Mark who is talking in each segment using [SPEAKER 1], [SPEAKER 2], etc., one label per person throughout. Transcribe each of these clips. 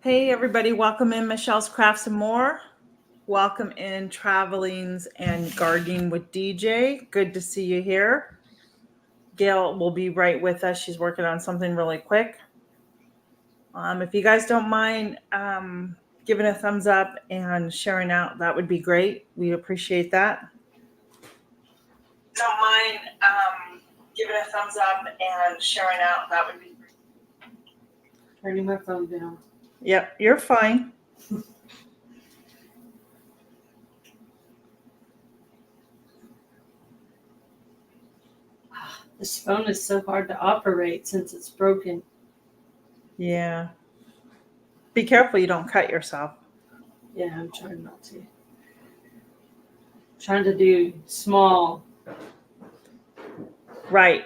[SPEAKER 1] Hey, everybody, welcome in Michelle's Crafts and More. Welcome in Travelings and Gardening with DJ. Good to see you here. Gail will be right with us. She's working on something really quick. If you guys don't mind giving a thumbs up and sharing out, that would be great. We appreciate that. Don't mind giving a thumbs up and sharing out, that would be great.
[SPEAKER 2] Turning my phone down.
[SPEAKER 1] Yep, you're fine.
[SPEAKER 2] This phone is so hard to operate since it's broken.
[SPEAKER 1] Yeah. Be careful you don't cut yourself.
[SPEAKER 2] Yeah, I'm trying not to. Trying to do small.
[SPEAKER 1] Right.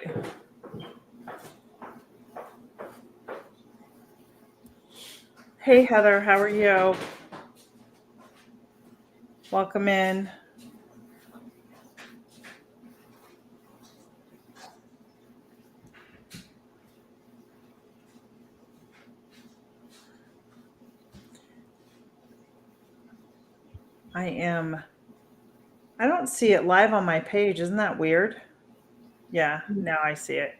[SPEAKER 1] Hey, Heather, how are you? Welcome in. I don't see it live on my page. Isn't that weird? Yeah, now I see it.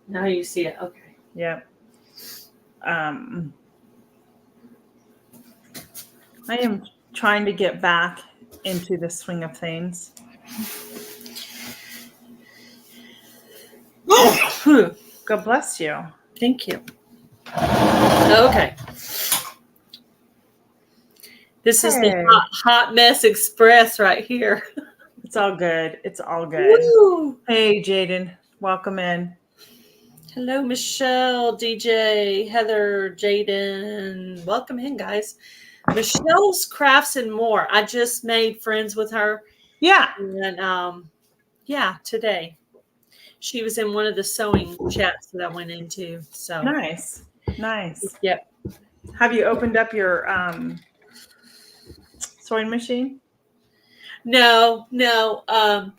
[SPEAKER 2] Now you see it. Okay.
[SPEAKER 1] Yep. I am trying to get back into the swing of things. God bless you.
[SPEAKER 2] Thank you. Okay. This is the hot mess express right here.
[SPEAKER 1] It's all good. It's all good.
[SPEAKER 2] Woo!
[SPEAKER 1] Hey, Jaden, welcome in.
[SPEAKER 2] Hello, Michelle, DJ, Heather, Jaden. Welcome in, guys. Michelle's Crafts and More. I just made friends with her.
[SPEAKER 1] Yeah.
[SPEAKER 2] And today. She was in one of the sewing chats that I went into. So
[SPEAKER 1] Nice.
[SPEAKER 2] Yep.
[SPEAKER 1] Have you opened up your sewing machine?
[SPEAKER 2] No. I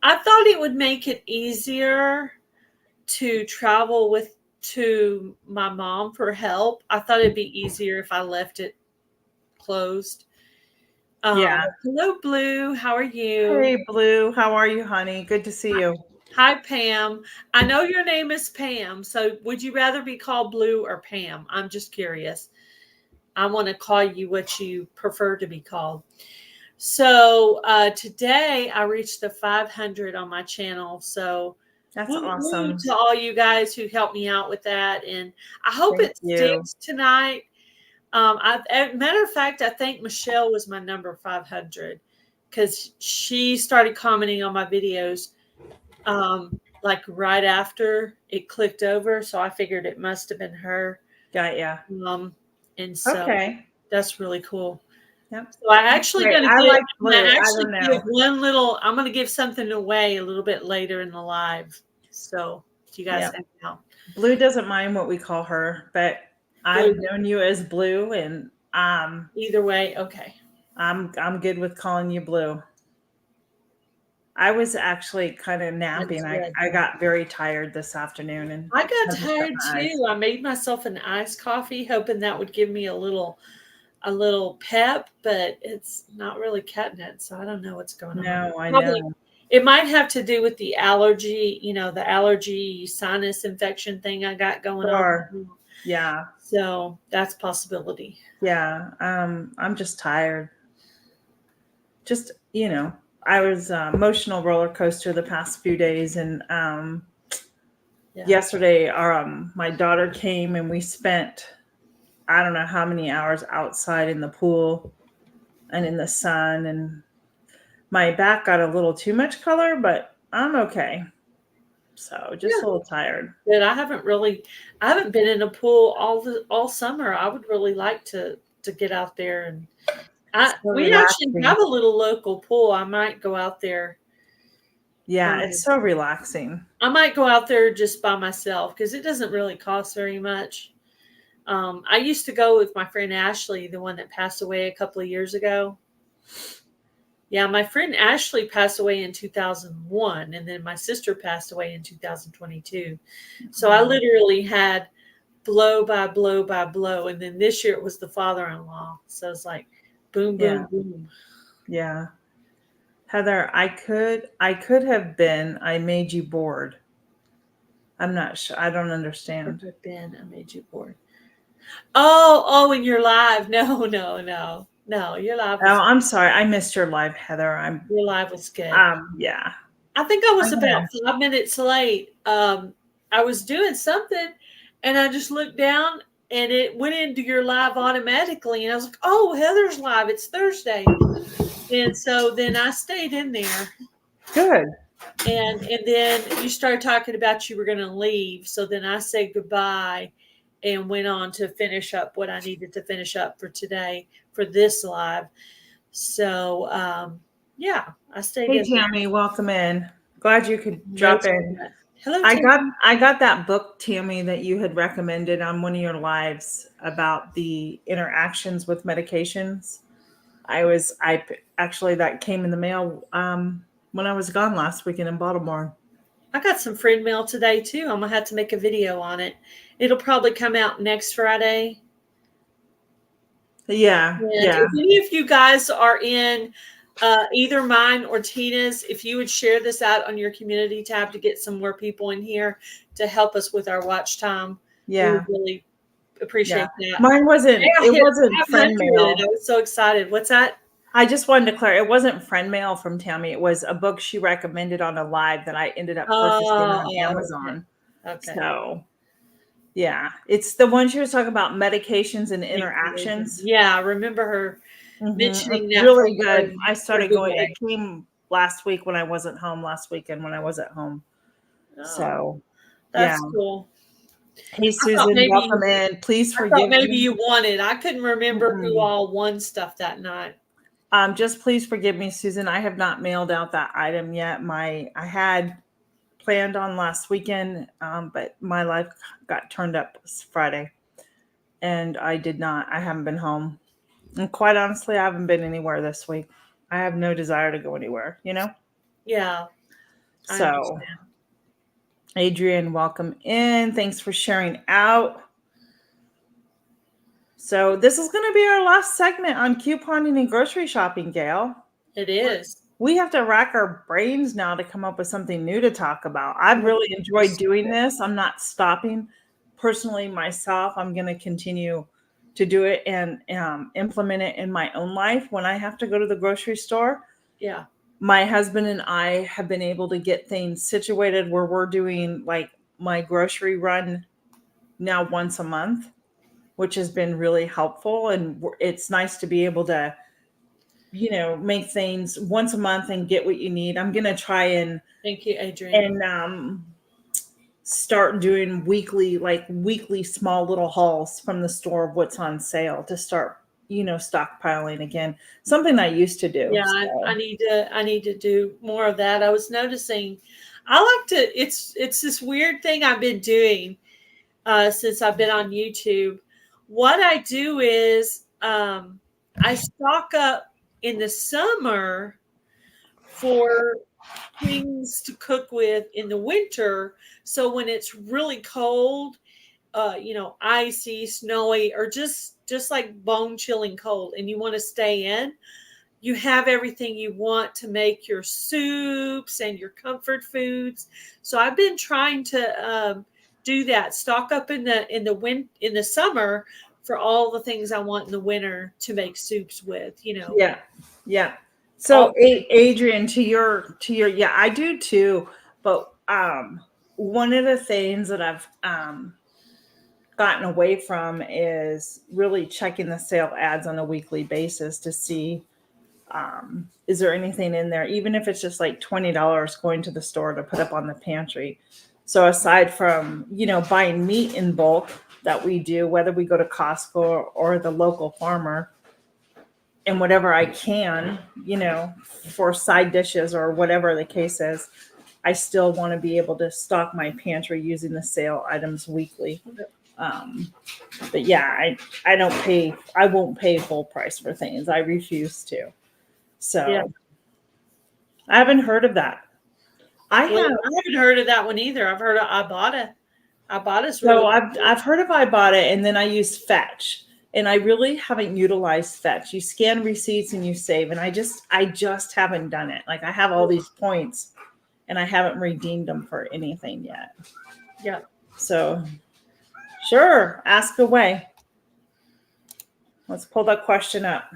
[SPEAKER 2] thought it would make it easier to travel to my mom for help. I thought it'd be easier if I left it closed.
[SPEAKER 1] Yeah.
[SPEAKER 2] Hello, Blue. How are you?
[SPEAKER 1] Hey, Blue. How are you, honey? Good to see you.
[SPEAKER 2] Hi, Pam. I know your name is Pam. So would you rather be called Blue or Pam? I'm just curious. I want to call you what you prefer to be called. So today I reached the 500 on my channel. So
[SPEAKER 1] that's awesome.
[SPEAKER 2] To all you guys who helped me out with that. And I hope it sticks tonight. Matter of fact, I think Michelle was my number 500 because she started commenting on my videos like right after it clicked over. So I figured it must have been her.
[SPEAKER 1] Got ya.
[SPEAKER 2] And so that's really cool.
[SPEAKER 1] Yep.
[SPEAKER 2] So I actually going to
[SPEAKER 1] give
[SPEAKER 2] one little. I'm going to give something away a little bit later in the live. So you guys know.
[SPEAKER 1] Blue doesn't mind what we call her, but I've known you as Blue, and
[SPEAKER 2] either way, okay.
[SPEAKER 1] I'm good with calling you Blue. I was actually kind of napping. I got very tired this afternoon, and
[SPEAKER 2] I got tired too. I made myself an iced coffee, hoping that would give me a little pep, but it's not really cutting it. So I don't know what's going on.
[SPEAKER 1] No, I know.
[SPEAKER 2] It might have to do with the allergy, the allergy sinus infection thing I got going on.
[SPEAKER 1] Yeah.
[SPEAKER 2] So that's a possibility.
[SPEAKER 1] Yeah. I'm just tired. Just, I was emotional roller coaster the past few days, and yesterday my daughter came and we spent I don't know how many hours outside in the pool and in the sun, and my back got a little too much color, but I'm okay. So just a little tired.
[SPEAKER 2] But I haven't been in a pool all summer. I would really like to get out there, and we actually have a little local pool. I might go out there.
[SPEAKER 1] Yeah, it's so relaxing.
[SPEAKER 2] I might go out there just by myself because it doesn't really cost very much. I used to go with my friend Ashley, the one that passed away a couple of years ago. Yeah, my friend Ashley passed away in 2001, and then my sister passed away in 2022. So I literally had blow by blow by blow. And then this year it was the father-in-law. So it's like boom,
[SPEAKER 1] Yeah.
[SPEAKER 2] boom, boom.
[SPEAKER 1] Yeah. Heather, I could have been I made you bored. I'm not sure. I don't understand.
[SPEAKER 2] Ben, I made you bored. Oh, and you're live. No, no, no. No,
[SPEAKER 1] Oh, I'm sorry. I missed your live, Heather.
[SPEAKER 2] your live was good.
[SPEAKER 1] Yeah.
[SPEAKER 2] I think I was
[SPEAKER 1] Okay.
[SPEAKER 2] about 5 minutes late. I was doing something and I just looked down and it went into your live automatically. And I was like, oh, Heather's live. It's Thursday. And so then I stayed in there.
[SPEAKER 1] Good.
[SPEAKER 2] And then you started talking about you were going to leave. So then I said goodbye and went on to finish up what I needed to finish up for today for this live. So, yeah, I stayed
[SPEAKER 1] Hey,
[SPEAKER 2] in.
[SPEAKER 1] Tammy, welcome in. Glad you could drop in.
[SPEAKER 2] Hello,
[SPEAKER 1] I
[SPEAKER 2] Tammy.
[SPEAKER 1] got that book, Tammy, that you had recommended on one of your lives about the interactions with medications. I actually that came in the mail when I was gone last weekend in Baltimore.
[SPEAKER 2] I got some friend mail today too. I'm gonna have to make a video on it. It'll probably come out next Friday.
[SPEAKER 1] Yeah,
[SPEAKER 2] And
[SPEAKER 1] yeah.
[SPEAKER 2] if any of you guys are in either mine or Tina's, if you would share this out on your community tab to get some more people in here to help us with our watch time, we would really appreciate that.
[SPEAKER 1] Mine wasn't.
[SPEAKER 2] Yeah,
[SPEAKER 1] It wasn't friend
[SPEAKER 2] 500.
[SPEAKER 1] mail.
[SPEAKER 2] I was so excited. What's that?
[SPEAKER 1] I just wanted to clear. It wasn't friend mail from Tammy. It was a book she recommended on a live that I ended up purchasing on Amazon.
[SPEAKER 2] Okay.
[SPEAKER 1] So, yeah, it's the one she was talking about medications and interactions.
[SPEAKER 2] Yeah, I remember her mentioning
[SPEAKER 1] It's
[SPEAKER 2] that.
[SPEAKER 1] really good. I started
[SPEAKER 2] good
[SPEAKER 1] going.
[SPEAKER 2] way.
[SPEAKER 1] It came last week when I wasn't home. Last weekend when I was at home.
[SPEAKER 2] Oh,
[SPEAKER 1] So,
[SPEAKER 2] that's
[SPEAKER 1] yeah.
[SPEAKER 2] cool.
[SPEAKER 1] Hey, Susan, welcome in. Please forgive
[SPEAKER 2] maybe
[SPEAKER 1] me.
[SPEAKER 2] you won it. I couldn't remember who all won stuff that night.
[SPEAKER 1] Just please forgive me, Susan. I have not mailed out that item yet. I had planned on last weekend, but my life got turned up Friday, and I did not. I haven't been home, and quite honestly, I haven't been anywhere this week. I have no desire to go anywhere.
[SPEAKER 2] Yeah.
[SPEAKER 1] So, Adrian, welcome in. Thanks for sharing out. So this is going to be our last segment on couponing and grocery shopping, Gail.
[SPEAKER 2] It is.
[SPEAKER 1] We have to rack our brains now to come up with something new to talk about. I've really enjoyed doing this. I'm not stopping. Personally, myself, I'm going to continue to do it and implement it in my own life when I have to go to the grocery store.
[SPEAKER 2] Yeah.
[SPEAKER 1] My husband and I have been able to get things situated where we're doing like my grocery run now once a month, which has been really helpful. And it's nice to be able to, make things once a month and get what you need. I'm going to try and
[SPEAKER 2] thank you, Adrian.
[SPEAKER 1] And start doing weekly small little hauls from the store of what's on sale to start, stockpiling again. Something I used to do.
[SPEAKER 2] Yeah, so. I need to do more of that. I was noticing it's this weird thing I've been doing since I've been on YouTube. What I do is I stock up in the summer for things to cook with in the winter. So when it's really cold, icy, snowy, or just like bone chilling cold, and you want to stay in, you have everything you want to make your soups and your comfort foods. So I've been trying to do that. Stock up in the summer for all the things I want in the winter to make soups with.
[SPEAKER 1] Yeah. So Adrian, to your yeah, I do too. But one of the things that I've gotten away from is really checking the sale ads on a weekly basis to see is there anything in there, even if it's just like $20 going to the store to put up on the pantry. So aside from, buying meat in bulk that we do, whether we go to Costco or the local farmer, and whatever I can, for side dishes or whatever the case is, I still want to be able to stock my pantry using the sale items weekly. But yeah, I won't pay full price for things. I refuse to. So yeah. I haven't heard of that.
[SPEAKER 2] I haven't heard of that one either. I've heard of Ibotta. Ibotta's
[SPEAKER 1] So
[SPEAKER 2] really
[SPEAKER 1] I've heard of Ibotta, and then I use Fetch, and I really haven't utilized Fetch. You scan receipts and you save, and I just haven't done it. Like I have all these points, and I haven't redeemed them for anything yet.
[SPEAKER 2] yeah.
[SPEAKER 1] So sure, ask away. Let's pull that question up.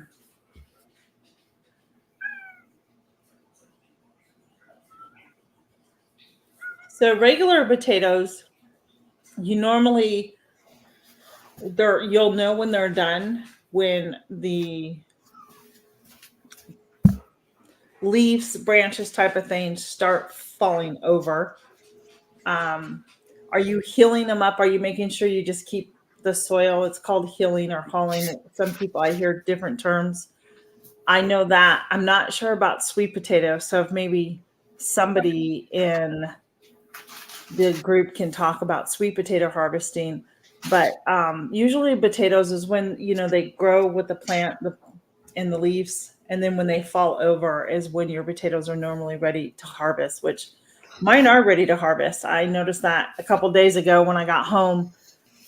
[SPEAKER 1] So regular potatoes, you normally you'll know when they're done when the leaves, branches type of things start falling over. Are you healing them up? Are you making sure you just keep the soil? It's called healing or hauling. Some people, I hear different terms. I know that. I'm not sure about sweet potatoes. So if maybe somebody in the group can talk about sweet potato harvesting. But usually potatoes is when, they grow with the plant and the leaves. And then when they fall over is when your potatoes are normally ready to harvest, which mine are ready to harvest. I noticed that a couple days ago when I got home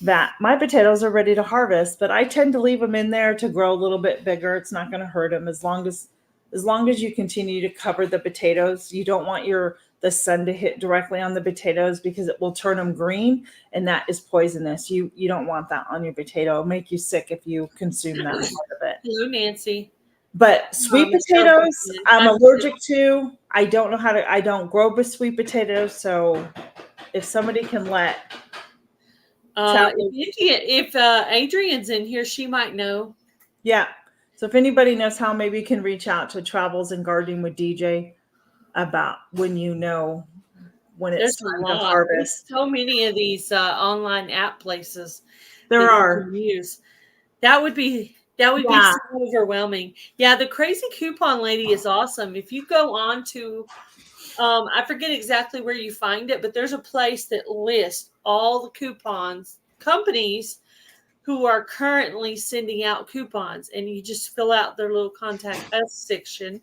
[SPEAKER 1] that my potatoes are ready to harvest, but I tend to leave them in there to grow a little bit bigger. It's not going to hurt them as long as you continue to cover the potatoes. You don't want the sun to hit directly on the potatoes because it will turn them green, and that is poisonous. You don't want that on your potato. It'll make you sick if you consume that part of it.
[SPEAKER 2] Hello, Nancy.
[SPEAKER 1] But sweet potatoes, I'm allergic to. I don't know I don't grow with sweet potatoes. So if somebody can let.
[SPEAKER 2] If Adrian's in here, she might know.
[SPEAKER 1] Yeah. So if anybody knows how, maybe you can reach out to Travels and Gardening with DJ about when it's time to harvest.
[SPEAKER 2] There's so many of these online app places
[SPEAKER 1] there are.
[SPEAKER 2] You can use. That would be so overwhelming. Yeah, the Crazy Coupon Lady is awesome. If you go on to, I forget exactly where you find it, but there's a place that lists all the companies who are currently sending out coupons, and you just fill out their little contact us section,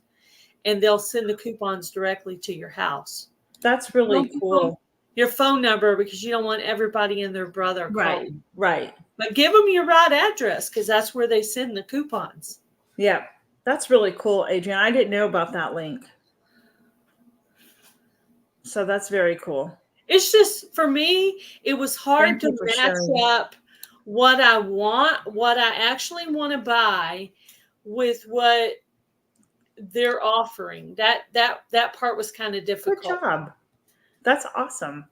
[SPEAKER 2] and they'll send the coupons directly to your house.
[SPEAKER 1] That's really cool.
[SPEAKER 2] Your phone number, because you don't want everybody and their brother calling.
[SPEAKER 1] Right.
[SPEAKER 2] But give them your right address, because that's where they send the coupons.
[SPEAKER 1] Yeah, that's really cool, Adrian. I didn't know about that link. So that's very cool.
[SPEAKER 2] It's just, for me, it was hard to match up what I actually want to buy with what they're offering. That part was kind of difficult.
[SPEAKER 1] Good job. That's awesome.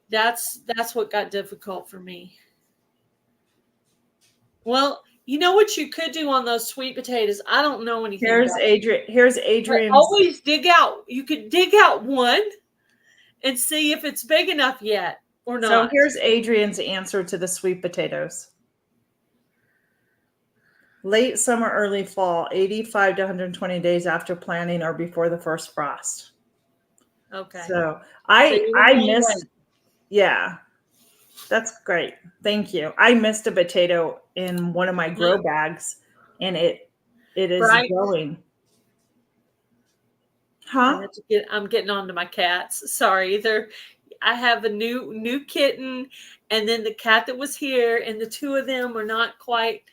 [SPEAKER 2] That's what got difficult for me. Well, you know what you could do on those sweet potatoes? I don't know anything.
[SPEAKER 1] Here's Adrian.
[SPEAKER 2] Always dig out. You could dig out one and see if it's big enough yet or not.
[SPEAKER 1] So here's Adrian's answer to the sweet potatoes. Late summer, early fall, 85 to 120 days after planting or before the first frost.
[SPEAKER 2] Okay.
[SPEAKER 1] So I missed. Yeah, that's great. Thank you. I missed a potato in one of my grow bags, and it is growing. Huh?
[SPEAKER 2] I'm getting on to my cats. Sorry, I have a new kitten, and then the cat that was here, and the two of them are not quite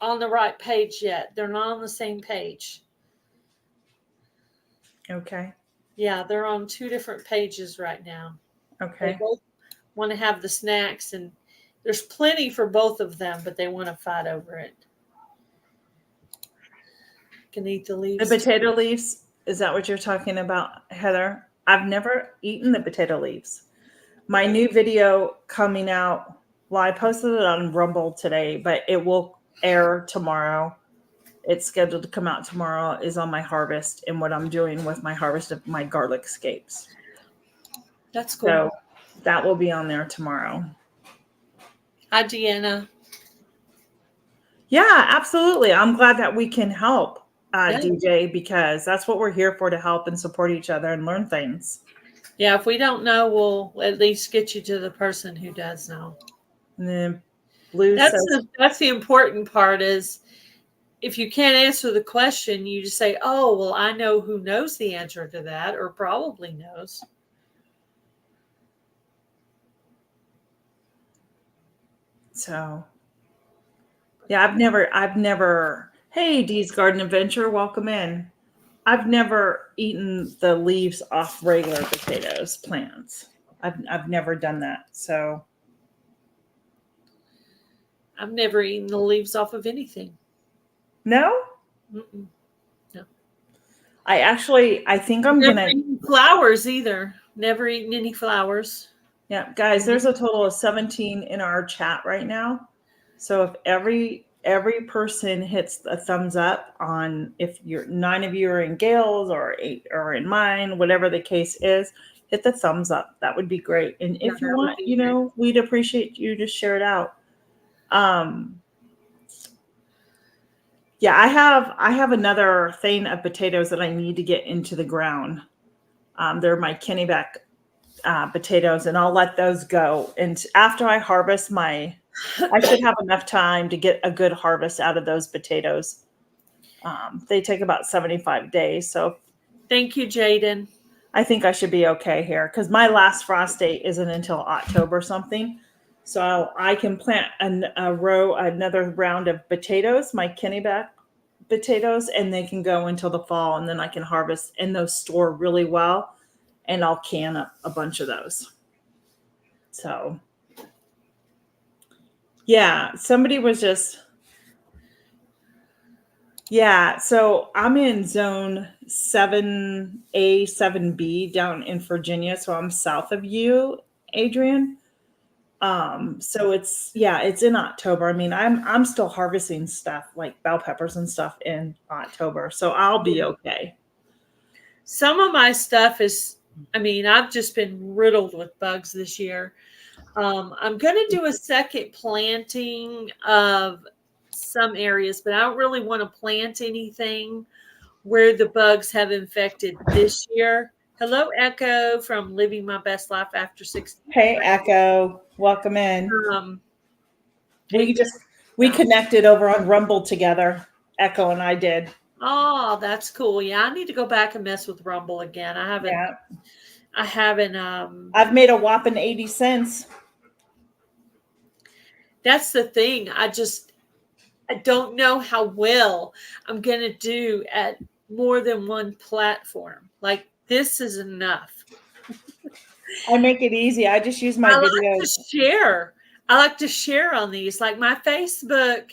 [SPEAKER 2] on the right page yet. They're not on the same page.
[SPEAKER 1] Okay.
[SPEAKER 2] Yeah, they're on two different pages right now.
[SPEAKER 1] Okay.
[SPEAKER 2] They both want to have the snacks, and there's plenty for both of them, but they want to fight over it. Can eat the leaves.
[SPEAKER 1] The potato leaves? Is that what you're talking about, Heather? I've never eaten the potato leaves. My new video coming out, well, I posted it on Rumble today, but it will air tomorrow. It's scheduled to come out tomorrow, is on my harvest and what I'm doing with my harvest of my garlic scapes.
[SPEAKER 2] That's cool.
[SPEAKER 1] So that will be on there tomorrow.
[SPEAKER 2] Hi, Deanna.
[SPEAKER 1] Yeah, absolutely. I'm glad that we can help. DJ, because that's what we're here for, to help and support each other and learn things.
[SPEAKER 2] Yeah, if we don't know, we'll at least get you to the person who does know.
[SPEAKER 1] And then Blue
[SPEAKER 2] that's the important part, is if you can't answer the question, you just say, oh, well, I know who knows the answer to that, or probably knows.
[SPEAKER 1] So yeah, I've never, hey, Dee's Garden Adventure, welcome in. I've never eaten the leaves off regular potatoes plants. I've never done that. So
[SPEAKER 2] I've never eaten the leaves off of anything.
[SPEAKER 1] no,
[SPEAKER 2] Mm-mm. No.
[SPEAKER 1] I think I'm
[SPEAKER 2] Never
[SPEAKER 1] gonna.
[SPEAKER 2] eaten flowers either. Never eaten any flowers.
[SPEAKER 1] Yeah, guys, there's a total of 17 in our chat right now. So if every person hits a thumbs up on, if you're 9 of you are in Gail's or 8 or in mine, whatever the case is, hit the thumbs up. That would be great. And
[SPEAKER 2] Yeah,
[SPEAKER 1] if you
[SPEAKER 2] that would
[SPEAKER 1] want,
[SPEAKER 2] be great.
[SPEAKER 1] we'd appreciate you to share it out. Yeah, I have another thing of potatoes that I need to get into the ground. They're my Kennebec potatoes, and I'll let those go. And after I harvest I should have enough time to get a good harvest out of those potatoes. They take about 75 days. So
[SPEAKER 2] Thank you, Jaden.
[SPEAKER 1] I think I should be okay here because my last frost date isn't until October something. So I can plant another round of potatoes, my Kennebec potatoes, and they can go until the fall, and then I can harvest, and those store really well, and I'll can up a bunch of those. So yeah, somebody was just, yeah. So I'm in zone 7A, 7B down in Virginia. So I'm south of you, Adrian. So it's in October. I mean, I'm still harvesting stuff like bell peppers and stuff in October. So I'll be okay.
[SPEAKER 2] Some of my stuff is, I've just been riddled with bugs this year. I'm going to do a second planting of some areas, but I don't really want to plant anything where the bugs have infected this year. Hello, Echo from Living My Best Life After 60.
[SPEAKER 1] Hey, Echo, welcome in. We connected over on Rumble together. Echo and I did.
[SPEAKER 2] Oh, that's cool. Yeah, I need to go back and mess with Rumble again. I haven't.
[SPEAKER 1] I've made a whopping 80 cents.
[SPEAKER 2] That's the thing. I don't know how well I'm going to do at more than one platform. Like, this is enough.
[SPEAKER 1] I make it easy. I just use my videos.
[SPEAKER 2] I like to share on these. Like my Facebook.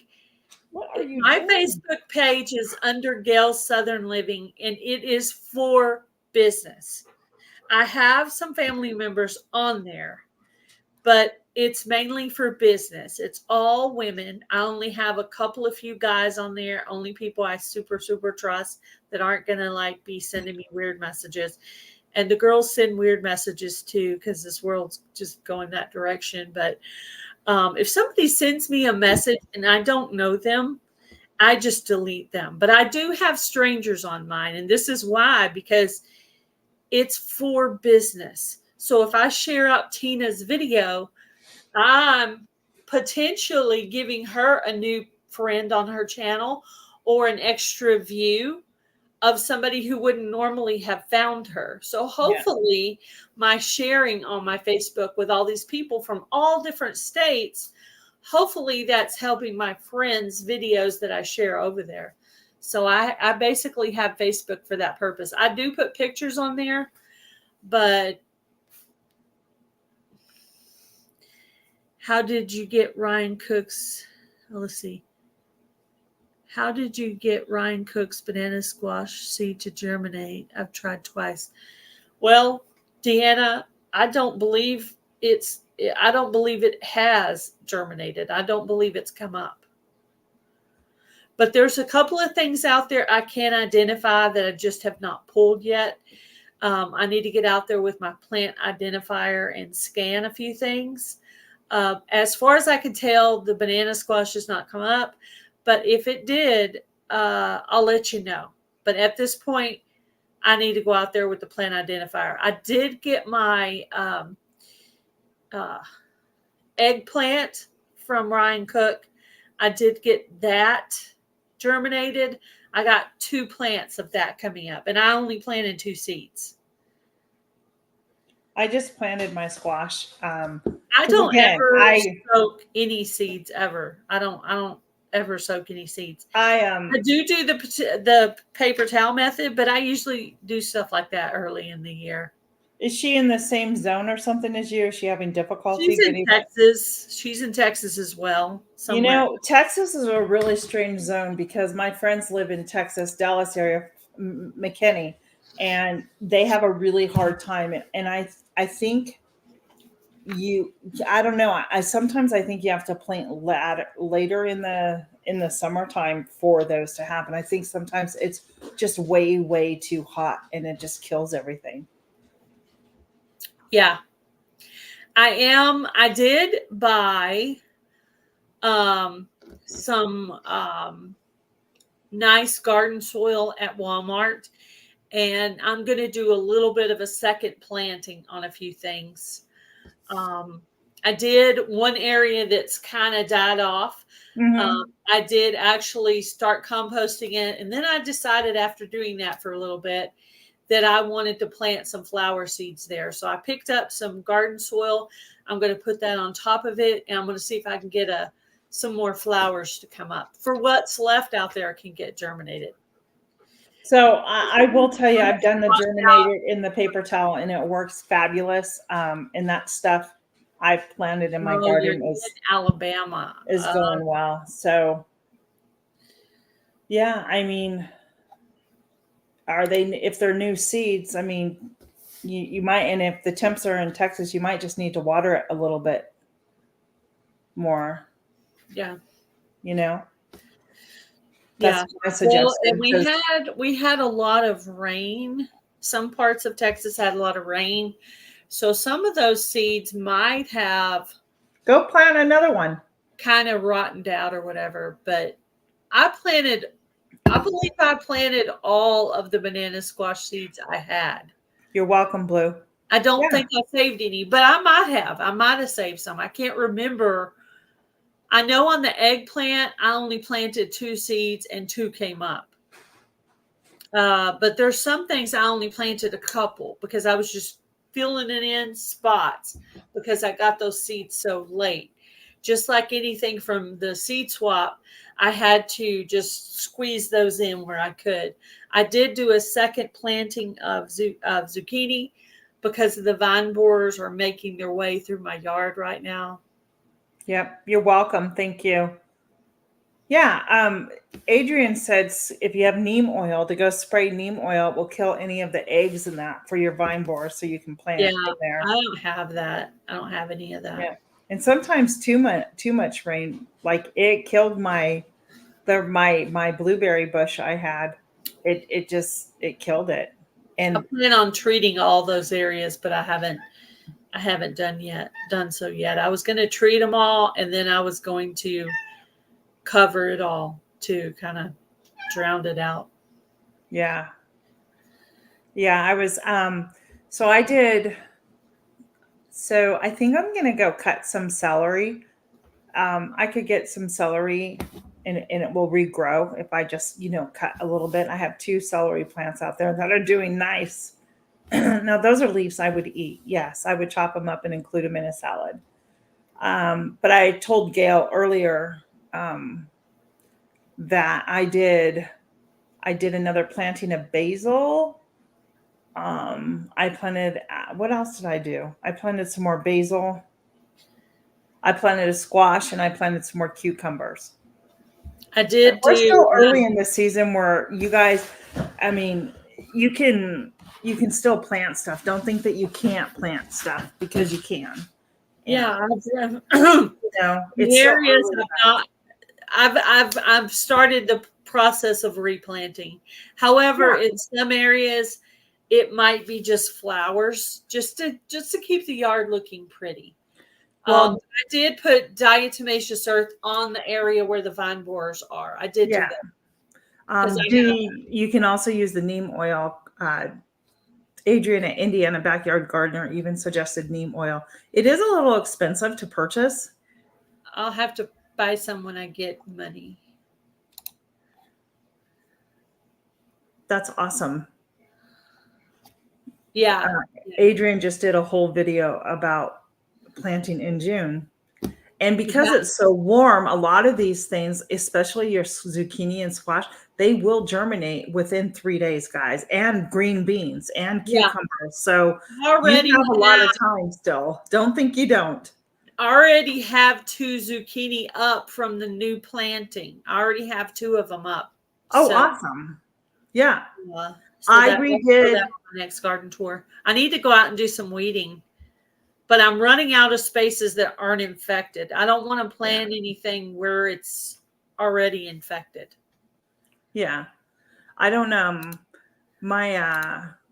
[SPEAKER 1] What are you
[SPEAKER 2] My
[SPEAKER 1] doing?
[SPEAKER 2] Facebook page is under Gail's Southern Living, and it is for business. I have some family members on there, but it's mainly for business. It's all women. I only have a couple of few guys on there, only people I super, super trust that aren't going to be sending me weird messages. And the girls send weird messages too, because this world's just going that direction. But if somebody sends me a message and I don't know them, I just delete them. But I do have strangers on mine. And this is why, because it's for business. So if I share out Tina's video, I'm potentially giving her a new friend on her channel or an extra view of somebody who wouldn't normally have found her. So hopefully my sharing on my Facebook with all these people from all different states, hopefully that's helping my friends' videos that I share over there. So I basically have Facebook for that purpose. I do put pictures on there, but how did you get Ryan Cook's, let's see. How did you get Ryan Cook's banana squash seed to germinate? I've tried twice. Well, Deanna, I don't believe it has germinated. I don't believe it's come up. But there's a couple of things out there I can identify that I just have not pulled yet. I need to get out there with my plant identifier and scan a few things. As far as I can tell, the banana squash has not come up. But if it did, I'll let you know. But at this point, I need to go out there with the plant identifier. I did get my eggplant from Ryan Cook. I did get that germinated. I got 2 plants of that coming up, and I only planted 2 seeds.
[SPEAKER 1] I just planted my squash.
[SPEAKER 2] I
[SPEAKER 1] 'Cause
[SPEAKER 2] don't
[SPEAKER 1] again,
[SPEAKER 2] ever soak any seeds ever. I don't ever soak any seeds. I do the paper towel method, but I usually do stuff like that early in the year.
[SPEAKER 1] Is she in the same zone or something as you? Is she having difficulty
[SPEAKER 2] She's in
[SPEAKER 1] getting?
[SPEAKER 2] Texas. She's in Texas as well,
[SPEAKER 1] You
[SPEAKER 2] somewhere.
[SPEAKER 1] know, Texas is a really strange zone because my friends live in Texas, Dallas area, McKinney, and they have a really hard time. And I think you, I don't know. I sometimes I think you have to plant later in the summertime for those to happen. I think sometimes it's just way too hot and it just kills everything.
[SPEAKER 2] Yeah. I did buy some nice garden soil at Walmart, and I'm going to do a little bit of a second planting on a few things. I did one area that's kind of died off.
[SPEAKER 1] Mm-hmm.
[SPEAKER 2] I did actually start composting it, and then I decided after doing that for a little bit that I wanted to plant some flower seeds there. So I picked up some garden soil. I'm going to put that on top of it, and I'm going to see if I can get some more flowers to come up. For what's left out there can get germinated.
[SPEAKER 1] So I will tell you, I've done the germinated in the paper towel, and it works fabulous. And that stuff I've planted in my
[SPEAKER 2] Oh, you're
[SPEAKER 1] garden
[SPEAKER 2] in Alabama.
[SPEAKER 1] is going well. So yeah, I mean, are they? If they're new seeds, I mean, you might, and if the temps are in Texas, you might just need to water it a little bit more.
[SPEAKER 2] Yeah.
[SPEAKER 1] You know.
[SPEAKER 2] Yeah.
[SPEAKER 1] That's my suggestion.
[SPEAKER 2] Well, and we had a lot of rain. Some parts of Texas had a lot of rain. So some of those seeds might have
[SPEAKER 1] Go plant another one.
[SPEAKER 2] kind of rotted out or whatever. But I believe I planted all of the banana squash seeds I had.
[SPEAKER 1] You're welcome, Blue.
[SPEAKER 2] I don't think I saved any, but I might have. I might have saved some. I can't remember. I know on the eggplant, I only planted 2 seeds and 2 came up. But there's some things I only planted a couple because I was just filling it in spots because I got those seeds so late. Just like anything from the seed swap, I had to just squeeze those in where I could. I did do a second planting of zucchini because the vine borers are making their way through my yard right now.
[SPEAKER 1] Yep, you're welcome. Thank you. Yeah, Adrian said if you have neem oil, to go spray neem oil, it will kill any of the eggs in that for your vine borer, so you can plant it in there.
[SPEAKER 2] I don't have that. I don't have any of that.
[SPEAKER 1] Yeah, and sometimes too much rain, like it killed my blueberry bush I had. It killed it. And
[SPEAKER 2] I plan on treating all those areas, but I haven't done so yet. I was going to treat them all, and then I was going to cover it all to kind of drown it out.
[SPEAKER 1] Yeah. I was so I did, so I think I'm gonna go cut some celery. I could get some celery and it will regrow if I just, cut a little bit. I have 2 celery plants out there that are doing nice. Now those are leaves I would eat. Yes, I would chop them up and include them in a salad. But I told Gail earlier that I did another planting of basil. I planted, what else did I do? I planted some more basil. I planted a squash and I planted some more cucumbers.
[SPEAKER 2] I did.
[SPEAKER 1] We're still early in the season where you guys, I mean, you can still plant stuff. Don't think that you can't plant stuff because you can.
[SPEAKER 2] Yeah,
[SPEAKER 1] it's
[SPEAKER 2] areas I've started the process of replanting. However, in some areas, it might be just flowers, just to keep the yard looking pretty. Well, I did put diatomaceous earth on the area where the vine borers are. I did do that.
[SPEAKER 1] You can also use the neem oil. Adrian at Indiana Backyard Gardener even suggested neem oil. It is a little expensive to purchase.
[SPEAKER 2] I'll have to buy some when I get money.
[SPEAKER 1] That's awesome.
[SPEAKER 2] Yeah.
[SPEAKER 1] Adrian just did a whole video about planting in June. And because
[SPEAKER 2] Yeah.
[SPEAKER 1] it's so warm, a lot of these things, especially your zucchini and squash, they will germinate within 3 days, guys, and green beans and
[SPEAKER 2] Yeah.
[SPEAKER 1] cucumbers. So you
[SPEAKER 2] Already
[SPEAKER 1] have a lot of time still. Don't think you don't.
[SPEAKER 2] already have 2 zucchini up from the new planting. I already have 2 of them up.
[SPEAKER 1] Oh,
[SPEAKER 2] So,
[SPEAKER 1] awesome. Yeah.
[SPEAKER 2] so
[SPEAKER 1] I
[SPEAKER 2] I'll
[SPEAKER 1] redid.
[SPEAKER 2] show that on my next garden tour. I need to go out and do some weeding, but I'm running out of spaces that aren't infected. I don't want to plant anything where it's already infected.
[SPEAKER 1] Yeah. I don't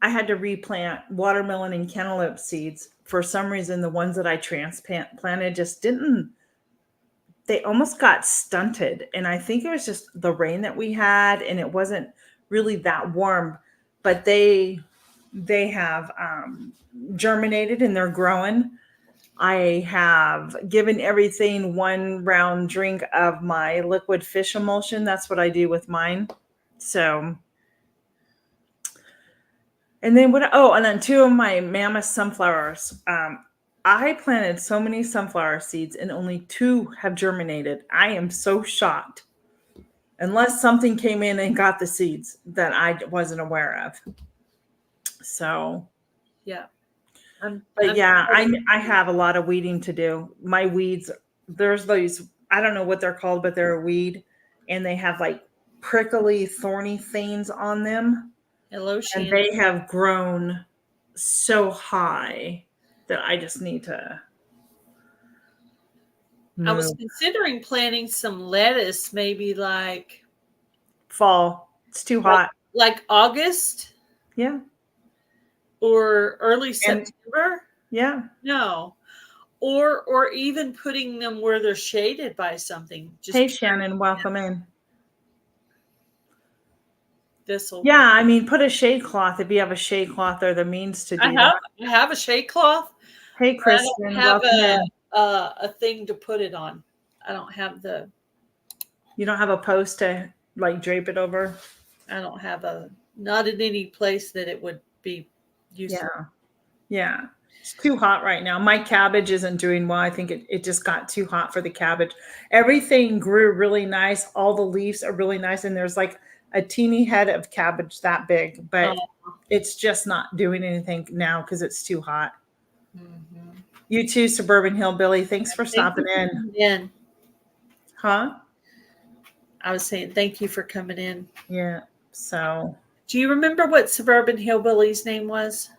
[SPEAKER 1] I had to replant watermelon and cantaloupe seeds. For some reason, the ones that I transplanted just didn't, they almost got stunted. And I think it was just the rain that we had, and it wasn't really that warm, but they have germinated and they're growing. I have given everything 1 round drink of my liquid fish emulsion. That's what I do with mine. So, and then and then 2 of my mammoth sunflowers. I planted so many sunflower seeds and only 2 have germinated. I am so shocked. Unless something came in and got the seeds that I wasn't aware of. So,
[SPEAKER 2] Yeah.
[SPEAKER 1] I have a lot of weeding to do. My weeds, there's those, I don't know what they're called, but they're a weed, and they have like prickly, thorny things on them.
[SPEAKER 2] Hello,
[SPEAKER 1] and they have grown so high that I just need to move.
[SPEAKER 2] I was considering planting some lettuce, maybe like
[SPEAKER 1] fall. It's too hot.
[SPEAKER 2] Like August.
[SPEAKER 1] Yeah.
[SPEAKER 2] Or early September.
[SPEAKER 1] Yeah.
[SPEAKER 2] No. Or even putting them where they're shaded by something.
[SPEAKER 1] Hey, Shannon, welcome in.
[SPEAKER 2] This'll.
[SPEAKER 1] Yeah, I mean, put a shade cloth if you have a shade cloth or the means to do that.
[SPEAKER 2] I have a shade cloth.
[SPEAKER 1] Hey, Kristen, welcome in.
[SPEAKER 2] A thing to put it on. I don't have the.
[SPEAKER 1] You don't have a post to like drape it over?
[SPEAKER 2] I don't have not in any place that it would be useful.
[SPEAKER 1] Yeah. It's too hot right now. My cabbage isn't doing well. I think it just got too hot for the cabbage. Everything grew really nice. All the leaves are really nice. And there's like a teeny head of cabbage that big, but it's just not doing anything now because it's too hot. Mm-hmm. You too, Suburban Hillbilly. Thanks for stopping in. Huh?
[SPEAKER 2] I was saying thank you for coming in.
[SPEAKER 1] Yeah. So.
[SPEAKER 2] Do you remember what Suburban Hillbilly's name was?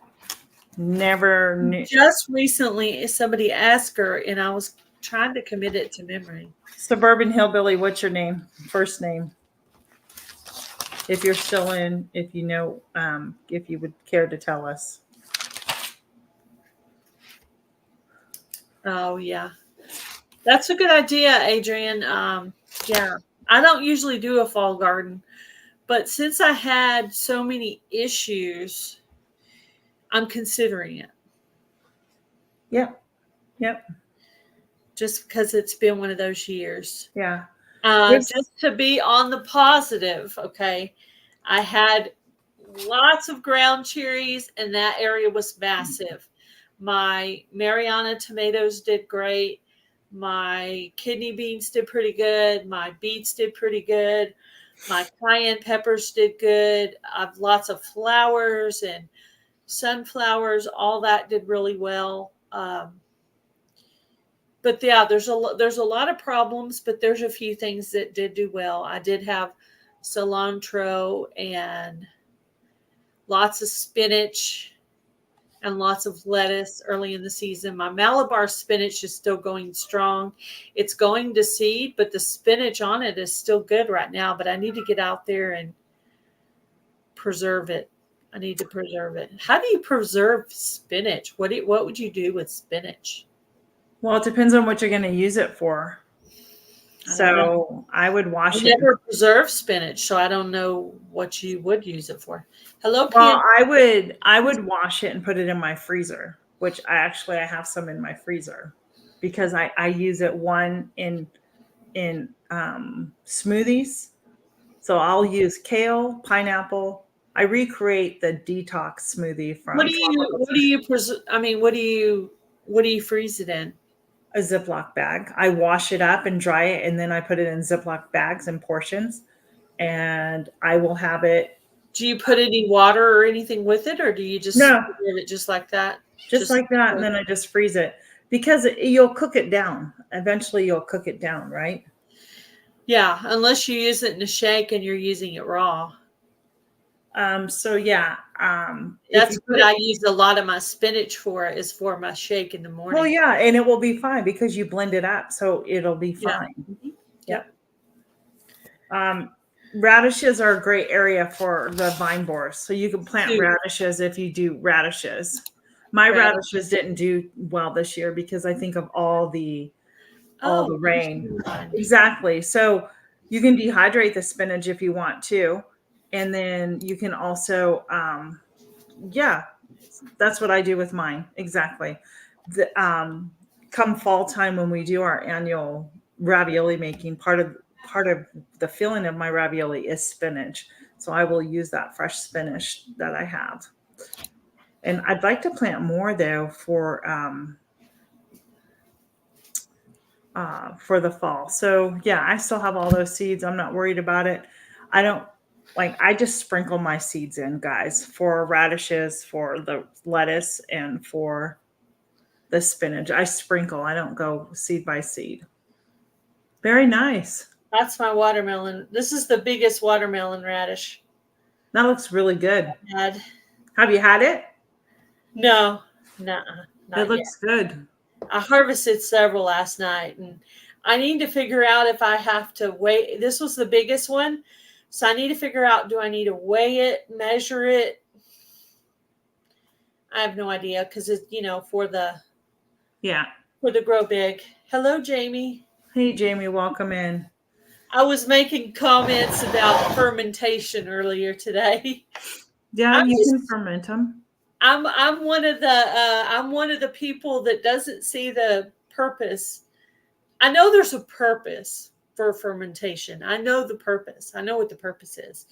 [SPEAKER 1] Never knew.
[SPEAKER 2] Just recently, somebody asked her, and I was trying to commit it to memory.
[SPEAKER 1] Suburban Hillbilly, what's your name? First name. If you're still in, if you know, if you would care to tell us.
[SPEAKER 2] Oh, yeah. That's a good idea, Adrian. Yeah. I don't usually do a fall garden, but since I had so many issues, I'm considering it.
[SPEAKER 1] Yep.
[SPEAKER 2] Just because it's been one of those years.
[SPEAKER 1] Yeah.
[SPEAKER 2] Just to be on the positive, okay. I had lots of ground cherries, and that area was massive. My Mariana tomatoes did great. My kidney beans did pretty good. My beets did pretty good. My cayenne peppers did good. I've lots of flowers and sunflowers. All that did really well. But yeah, there's a lot of problems, but there's a few things that did do well. I did have cilantro and lots of spinach and lots of lettuce early in the season. My Malabar spinach is still going strong. It's going to seed, but the spinach on it is still good right now, but I need to get out there and preserve it. I need to preserve it. How do you preserve spinach? What would you do with spinach?
[SPEAKER 1] Well, it depends on what you're going to use it for. So I would wash it.
[SPEAKER 2] I never preserve spinach, so I don't know what you would use it for. Hello,
[SPEAKER 1] Well, I would wash it and put it in my freezer, which I have some in my freezer because I use it in smoothies. So I'll use kale, pineapple. I recreate the detox smoothie from.
[SPEAKER 2] What do you freeze it in?
[SPEAKER 1] a Ziploc bag. I wash it up and dry it, and then I put it in Ziploc bags and portions, and I will have it.
[SPEAKER 2] Do you put any water or anything with it, or do you just
[SPEAKER 1] No,
[SPEAKER 2] serve it just like that?
[SPEAKER 1] just like that, and then I just freeze it because you'll cook it down. Eventually, you'll cook it down, right?
[SPEAKER 2] Yeah, unless you use it in a shake and you're using it raw.
[SPEAKER 1] So yeah,
[SPEAKER 2] That's what I use a lot of my spinach for, is for my shake in the morning.
[SPEAKER 1] Well, yeah, and it will be fine because you blend it up, so it'll be
[SPEAKER 2] Yeah.
[SPEAKER 1] fine.
[SPEAKER 2] Mhm.
[SPEAKER 1] Yep. Radishes are a great area for the vine borers, so you can plant
[SPEAKER 2] Dude.
[SPEAKER 1] radishes if you do radishes. My radishes didn't do well this year because I think of all the rain. Exactly. So you can dehydrate the spinach if you want to, and then you can also, yeah, that's what I do with mine. Exactly. Come fall time when we do our annual ravioli making, part of the filling of my ravioli is spinach. So I will use that fresh spinach that I have. And I'd like to plant more though for the fall. So yeah, I still have all those seeds. I'm not worried about it. I just sprinkle my seeds in, guys, for radishes, for the lettuce, and for the spinach. I sprinkle. I don't go seed by seed. Very nice.
[SPEAKER 2] That's my watermelon. This is the biggest watermelon radish.
[SPEAKER 1] That looks really good.
[SPEAKER 2] Had.
[SPEAKER 1] Have you had it?
[SPEAKER 2] No,
[SPEAKER 1] It looks good.
[SPEAKER 2] I harvested several last night, and I need to figure out if I have to weigh. This was the biggest one, so I need to figure out, do I need to weigh it, measure it? I have no idea, because it's, for the grow big. Hello, Jamie.
[SPEAKER 1] Hey, Jamie, welcome in.
[SPEAKER 2] I was making comments about fermentation earlier today.
[SPEAKER 1] Yeah, you can ferment them.
[SPEAKER 2] I'm one of the people that doesn't see the purpose. I know there's a purpose for fermentation. I know the purpose. I know what the purpose is.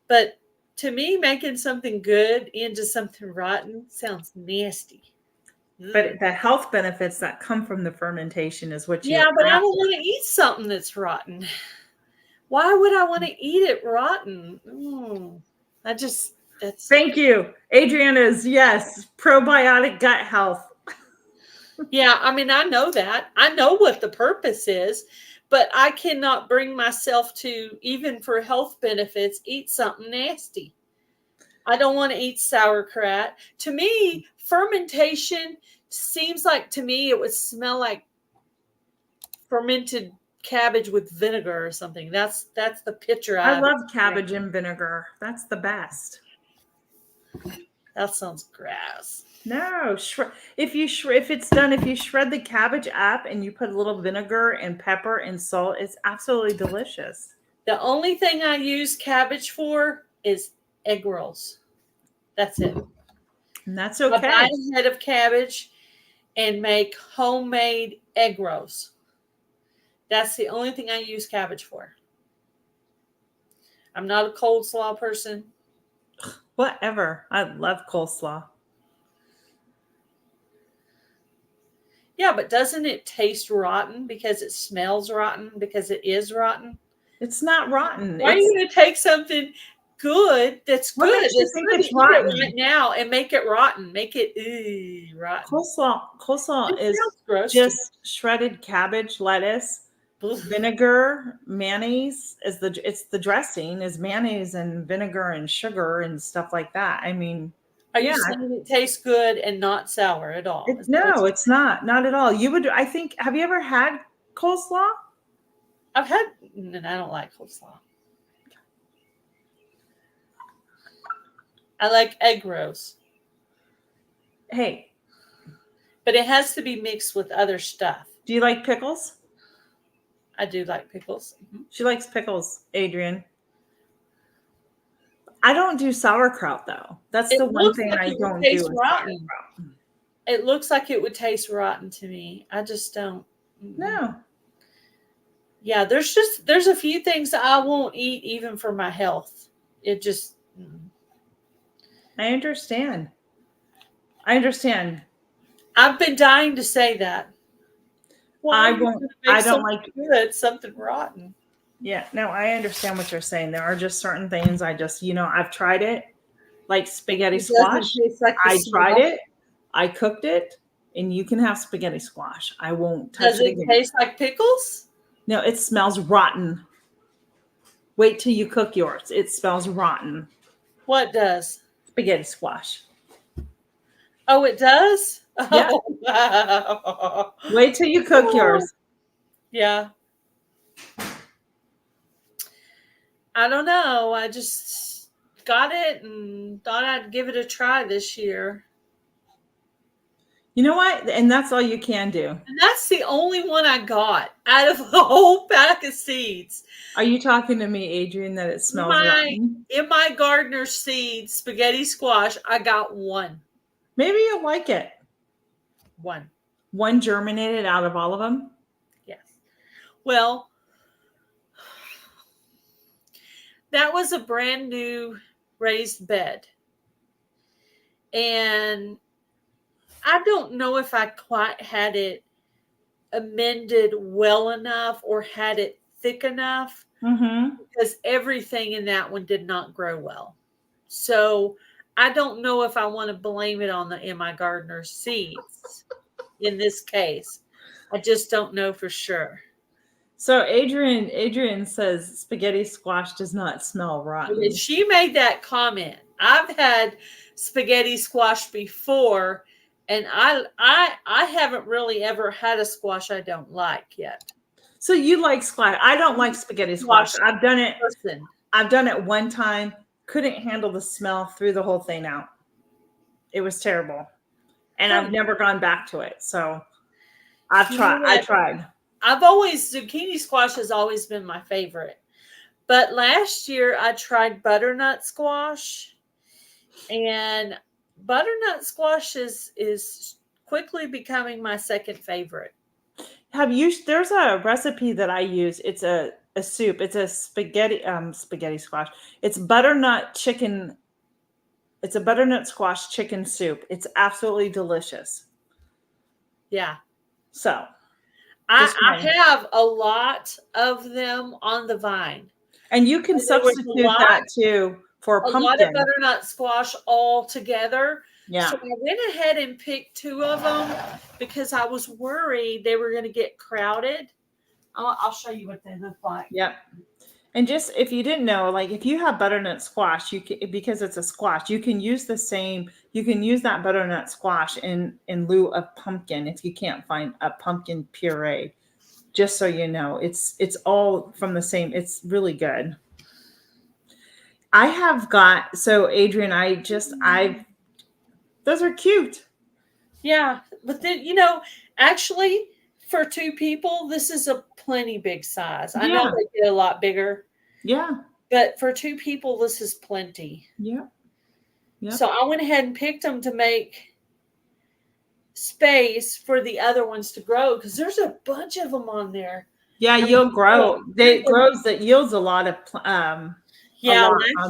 [SPEAKER 2] But to me, making something good into something rotten sounds nasty.
[SPEAKER 1] But the health benefits that come from the fermentation is what you.
[SPEAKER 2] Yeah, but I don't want to eat something that's rotten. Why would I want to eat it rotten?
[SPEAKER 1] Thank you. Adriana's, yes, probiotic gut health.
[SPEAKER 2] Yeah, I mean, I know that. I know what the purpose is, but I cannot bring myself to, even for health benefits, eat something nasty. I don't want to eat sauerkraut. To me, fermentation seems like, to me, it would smell like fermented cabbage with vinegar or something. That's the picture
[SPEAKER 1] I love cabbage and vinegar. That's the best.
[SPEAKER 2] That sounds gross.
[SPEAKER 1] No, if it's done, if you shred the cabbage up and you put a little vinegar and pepper and salt, it's absolutely delicious.
[SPEAKER 2] The only thing I use cabbage for is egg rolls. That's it.
[SPEAKER 1] And that's okay.
[SPEAKER 2] I buy a head of cabbage and make homemade egg rolls. That's the only thing I use cabbage for. I'm not a coleslaw person.
[SPEAKER 1] Whatever. I love coleslaw.
[SPEAKER 2] Yeah, but doesn't it taste rotten because it smells rotten, because it is rotten?
[SPEAKER 1] It's not rotten.
[SPEAKER 2] Why are you going to take something good that's good?
[SPEAKER 1] It's rotten
[SPEAKER 2] right now and make it rotten. Make it rotten.
[SPEAKER 1] Coleslaw is just shredded cabbage, lettuce, vinegar, mayonnaise. It's the dressing is mayonnaise and vinegar and sugar and stuff like that. I mean,
[SPEAKER 2] are you saying it tastes good and not sour at all?
[SPEAKER 1] No, it's not at all. I think. Have you ever had coleslaw?
[SPEAKER 2] I've had, and I don't like coleslaw. I like egg rolls.
[SPEAKER 1] Hey.
[SPEAKER 2] But it has to be mixed with other stuff.
[SPEAKER 1] Do you like pickles?
[SPEAKER 2] I do like pickles. Mm-hmm.
[SPEAKER 1] She likes pickles, Adrian. I don't do sauerkraut, though. That's the one thing I don't do.
[SPEAKER 2] Rotten. It looks like it would taste rotten to me. I just don't.
[SPEAKER 1] No.
[SPEAKER 2] Yeah, there's a few things I won't eat even for my health. It just.
[SPEAKER 1] I understand. I've been
[SPEAKER 2] dying to say that. Why are you
[SPEAKER 1] won't.
[SPEAKER 2] gonna make
[SPEAKER 1] I don't
[SPEAKER 2] something
[SPEAKER 1] like.
[SPEAKER 2] good, something rotten?
[SPEAKER 1] Yeah, no, I understand what you're saying. There are just certain things I just, I've tried it, like spaghetti
[SPEAKER 2] It doesn't
[SPEAKER 1] squash.
[SPEAKER 2] taste like the
[SPEAKER 1] I tried
[SPEAKER 2] smell.
[SPEAKER 1] it, I cooked it, and you can have spaghetti squash. I won't
[SPEAKER 2] Does
[SPEAKER 1] touch it
[SPEAKER 2] it
[SPEAKER 1] again.
[SPEAKER 2] taste like pickles?
[SPEAKER 1] No, it smells rotten. Wait till you cook yours. It smells rotten.
[SPEAKER 2] What does?
[SPEAKER 1] Spaghetti squash.
[SPEAKER 2] Oh, it does?
[SPEAKER 1] Yeah.
[SPEAKER 2] Oh, wow.
[SPEAKER 1] Wait till you cook yours.
[SPEAKER 2] Yeah. I don't know. I just got it and thought I'd give it a try this year.
[SPEAKER 1] You know what? And that's all you can do.
[SPEAKER 2] And that's the only one I got out of a whole pack of seeds.
[SPEAKER 1] Are you talking to me, Adrian, that it smells
[SPEAKER 2] My
[SPEAKER 1] rotten?
[SPEAKER 2] in my gardener seeds, spaghetti squash, I got one.
[SPEAKER 1] Maybe you'll like it.
[SPEAKER 2] One.
[SPEAKER 1] One germinated out of all of them.
[SPEAKER 2] Yes. Well, that was a brand new raised bed. And I don't know if I quite had it amended well enough or had it thick enough
[SPEAKER 1] Mm-hmm.
[SPEAKER 2] because everything in that one did not grow well. So I don't know if I want to blame it on the In My Gardener seeds in this case. I just don't know for sure.
[SPEAKER 1] So Adrian says spaghetti squash does not smell rotten.
[SPEAKER 2] She made that comment. I've had spaghetti squash before, and I haven't really ever had a squash I don't like yet.
[SPEAKER 1] So you like squash? I don't like spaghetti squash. I've done it.
[SPEAKER 2] Person.
[SPEAKER 1] I've done it one time. Couldn't handle the smell. Threw the whole thing out. It was terrible, and I've never gone back to it. So I've tried. I tried.
[SPEAKER 2] Zucchini squash has always been my favorite. But last year I tried butternut squash, and butternut squash is quickly becoming my second favorite.
[SPEAKER 1] There's a recipe that I use. It's a soup. It's a spaghetti squash. It's butternut chicken. It's a butternut squash chicken soup. It's absolutely delicious.
[SPEAKER 2] Yeah.
[SPEAKER 1] So
[SPEAKER 2] I have a lot of them on the vine.
[SPEAKER 1] And you can substitute that too for pumpkin.
[SPEAKER 2] A lot of butternut squash all together.
[SPEAKER 1] Yeah.
[SPEAKER 2] So I went ahead and picked two of them because I was worried they were going to get crowded. I'll show you what they look like.
[SPEAKER 1] Yep. And just if you didn't know, like if you have butternut squash, you can, because it's a squash, you can use that butternut squash in lieu of pumpkin if you can't find a pumpkin puree. Just so you know, it's all from the same. It's really good. Adrian, those are cute.
[SPEAKER 2] Yeah, but then actually for two people, this is a plenty big size. I know they get a lot bigger.
[SPEAKER 1] Yeah.
[SPEAKER 2] But for two people, this is plenty.
[SPEAKER 1] Yeah. Yep.
[SPEAKER 2] So I went ahead and picked them to make space for the other ones to grow because there's a bunch of them on there.
[SPEAKER 1] Yeah, you'll grow. That yields a lot of on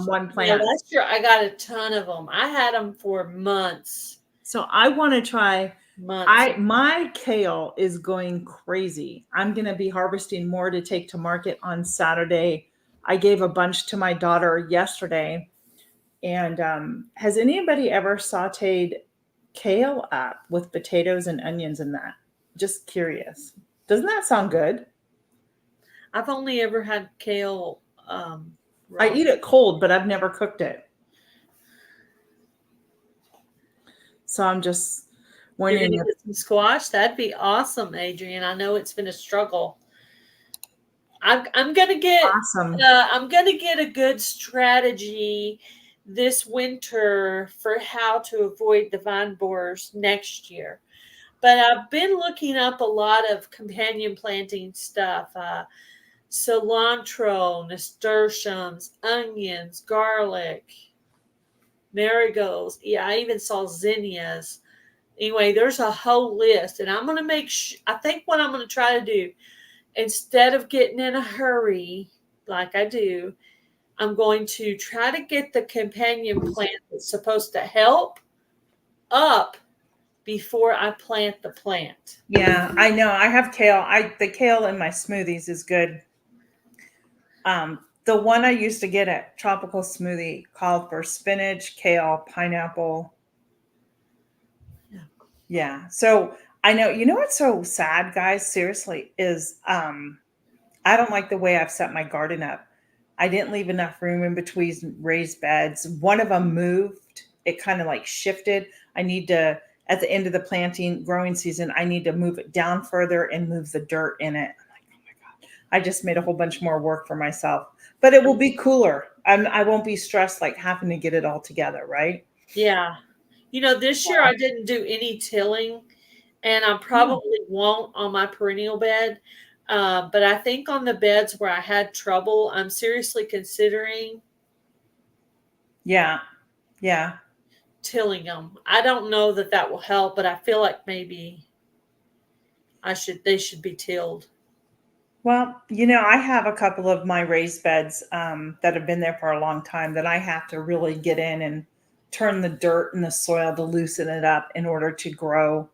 [SPEAKER 1] one plant.
[SPEAKER 2] Yeah, last year I got a ton of them. I had them for months.
[SPEAKER 1] So I want to try. My kale is going crazy. I'm going to be harvesting more to take to market on Saturday. I gave a bunch to my daughter yesterday. And has anybody ever sauteed kale up with potatoes and onions in that? Just curious. Doesn't that sound good?
[SPEAKER 2] I've only ever had kale.
[SPEAKER 1] I eat it cold, but I've never cooked it. So I'm just wondering.
[SPEAKER 2] You're gonna get some squash? That'd be awesome, Adrian. I know it's been a struggle. I'm gonna get
[SPEAKER 1] awesome.
[SPEAKER 2] I'm gonna get a good strategy this winter for how to avoid the vine borers next year. But I've been looking up a lot of companion planting stuff. Cilantro, nasturtiums, onions, garlic, marigolds. Yeah, I even saw zinnias. Anyway, there's a whole list, and I'm going to I think what I'm going to try to do, instead of getting in a hurry like I do, I'm going to try to get the companion plant that's supposed to help up before I plant the plant.
[SPEAKER 1] Yeah, I know. I have kale. The kale in my smoothies is good. The one I used to get at Tropical Smoothie called for spinach, kale, pineapple.
[SPEAKER 2] Yeah.
[SPEAKER 1] Yeah. So I know, you know what's so sad, guys, seriously, is I don't like the way I've set my garden up. I didn't leave enough room in between raised beds. One of them moved. It kind of like shifted. I need to, at the end of the planting growing season, I need to move it down further and move the dirt in it. I'm like, oh my God. I just made a whole bunch more work for myself, but it will be cooler. I won't be stressed like having to get it all together, right?
[SPEAKER 2] Yeah. This year I didn't do any tilling, and I
[SPEAKER 1] Yeah.
[SPEAKER 2] probably won't on my perennial bed. But I think on the beds where I had trouble, I'm seriously considering
[SPEAKER 1] Yeah. Yeah.
[SPEAKER 2] tilling them. I don't know that will help, but I feel like maybe they should be tilled.
[SPEAKER 1] Well, I have a couple of my raised beds that have been there for a long time that I have to really get in and turn the dirt and the soil to loosen it up in order to grow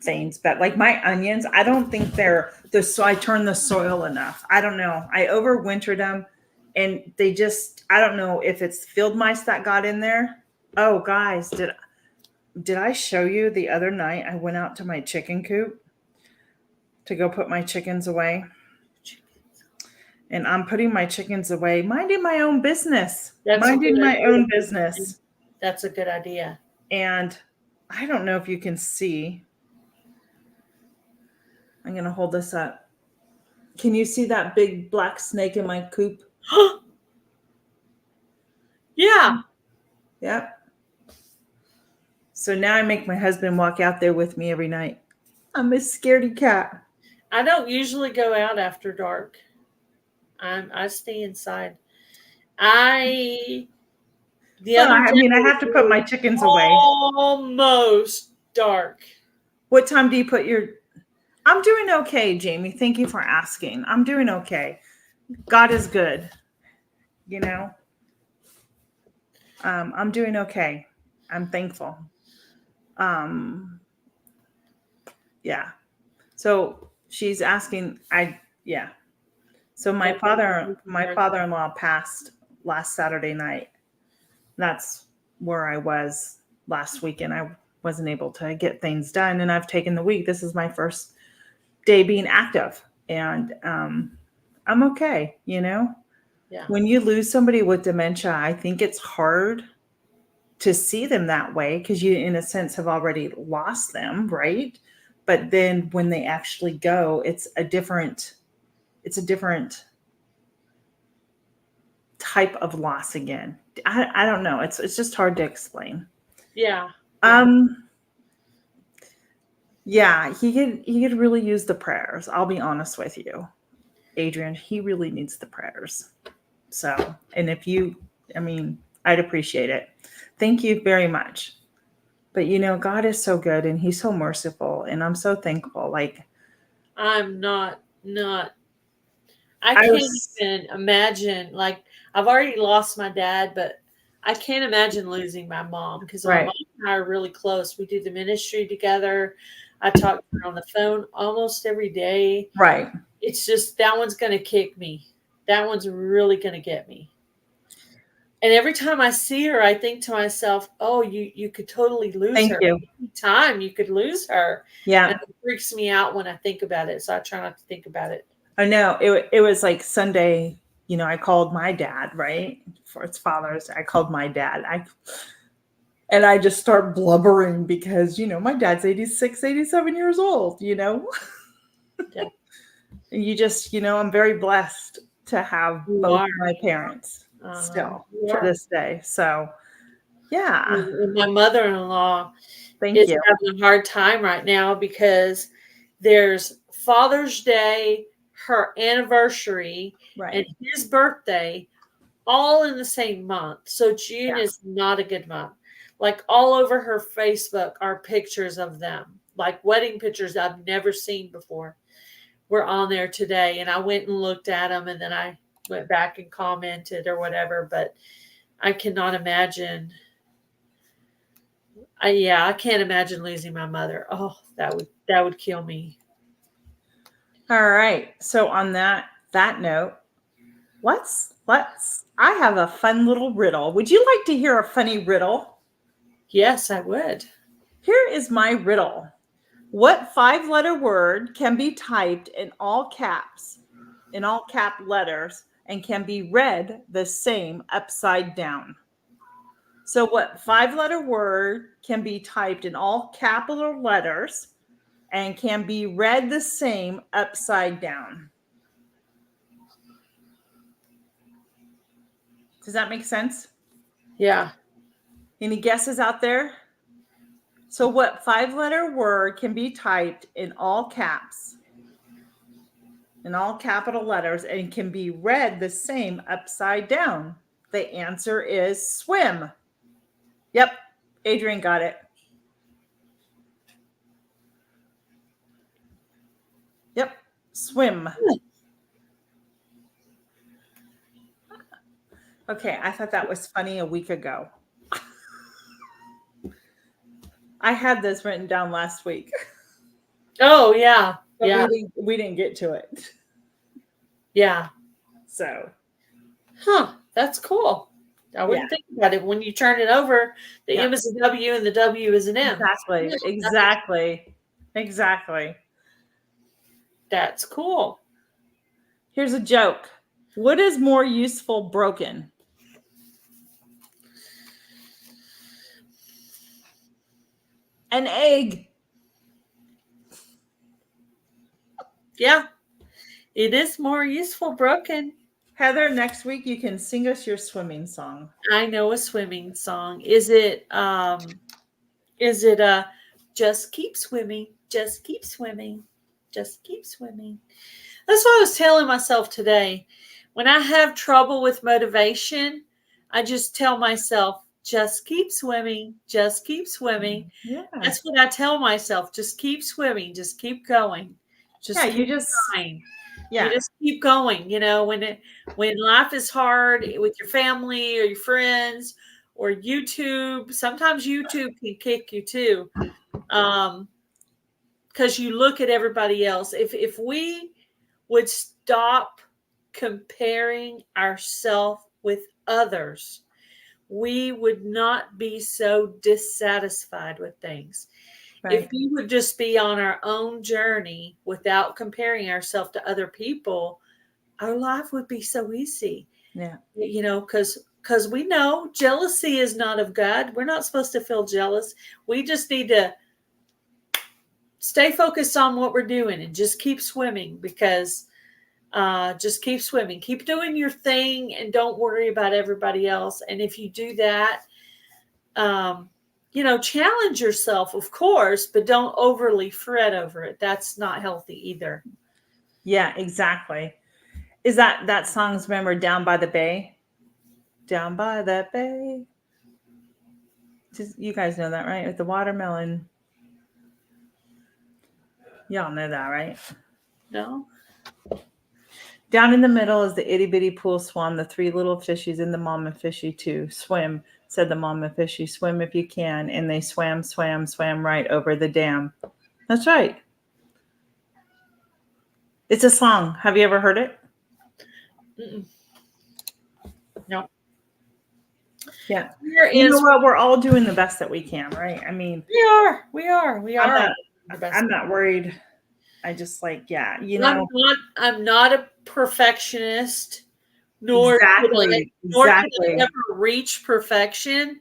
[SPEAKER 1] things. But like my onions, I don't think they're so I turn the soil enough. I don't know. I overwintered them and they just, I don't know if it's field mice that got in there. Oh, guys, did I show you the other night I went out to my chicken coop to go put my chickens away? And I'm putting my chickens away, minding my own business,
[SPEAKER 2] That's a good
[SPEAKER 1] minding my own
[SPEAKER 2] idea.
[SPEAKER 1] business.
[SPEAKER 2] That's a good idea.
[SPEAKER 1] And I don't know if you can see. I'm going to hold this up. Can you see that big black snake in my coop?
[SPEAKER 2] Yeah.
[SPEAKER 1] Yep. So now I make my husband walk out there with me every night. I'm a scaredy cat.
[SPEAKER 2] I don't usually go out after dark. I stay inside. The
[SPEAKER 1] Well,
[SPEAKER 2] other
[SPEAKER 1] I
[SPEAKER 2] day
[SPEAKER 1] mean, I have to put my chickens away.
[SPEAKER 2] almost dark.
[SPEAKER 1] What time do you put your... I'm doing okay, Jamie. Thank you for asking. I'm doing okay. God is good. I'm doing okay. I'm thankful. Yeah. So she's asking, yeah. So my father-in-law passed last Saturday night. That's where I was last weekend. I wasn't able to get things done, and I've taken the week. This is my first day being active, and I'm okay.
[SPEAKER 2] Yeah.
[SPEAKER 1] When you lose somebody with dementia, I think it's hard to see them that way because you, in a sense, have already lost them, right? But then when they actually go, it's a different type of loss again. I don't know. It's just hard to explain.
[SPEAKER 2] Yeah.
[SPEAKER 1] Yeah, he could really use the prayers. I'll be honest with you, Adrian. He really needs the prayers. So, and I'd appreciate it. Thank you very much. But God is so good and he's so merciful, and I'm so thankful. Like,
[SPEAKER 2] I'm not. I can't even imagine. Like, I've already lost my dad, but I can't imagine losing my mom because my mom and I are really close. We do the ministry together. I talk to her on the phone almost every day.
[SPEAKER 1] Right.
[SPEAKER 2] It's just that one's going to kick me. That one's really going to get me. And every time I see her, I think to myself, "Oh, you could totally lose
[SPEAKER 1] Thank
[SPEAKER 2] her.
[SPEAKER 1] you.
[SPEAKER 2] Any time you could lose her."
[SPEAKER 1] Yeah.
[SPEAKER 2] And it freaks me out when I think about it. So I try not to think about it.
[SPEAKER 1] I know it was like Sunday, I called my dad, right? For its Father's Day. I called my dad. And I just start blubbering because, my dad's 86, 87 years old,
[SPEAKER 2] Yeah.
[SPEAKER 1] And you just, I'm very blessed to have both of my parents still for this day. So, yeah.
[SPEAKER 2] And my mother-in-law
[SPEAKER 1] Thank
[SPEAKER 2] is
[SPEAKER 1] you.
[SPEAKER 2] having a hard time right now because there's Father's Day, her anniversary,
[SPEAKER 1] Right.
[SPEAKER 2] and his birthday all in the same month. So June is not a good month. Like, all over her Facebook are pictures of them, like wedding pictures I've never seen before. We're on there today, and I went and looked at them, and then I went back and commented or whatever. But I cannot imagine. Yeah, I can't imagine losing my mother. Oh, that would kill me.
[SPEAKER 1] All right. So on that note, let's I have a fun little riddle. Would you like to hear a funny riddle?
[SPEAKER 2] Yes, I would.
[SPEAKER 1] Here is my riddle. What 5-letter word can be typed in all caps, in all cap letters, and can be read the same upside down? So what 5-letter word can be typed in all capital letters and can be read the same upside down? Does that make sense?
[SPEAKER 2] Yeah.
[SPEAKER 1] Any guesses out there? So what 5-letter word can be typed in all caps, in all capital letters, and can be read the same upside down? The answer is swim. Yep, Adrian got it. Yep, swim. Okay, I thought that was funny a week ago. I had this written down last week.
[SPEAKER 2] Oh, yeah.
[SPEAKER 1] But
[SPEAKER 2] Yeah.
[SPEAKER 1] we didn't get to it.
[SPEAKER 2] Yeah.
[SPEAKER 1] So.
[SPEAKER 2] That's cool. I wouldn't think about it. When you turn it over, the M is a W and the W is an M.
[SPEAKER 1] Exactly.
[SPEAKER 2] That's cool.
[SPEAKER 1] Here's a joke. What is more useful broken? An egg.
[SPEAKER 2] Yeah. It is more useful broken.
[SPEAKER 1] Heather, next week you can sing us your swimming song.
[SPEAKER 2] I know a swimming song. Is it just keep swimming, just keep swimming, just keep swimming? That's what I was telling myself today. When I have trouble with motivation, I just tell myself, just keep swimming, just keep swimming.
[SPEAKER 1] Yeah.
[SPEAKER 2] That's what I tell myself. Just keep swimming, just keep going. Just keep going.
[SPEAKER 1] Yeah.
[SPEAKER 2] You just keep going. You know, when life is hard with your family or your friends or YouTube, sometimes YouTube can kick you too. Because you look at everybody else. If we would stop comparing ourselves with others, we would not be so dissatisfied with things.
[SPEAKER 1] Right.
[SPEAKER 2] If we would just be on our own journey without comparing ourselves to other people, our life would be so easy.
[SPEAKER 1] Yeah.
[SPEAKER 2] You know, because we know jealousy is not of God. We're not supposed to feel jealous. We just need to stay focused on what we're doing and just keep swimming, because just keep swimming, keep doing your thing, and don't worry about everybody else. And if you do that, you know, challenge yourself, of course, but don't overly fret over it. That's not healthy either.
[SPEAKER 1] Yeah, exactly. Is that song's, remember, Down by the Bay? Down by the Bay. You guys know that, right? With the watermelon. Y'all know that, right?
[SPEAKER 2] No?
[SPEAKER 1] Down in the middle is the itty bitty pool swan, the 3 little fishies, and the mama fishy too. Swim, said the mama fishy, swim if you can. And they swam right over the dam. That's right. It's a song. Have you ever heard it?
[SPEAKER 2] Mm-mm. No.
[SPEAKER 1] Yeah. You know what? We're all doing the best that we can, right? I mean,
[SPEAKER 2] we are.
[SPEAKER 1] I'm not worried. I just you know.
[SPEAKER 2] I'm not a perfectionist, nor could I ever reach perfection,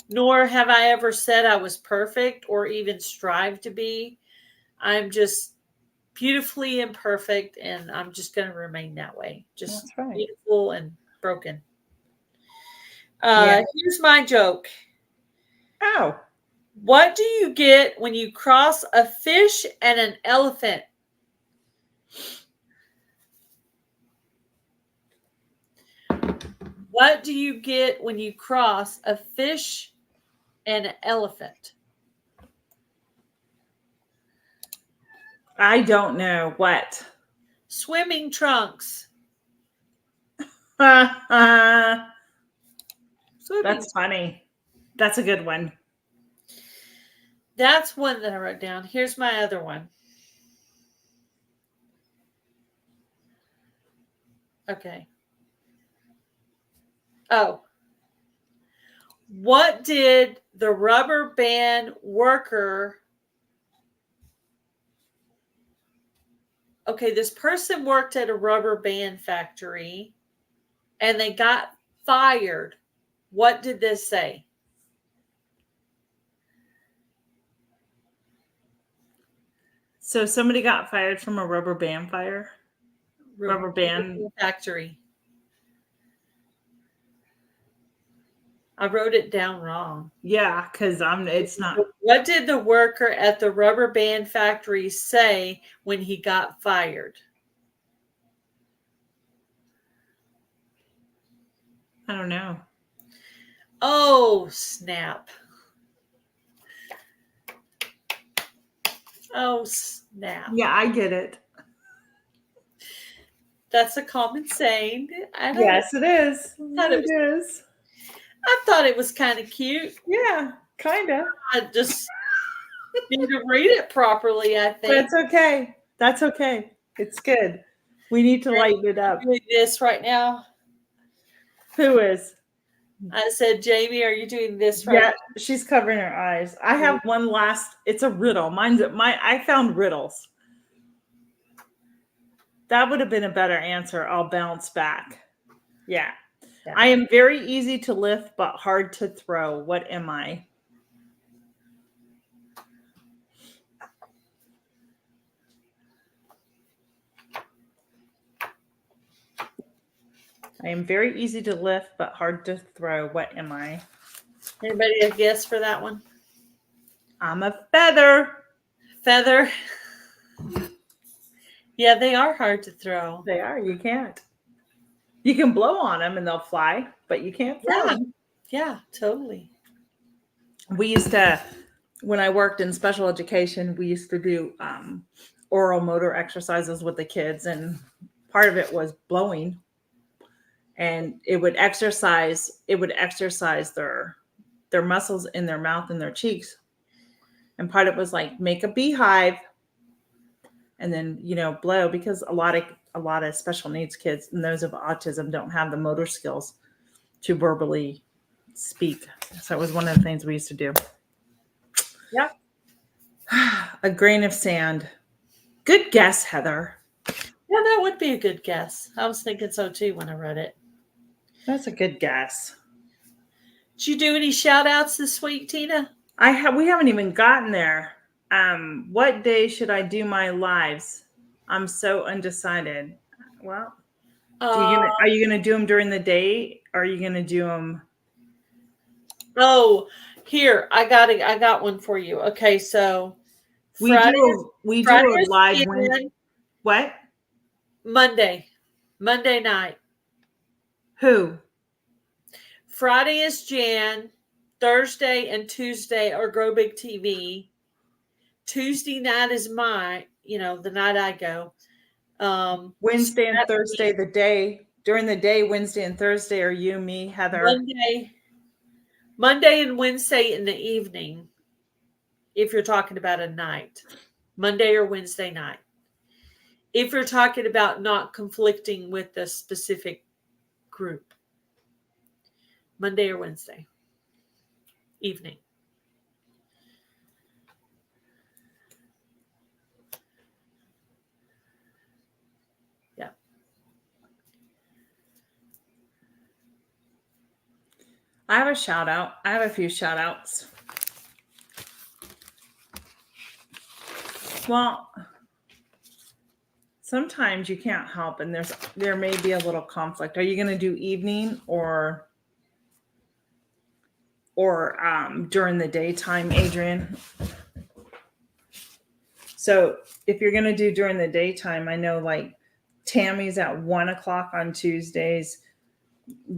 [SPEAKER 2] nor have I ever said I was perfect or even strive to be. I'm just beautifully imperfect, and I'm just going to remain that way. Just beautiful and broken. Here's my joke.
[SPEAKER 1] Oh.
[SPEAKER 2] What do you get when you cross a fish and an elephant? What do you get when you cross a fish and an elephant?
[SPEAKER 1] I don't know. What?
[SPEAKER 2] Swimming trunks.
[SPEAKER 1] That's funny. That's a good one.
[SPEAKER 2] That's one that I wrote down. Here's my other one. Okay. Oh. What did the rubber band worker? Okay, this person worked at a rubber band factory and they got fired. What did this say?
[SPEAKER 1] So somebody got fired from a rubber band fire? Rubber band
[SPEAKER 2] factory. I wrote it down wrong.
[SPEAKER 1] Yeah, because it's not.
[SPEAKER 2] What did the worker at the rubber band factory say when he got fired?
[SPEAKER 1] I don't know.
[SPEAKER 2] Oh, snap. Oh, snap.
[SPEAKER 1] Yeah, I get it.
[SPEAKER 2] That's a common saying.
[SPEAKER 1] Yes, it is.
[SPEAKER 2] It is. I thought it was kind of cute.
[SPEAKER 1] Yeah, kind of.
[SPEAKER 2] I just need to read it properly, I think.
[SPEAKER 1] That's okay. That's okay. It's good. We need to lighten it up.
[SPEAKER 2] Doing this right now.
[SPEAKER 1] Who is?
[SPEAKER 2] I said, Jamie, are you doing this right
[SPEAKER 1] Yeah, she's covering her eyes. I have one last. It's a riddle. I found riddles. That would have been a better answer. I'll bounce back. Yeah. I am very easy to lift, but hard to throw. What am I? I am very easy to lift, but hard to throw. What am I?
[SPEAKER 2] Anybody a guess for that one?
[SPEAKER 1] I'm a feather.
[SPEAKER 2] Feather. Yeah, they are hard to throw.
[SPEAKER 1] They are. You can't. You can blow on them and they'll fly, but you can't throw them.
[SPEAKER 2] Yeah, totally.
[SPEAKER 1] We used to, when I worked in special education, we used to do oral motor exercises with the kids, and part of it was blowing, and it would exercise their muscles in their mouth and their cheeks, and part of it was like make a beehive, and then blow, because a lot of special needs kids and those of autism don't have the motor skills to verbally speak. So it was one of the things we used to do.
[SPEAKER 2] Yeah.
[SPEAKER 1] A grain of sand. Good guess, Heather.
[SPEAKER 2] Yeah, that would be a good guess. I was thinking so too when I read it.
[SPEAKER 1] That's a good guess.
[SPEAKER 2] Did you do any shout outs this week, Tina?
[SPEAKER 1] We haven't even gotten there. What day should I do my lives? I'm so undecided. Well, are you gonna do them during the day? Or are you gonna do them?
[SPEAKER 2] Oh, here, I got one for you. Okay, so
[SPEAKER 1] we do a live Wednesday. What?
[SPEAKER 2] Monday night.
[SPEAKER 1] Who?
[SPEAKER 2] Friday is Jan. Thursday and Tuesday are Grow Big TV. Tuesday night is the night I go.
[SPEAKER 1] Wednesday and Thursday, during the day, Wednesday and Thursday are you, me, Heather.
[SPEAKER 2] Monday and Wednesday in the evening, if you're talking about a night. Monday or Wednesday night. If you're talking about not conflicting with a specific group. Monday or Wednesday evening. Yeah.
[SPEAKER 1] I have a shout out. I have a few shout outs. Well, sometimes you can't help, and there may be a little conflict. Are you going to do evening or during the daytime, Adrian? So if you're going to do during the daytime, I know like Tammy's at 1:00 on Tuesdays.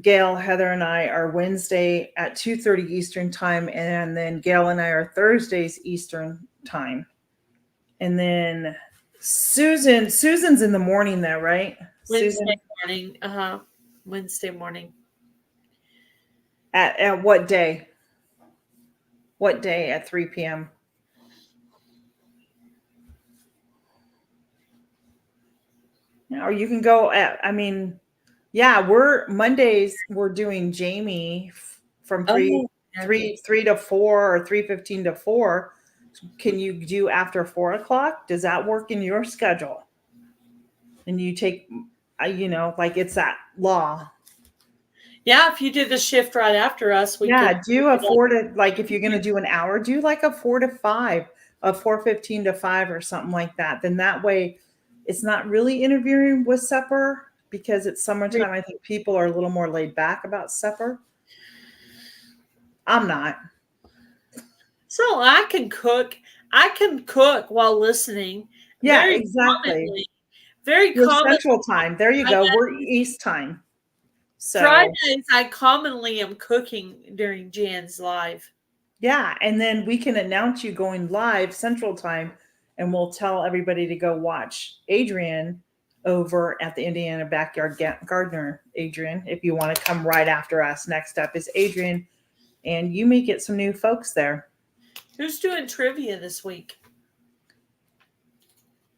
[SPEAKER 1] Gail, Heather, and I are Wednesday at 2:30 Eastern time, and then Gail and I are Thursdays Eastern time. And then Susan's in the morning though, right?
[SPEAKER 2] Wednesday morning. Wednesday morning.
[SPEAKER 1] At what day? What day at 3 p.m.? Yeah, or you can go at, I mean, yeah, we're Mondays, we're doing Jamie from
[SPEAKER 2] Oh, okay.
[SPEAKER 1] 3 to 4 or 3:15 to 4. Can you do after 4 o'clock? Does that work in your schedule? And you take, like it's that law.
[SPEAKER 2] Yeah, if you did the shift right after us, we could.
[SPEAKER 1] Yeah, do a 4 to, like, if you're going to do an hour, do like a 4 to 5, a 4:15 to 5 or something like that. Then that way it's not really interfering with supper because it's summertime. I think people are a little more laid back about supper. I'm not.
[SPEAKER 2] So I can cook. I can cook while listening.
[SPEAKER 1] Yeah,
[SPEAKER 2] Very
[SPEAKER 1] exactly.
[SPEAKER 2] commonly, very
[SPEAKER 1] You're
[SPEAKER 2] common.
[SPEAKER 1] Central Time. There you go. We're East Time. So,
[SPEAKER 2] Fridays, I commonly am cooking during Jan's live.
[SPEAKER 1] yeah, and then we can announce you going live Central Time, and we'll tell everybody to go watch Adrian over at the Indiana Backyard Gardener. Adrian, if you want to come right after us. Next up is Adrian, and you may get some new folks there.
[SPEAKER 2] Who's doing trivia this week?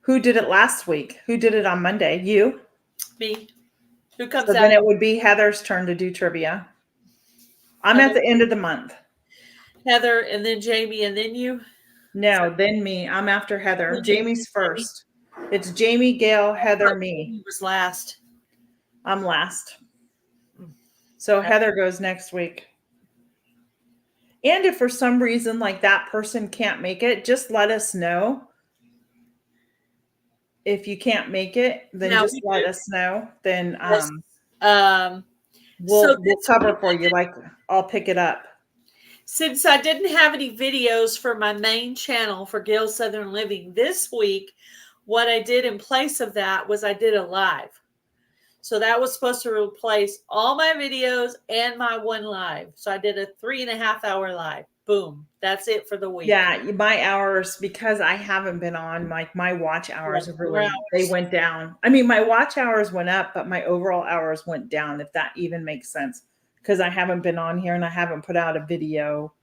[SPEAKER 1] Who did it last week? Who did it on Monday? You.
[SPEAKER 2] Me. Who comes
[SPEAKER 1] So
[SPEAKER 2] out?
[SPEAKER 1] then it would be Heather's turn to do trivia. I'm at the end of the month.
[SPEAKER 2] Heather, and then Jamie, and then you?
[SPEAKER 1] No, then me. I'm after Heather. Jamie's first. It's Jamie, Gail, Heather, me.
[SPEAKER 2] Jamie was last.
[SPEAKER 1] I'm last. So Heather goes next week. And if for some reason like that person can't make it, just let us know. If you can't make it, then just let us know. Then we'll cover for you. Like I'll pick it up.
[SPEAKER 2] Since I didn't have any videos for my main channel for Gail Southern Living this week, what I did in place of that was I did a live. So that was supposed to replace all my videos and my one live. So I did a 3.5 hour live. Boom. That's it for the week.
[SPEAKER 1] Yeah, my hours, because I haven't been on, like my watch hours have really, they went down. I mean, my watch hours went up, but my overall hours went down, if that even makes sense. Because I haven't been on here and I haven't put out a video.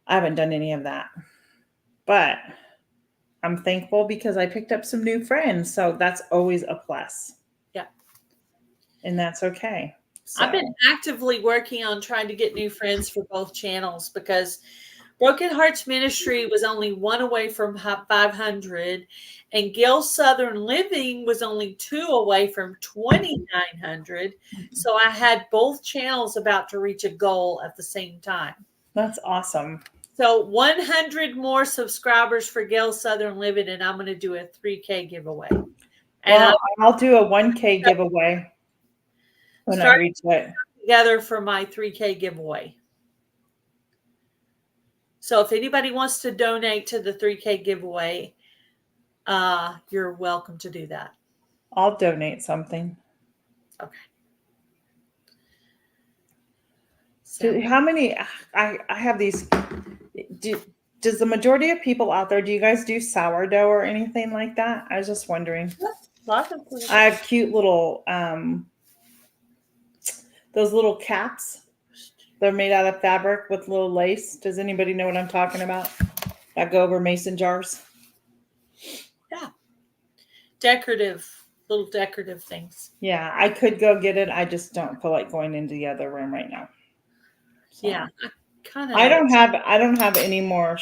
[SPEAKER 1] I haven't done any of that. But I'm thankful because I picked up some new friends. So that's always a plus.
[SPEAKER 2] Yeah.
[SPEAKER 1] And that's okay. So.
[SPEAKER 2] I've been actively working on trying to get new friends for both channels because Broken Hearts Ministry was only one away from 500, and Gail Southern Living was only 2 away from 2,900. So I had both channels about to reach a goal at the same time.
[SPEAKER 1] That's awesome.
[SPEAKER 2] So 100 more subscribers for Gail Southern Living, and I'm going to do a 3K giveaway. And
[SPEAKER 1] I'll do a 1K giveaway when I reach it.
[SPEAKER 2] Together for my 3K giveaway. So if anybody wants to donate to the 3K giveaway, you're welcome to do that.
[SPEAKER 1] I'll donate something.
[SPEAKER 2] Okay.
[SPEAKER 1] So how many? I have these. Does the majority of people out there, do you guys do sourdough or anything like that? I was just wondering. I have cute little those little caps. They're made out of fabric with little lace. Does anybody know what I'm talking about? That go over mason jars.
[SPEAKER 2] Yeah. Little decorative things.
[SPEAKER 1] Yeah, I could go get it. I just don't feel like going into the other room right now. So.
[SPEAKER 2] Yeah.
[SPEAKER 1] I don't have any more.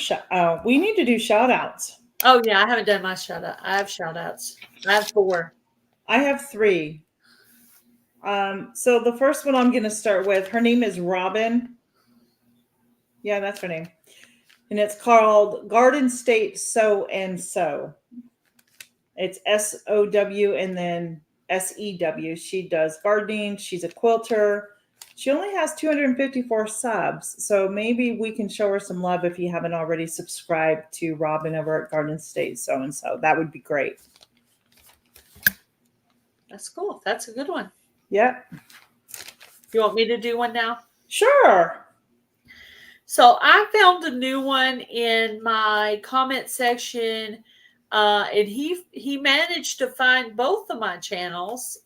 [SPEAKER 1] We need to do shout outs.
[SPEAKER 2] Oh yeah, I haven't done my shout out. I have shout outs. I have 4.
[SPEAKER 1] I have 3. So the first one I'm going to start with, her name is Robin. Yeah, that's her name. And it's called Garden State Sew and Sew. It's SOW and then SEW. She does gardening. She's a quilter. She only has 254 subs. So maybe we can show her some love if you haven't already subscribed to Robin over at Garden State Sew and Sew. That would be great.
[SPEAKER 2] That's cool. That's a good one.
[SPEAKER 1] Yep.
[SPEAKER 2] You want me to do one now?
[SPEAKER 1] Sure.
[SPEAKER 2] So I found a new one in my comment section, and he managed to find both of my channels.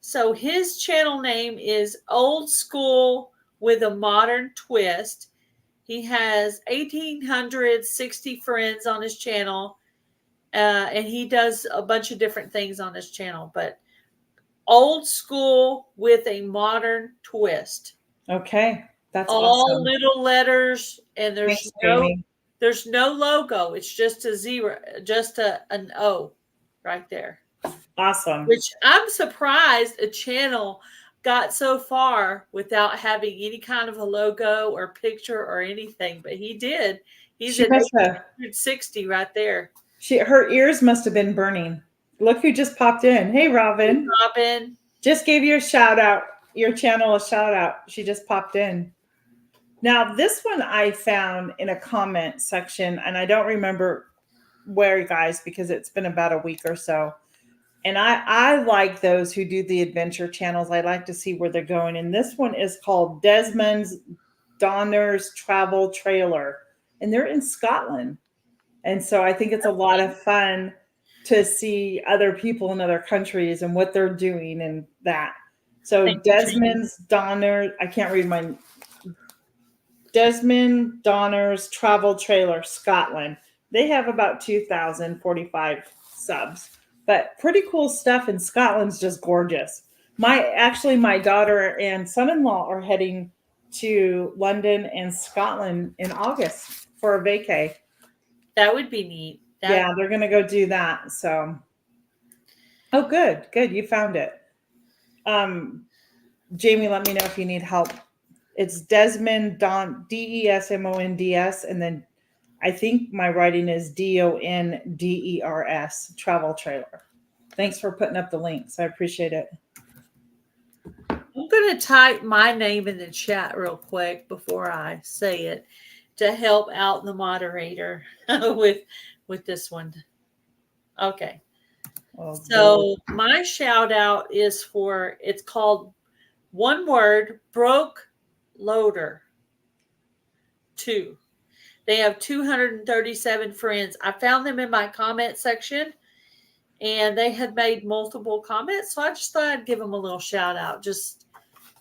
[SPEAKER 2] So his channel name is Old School with a Modern Twist. He has 1,860 friends on his channel. and he does a bunch of different things on his channel, but old school with a modern twist.
[SPEAKER 1] Okay. That's
[SPEAKER 2] All
[SPEAKER 1] awesome.
[SPEAKER 2] little letters, and
[SPEAKER 1] Thanks, Jamie.
[SPEAKER 2] there's no logo. It's just a zero, just an O right there.
[SPEAKER 1] Awesome.
[SPEAKER 2] Which I'm surprised a channel got so far without having any kind of a logo or picture or anything, but he did. He's at 860 right there.
[SPEAKER 1] Her ears must have been burning. Look who just popped in. Hey, Robin.
[SPEAKER 2] Robin.
[SPEAKER 1] Just gave you a shout out. Your channel a shout out. She just popped in. Now, this one I found in a comment section, and I don't remember where, guys, because it's been about a week or so. And I like those who do the adventure channels. I like to see where they're going. And this one is called Desmond's Donner's Travel Trailer. And they're in Scotland. And so I think it's a lot of fun to see other people in other countries and what they're doing and that. So Desmond's Donner, I can't read my Desmond Donner's Travel Trailer, Scotland. They have about 2,045 subs. But pretty cool stuff, and Scotland's just gorgeous. My daughter and son-in-law are heading to London and Scotland in August for a vacay.
[SPEAKER 2] That would be neat.
[SPEAKER 1] Yeah, they're gonna go do that. So, oh, good. You found it. Jamie, let me know if you need help. It's Desmond Desmonds, and then I think my writing is Donders Travel Trailer. Thanks for putting up the links. I appreciate it.
[SPEAKER 2] I'm going to type my name in the chat real quick before I say it to help out the moderator with this one. Okay.
[SPEAKER 1] Oh,
[SPEAKER 2] so my shout out is for, it's called one word, Broke Loader 2. They have 237 friends. I found them in my comment section, and they had made multiple comments. So I just thought I'd give them a little shout out. Just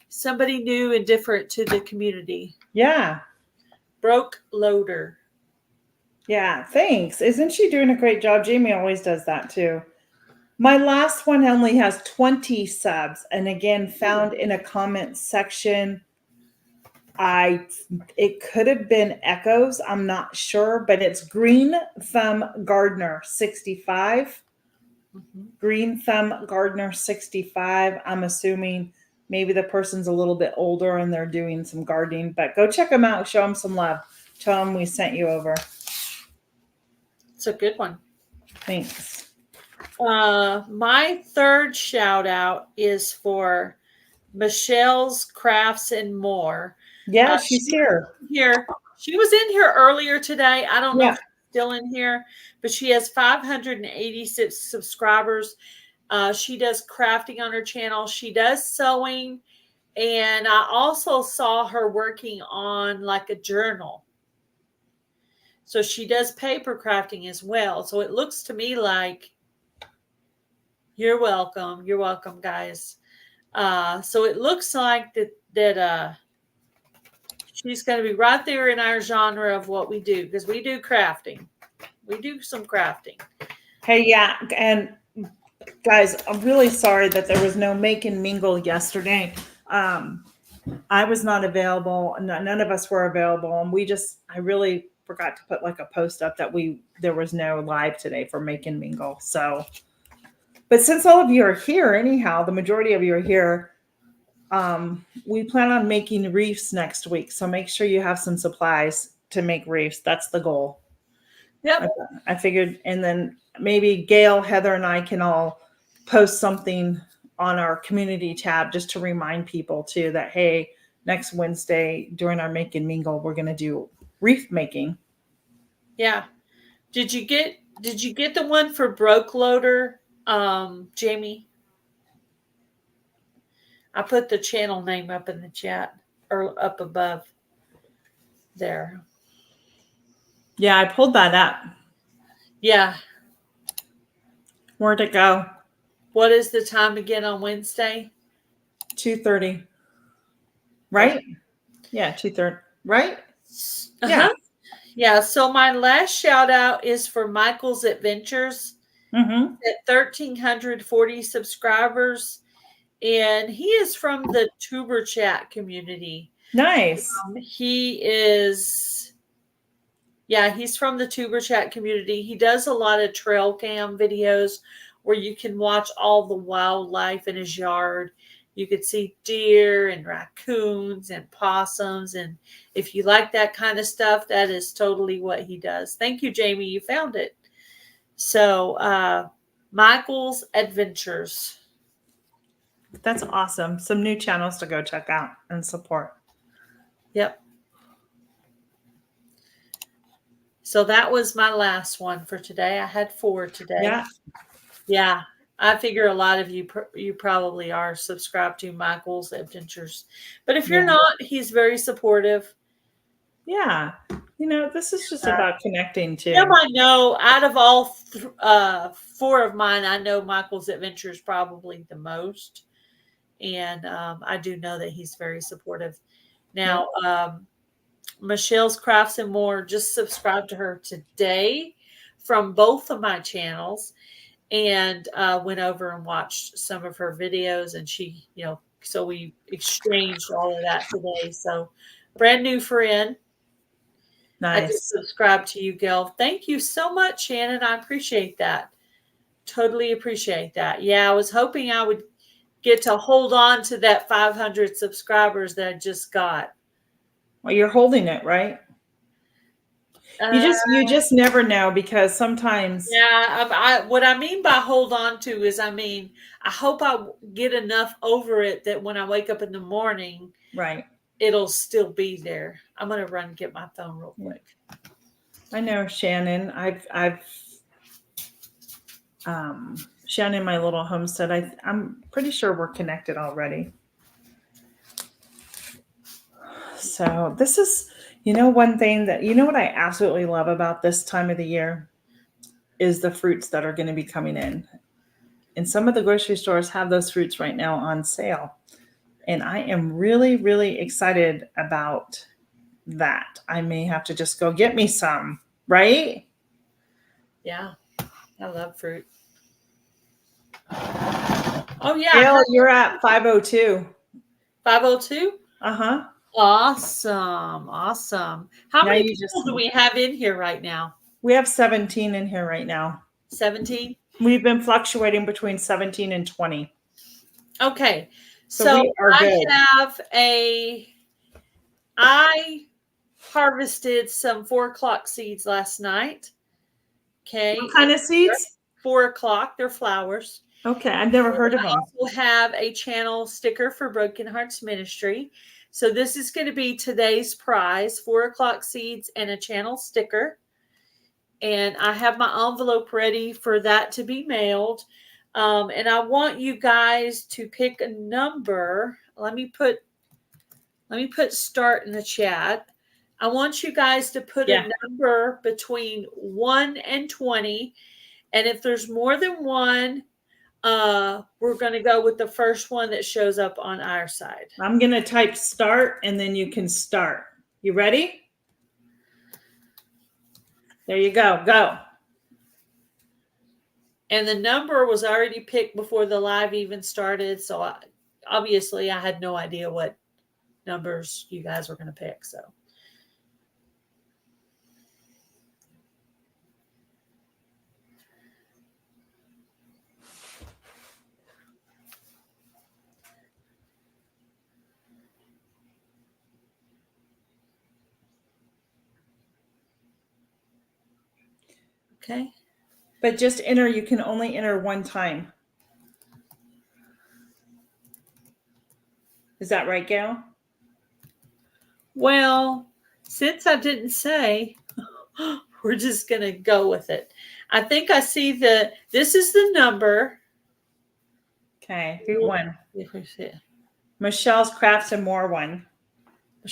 [SPEAKER 2] somebody new and different to the community.
[SPEAKER 1] Yeah.
[SPEAKER 2] Broke Loader.
[SPEAKER 1] Yeah, thanks. Isn't she doing a great job? Jamie always does that too. My last one only has 20 subs, and again, found in a comment section. It could have been Echoes, I'm not sure, but it's Green Thumb Gardener 65. Green Thumb Gardener 65. I'm assuming maybe the person's a little bit older and they're doing some gardening, but go check them out. Show them some love. Tell them we sent you over.
[SPEAKER 2] It's a good one.
[SPEAKER 1] Thanks.
[SPEAKER 2] My third shout out is for Michelle's Crafts and More.
[SPEAKER 1] Yeah, she's here.
[SPEAKER 2] She was in here earlier today. I don't know if she's still in here, but she has 586 subscribers. She does crafting on her channel. She does sewing. And I also saw her working on like a journal. So she does paper crafting as well. So it looks to me like you're welcome. You're welcome, guys. So it looks like that she's going to be right there in our genre of what we do, because we do crafting. We do some crafting. Hey,
[SPEAKER 1] yeah. And guys, I'm really sorry that there was no Make and Mingle yesterday. I was not available. None of us were available. And I really forgot to put like a post up that there was no live today for Make and Mingle. So, but since all of you are here anyhow, the majority of you are here, we plan on making reefs next week. So make sure you have some supplies to make reefs. That's the goal.
[SPEAKER 2] Yep.
[SPEAKER 1] I figured, and then maybe Gail, Heather, and I can all post something on our community tab just to remind people too that, hey, next Wednesday during our Make and Mingle, we're going to do reef making.
[SPEAKER 2] Yeah. Did you get the one for Broke Loader, Jamie? I put the channel name up in the chat or up above there.
[SPEAKER 1] Yeah, I pulled that up.
[SPEAKER 2] Yeah.
[SPEAKER 1] Where'd it go?
[SPEAKER 2] What is the time again on Wednesday?
[SPEAKER 1] 2:30. Right? Yeah, 2:30. Right?
[SPEAKER 2] Uh-huh. Yeah, so my last shout out is for Michael's Adventures
[SPEAKER 1] Mm-hmm.
[SPEAKER 2] at 1,340 subscribers. And he is from the Tuber Chat community.
[SPEAKER 1] Nice.
[SPEAKER 2] He is, yeah, he's from the Tuber Chat community. He does a lot of trail cam videos where you can watch all the wildlife in his yard. You could see deer and raccoons and possums. And if you like that kind of stuff, that is totally what he does. Thank you, Jamie. You found it. So, Michael's Adventures.
[SPEAKER 1] That's awesome. Some new channels to go check out and support.
[SPEAKER 2] Yep. So that was my last one for today. I had 4 today.
[SPEAKER 1] Yeah.
[SPEAKER 2] Yeah. I figure a lot of you probably are subscribed to Michael's Adventures. But if you're
[SPEAKER 1] Yeah.
[SPEAKER 2] not, he's very supportive.
[SPEAKER 1] Yeah. This is just about connecting too.
[SPEAKER 2] Yeah, I know out of all 4 of mine, I know Michael's Adventures probably the most. And I do know that he's very supportive. Now, Michelle's Crafts and More, just subscribed to her today from both of my channels and went over and watched some of her videos. And she, so we exchanged all of that today. So brand new friend. I just
[SPEAKER 1] Nice.
[SPEAKER 2] subscribed to you, Gail. Thank you so much, Shannon. I appreciate that. Totally appreciate that. Yeah, I was hoping I would get to hold on to that 500 subscribers that I just got.
[SPEAKER 1] Well, you're holding it, right? You just never know, because sometimes.
[SPEAKER 2] Yeah, what I mean by hold on to is, I hope I get enough over it that when I wake up in the morning,
[SPEAKER 1] Right.
[SPEAKER 2] it'll still be there. I'm gonna run and get my phone real quick.
[SPEAKER 1] I know, Shannon. I've Shannon, my little homestead. I'm pretty sure we're connected already. So this is, one thing that, what I absolutely love about this time of the year is the fruits that are going to be coming in. And some of the grocery stores have those fruits right now on sale. And I am really, really excited about that. I may have to just go get me some, right?
[SPEAKER 2] Yeah, I love fruit. Oh, yeah.
[SPEAKER 1] Gail, you're at 502.
[SPEAKER 2] 502?
[SPEAKER 1] Uh-huh.
[SPEAKER 2] Awesome. Awesome. How
[SPEAKER 1] Now
[SPEAKER 2] many
[SPEAKER 1] you
[SPEAKER 2] people do we have in here right now?
[SPEAKER 1] We have 17 in here right now.
[SPEAKER 2] 17?
[SPEAKER 1] We've been fluctuating between 17 and 20.
[SPEAKER 2] Okay. So
[SPEAKER 1] we are good.
[SPEAKER 2] I harvested some 4 o'clock seeds last night. Okay.
[SPEAKER 1] What kind of seeds?
[SPEAKER 2] 4 o'clock. They're flowers.
[SPEAKER 1] Okay. I've never heard of them.
[SPEAKER 2] I also have a channel sticker for Broken Hearts Ministry. So this is going to be today's prize, 4 o'clock seeds and a channel sticker. And I have my envelope ready for that to be mailed. And I want you guys to pick a number. Let me put start in the chat. I want you guys to put a number between 1 and 20. And if there's more than one, we're going to go with the first one that shows up on our side.
[SPEAKER 1] I'm going to type start, and then you can start. You ready? There you go. Go.
[SPEAKER 2] And the number was already picked before the live even started. So obviously I had no idea what numbers you guys were going to pick. So. Okay.
[SPEAKER 1] But just enter. You can only enter one time. Is that right, Gail?
[SPEAKER 2] Well, since I didn't say, we're just going to go with it. I think I see this is the number.
[SPEAKER 1] Okay. Who won?
[SPEAKER 2] If we see it.
[SPEAKER 1] Michelle's Crafts and More won.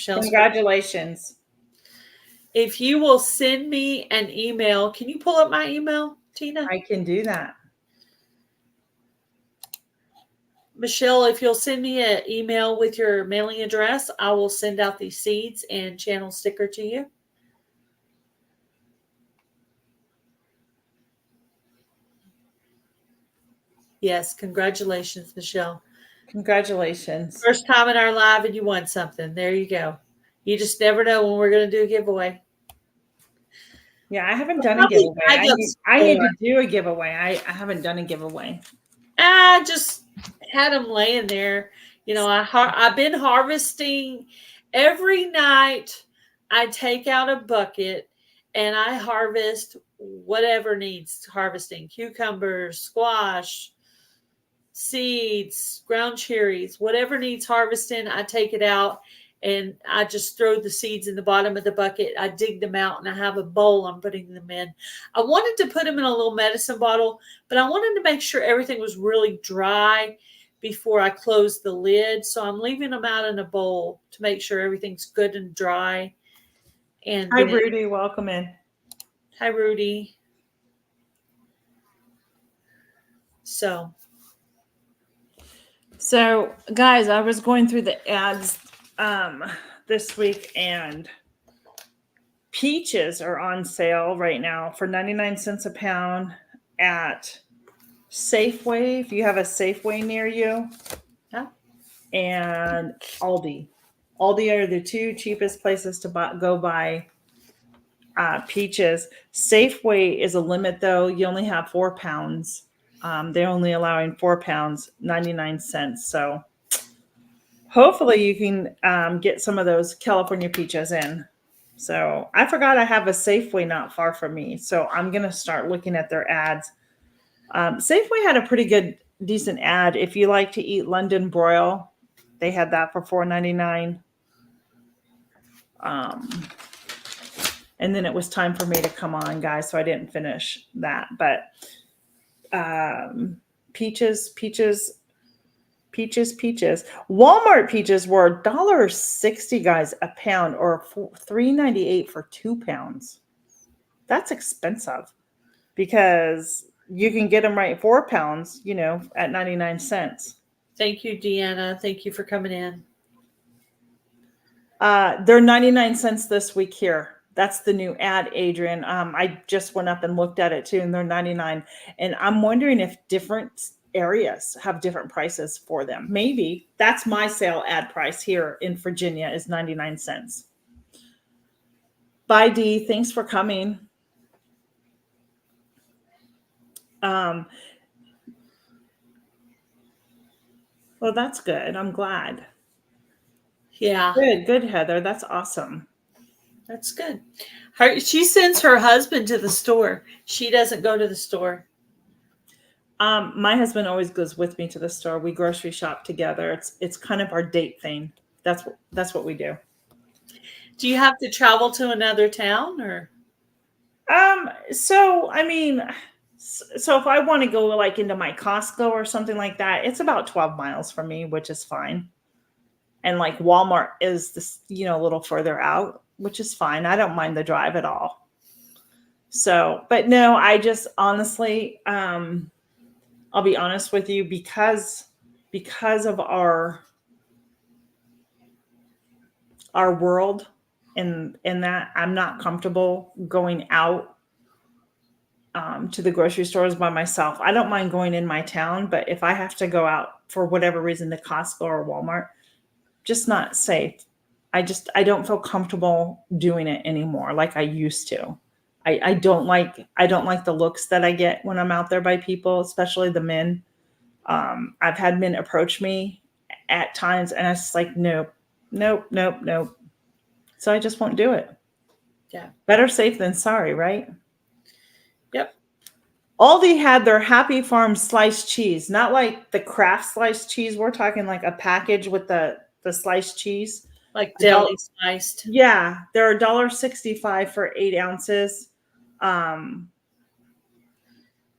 [SPEAKER 1] Congratulations.
[SPEAKER 2] If you will send me an email, can you pull up my email, Tina?
[SPEAKER 1] I can do that.
[SPEAKER 2] Michelle, if you'll send me an email with your mailing address, I will send out these seeds and channel sticker to you. Yes, congratulations, Michelle.
[SPEAKER 1] Congratulations.
[SPEAKER 2] First time in our live and you won something. There you go. You just never know when we're going to do a giveaway.
[SPEAKER 1] Yeah, I haven't done a giveaway. I need to do a giveaway. I haven't done a giveaway.
[SPEAKER 2] I just had them laying there. You know, I've been harvesting every night. I take out a bucket and I harvest whatever needs harvesting: cucumbers, squash, seeds, ground cherries, whatever needs harvesting. I take it out and I just throw the seeds in the bottom of the bucket. I dig them out and I have a bowl I'm putting them in. I wanted to put them in a little medicine bottle, but I wanted to make sure everything was really dry before I closed the lid. So I'm leaving them out in a bowl to make sure everything's good and dry. And
[SPEAKER 1] hi, Rudy. Welcome in.
[SPEAKER 2] Hi, Rudy. So,
[SPEAKER 1] guys, I was going through the ads this week, and peaches are on sale right now for 99 cents a pound at Safeway, if you have a Safeway near you, and Aldi. Aldi are the two cheapest places to go buy peaches. Safeway is a limit, though. You only have 4 pounds. They're only allowing 4 pounds, 99 cents. So hopefully you can get some of those California peaches in. So I forgot I have a Safeway not far from me. So I'm going to start looking at their ads. Safeway had a pretty good, decent ad. If you like to eat London broil, they had that for $4.99. And then it was time for me to come on, guys, so I didn't finish that. But peaches. Walmart peaches were $1.60, guys, a pound, or $3.98 for 2 pounds. That's expensive because you can get them right 4 pounds, at 99 cents.
[SPEAKER 2] Thank you, Deanna. Thank you for coming in.
[SPEAKER 1] They're 99 cents this week here. That's the new ad, Adrian. I just went up and looked at it too, and they're 99. And I'm wondering if different areas have different prices for them. Maybe that's my sale ad price here in Virginia is 99 cents. Bye, Dee. Thanks for coming. Well, that's good. I'm glad.
[SPEAKER 2] Yeah.
[SPEAKER 1] Good, Heather. That's awesome.
[SPEAKER 2] That's good. She sends her husband to the store. She doesn't go to the store.
[SPEAKER 1] My husband always goes with me to the store. We grocery shop together. It's kind of our date thing. That's what we do.
[SPEAKER 2] Do you have to travel to another town or?
[SPEAKER 1] So if I want to go like into my Costco or something like that, it's about 12 miles from me, which is fine. And like Walmart is this, a little further out, which is fine. I don't mind the drive at all. So, but no, I just honestly, I'll be honest with you, because of our world and that I'm not comfortable going out to the grocery stores by myself. I don't mind going in my town, but if I have to go out for whatever reason to Costco or Walmart, just not safe. I don't feel comfortable doing it anymore like I used to. I don't like the looks that I get when I'm out there by people, especially the men. I've had men approach me at times and I was just like, nope. So I just won't do it.
[SPEAKER 2] Yeah.
[SPEAKER 1] Better safe than sorry, right?
[SPEAKER 2] Yep.
[SPEAKER 1] Aldi had their Happy Farm sliced cheese, not like the Kraft sliced cheese. We're talking like a package with the sliced cheese.
[SPEAKER 2] Like deli sliced.
[SPEAKER 1] Yeah. They're $1.65 for 8 ounces. Let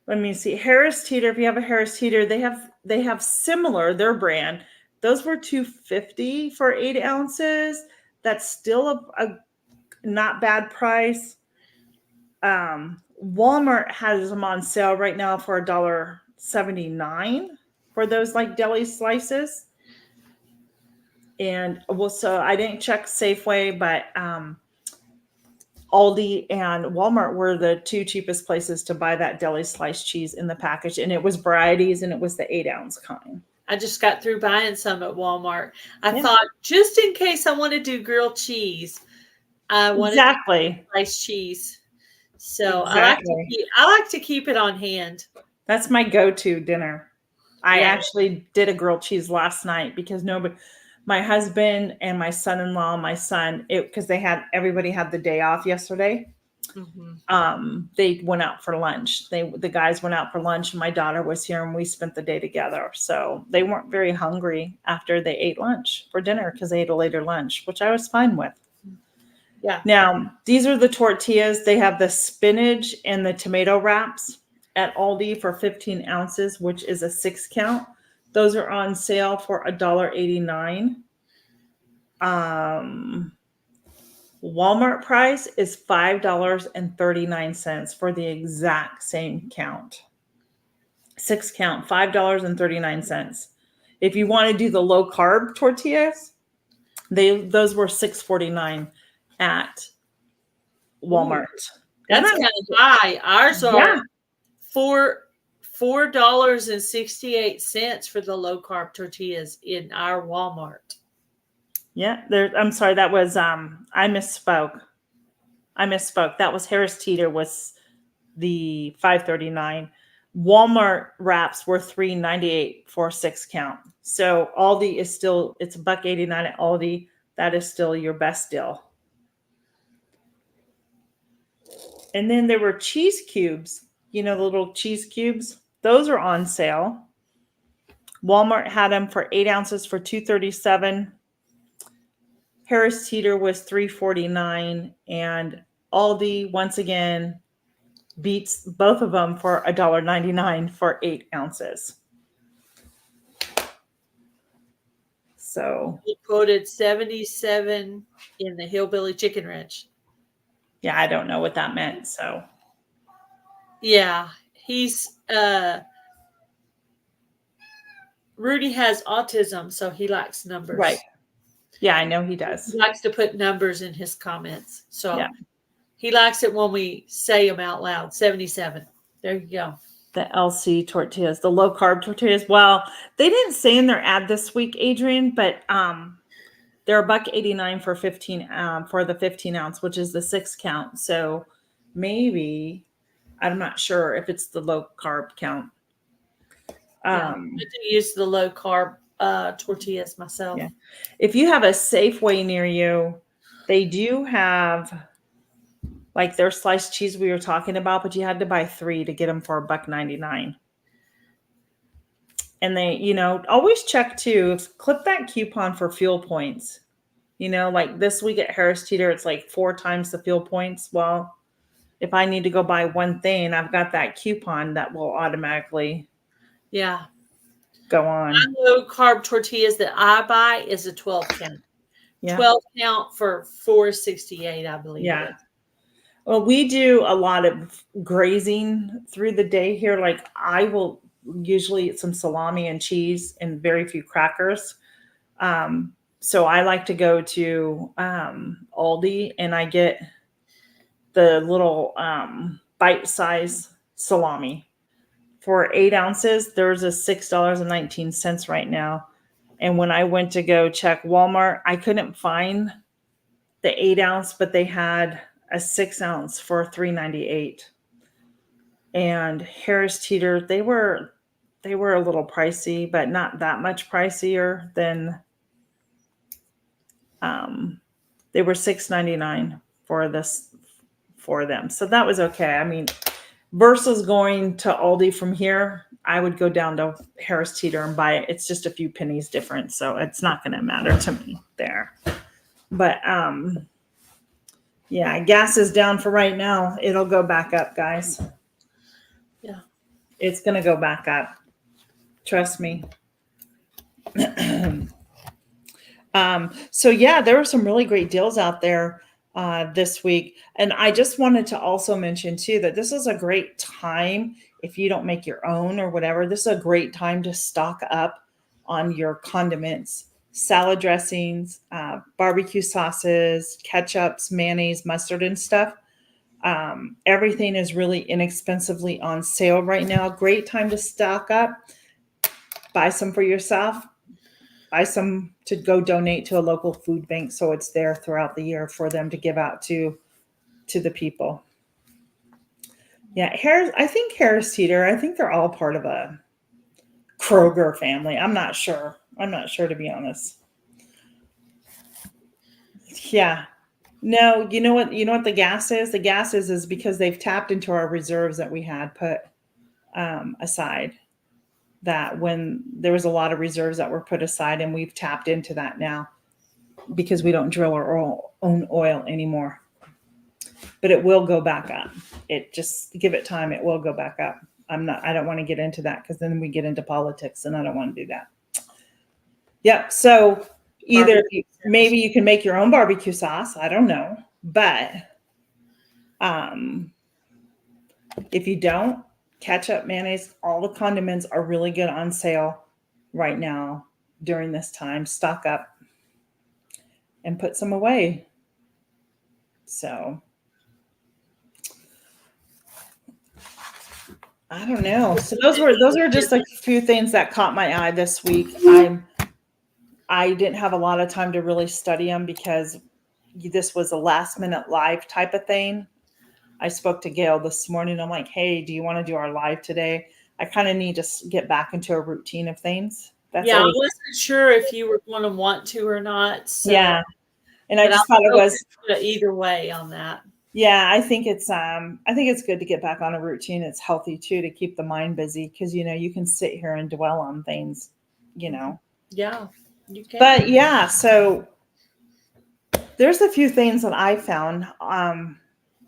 [SPEAKER 1] me see. Harris Teeter, if you have a Harris Teeter, they have similar, their brand. Those were $2.50 for 8 ounces. That's still a not bad price. Walmart has them on sale right now for $1.79 for those like deli slices. And so I didn't check Safeway, but Aldi and Walmart were the two cheapest places to buy that deli sliced cheese in the package. And it was varieties and it was the 8-ounce kind.
[SPEAKER 2] I just got through buying some at Walmart. I
[SPEAKER 1] Yeah.
[SPEAKER 2] thought just in case I want to do grilled cheese, I wanted
[SPEAKER 1] Exactly.
[SPEAKER 2] sliced cheese. So
[SPEAKER 1] Exactly.
[SPEAKER 2] I like to keep it on hand.
[SPEAKER 1] That's my go-to dinner. I
[SPEAKER 2] Yeah.
[SPEAKER 1] actually did a grilled cheese last night because my husband and my son-in-law, my son, because everybody had the day off yesterday. They went out for lunch. The guys went out for lunch and my daughter was here and we spent the day together. So they weren't very hungry after they ate lunch for dinner because they ate a later lunch, which I was fine with.
[SPEAKER 2] Yeah.
[SPEAKER 1] Now, these are the tortillas. They have the spinach and the tomato wraps at Aldi for 15 ounces, which is a 6-count. Those are on sale for $1.89. Walmart price is $5.39 for the exact same count. 6-count, $5.39. If you want to do the low carb tortillas, those were $6.49 at Walmart.
[SPEAKER 2] That's kind of high. Ours are $4.68 for the low carb tortillas in our Walmart.
[SPEAKER 1] Yeah, I'm sorry, that was I misspoke. That was Harris Teeter was the $5.39. Walmart wraps were $3.98 for 6-count. So Aldi is still, it's $1.89 at Aldi. That is still your best deal. And then there were cheese cubes, the little cheese cubes. Those are on sale. Walmart had them for 8 ounces for $2.37. Harris Teeter was $3.49, and Aldi once again beats both of them for $1.99 for 8 ounces. So
[SPEAKER 2] he quoted 77 in the Hillbilly Chicken Ranch.
[SPEAKER 1] Yeah, I don't know what that meant. So
[SPEAKER 2] yeah, he's Rudy has autism, so he likes numbers.
[SPEAKER 1] Right. Yeah, I know he does.
[SPEAKER 2] He likes to put numbers in his comments. So
[SPEAKER 1] yeah.
[SPEAKER 2] He likes it when we say them out loud. 77. There you go.
[SPEAKER 1] The LC tortillas, the low carb tortillas. Well, they didn't say in their ad this week, Adrian, but they're $1.89 for 15 for the 15 ounce, which is the 6-count. So maybe I'm not sure if it's the low carb count.
[SPEAKER 2] I do use the low carb tortillas myself.
[SPEAKER 1] Yeah. If you have a Safeway near you, they do have like their sliced cheese we were talking about, but you had to buy 3 to get them for $1.99. And they, always check too, clip that coupon for fuel points. Like this week at Harris Teeter, it's like 4 times the fuel points. Well, if I need to go buy one thing, I've got that coupon that will automatically go on.
[SPEAKER 2] My low carb tortillas that I buy is a 12 count. Yeah. 12 count for $4.68, I believe.
[SPEAKER 1] Yeah. Well, we do a lot of grazing through the day here. Like I will usually eat some salami and cheese and very few crackers. So I like to go to Aldi and I get the little bite-size salami. For 8 ounces, there's a $6.19 right now. And when I went to go check Walmart, I couldn't find the 8 ounce, but they had a 6 ounce for $3.98. And Harris Teeter, they were a little pricey, but not that much pricier than they were $6.99 for them. So that was okay. I mean, versus going to Aldi from here, I would go down to Harris Teeter and buy it. It's just a few pennies different, so it's not going to matter to me there. But yeah, gas is down for right now. It'll go back up, guys.
[SPEAKER 2] Yeah.
[SPEAKER 1] It's going to go back up. Trust me. So yeah, there were some really great deals out there this week. And I just wanted to also mention too, that this is a great time if you don't make your own or whatever, this is a great time to stock up on your condiments, salad dressings, barbecue sauces, ketchups, mayonnaise, mustard and stuff. Everything is really inexpensively on sale right now. Great time to stock up. Buy some for yourself. Buy some to go donate to a local food bank so it's there throughout the year for them to give out to the people. Yeah, I think Harris Teeter, I think they're all part of a Kroger family. I'm not sure. To be honest. Yeah. No, you know what the gas is? The gas is because they've tapped into our reserves that we had put aside. That when there was a lot of reserves that were put aside, and we've tapped into that now because we don't drill our own oil anymore. But it will go back up. It just give it time. It will go back up. I don't want to get into that because then we get into politics and I don't want to do that. Yep. So either maybe you can make your own barbecue sauce. I don't know. But if you don't, ketchup, mayonnaise, all the condiments are really good on sale right now during this time. Stock up and put some away. So I don't know. So those are just a few things that caught my eye this week. I didn't have a lot of time to really study them because this was a last minute live type of thing. I spoke to Gail this morning. I'm like, hey, do you want to do our live today? I kind of need to get back into a routine of things.
[SPEAKER 2] I wasn't sure if you were going to want to or not. So.
[SPEAKER 1] Yeah. And I just thought it was
[SPEAKER 2] either way on that.
[SPEAKER 1] Yeah, I think it's good to get back on a routine. It's healthy too to keep the mind busy because you can sit here and dwell on things,
[SPEAKER 2] Yeah, you can.
[SPEAKER 1] But yeah, so there's a few things that I found.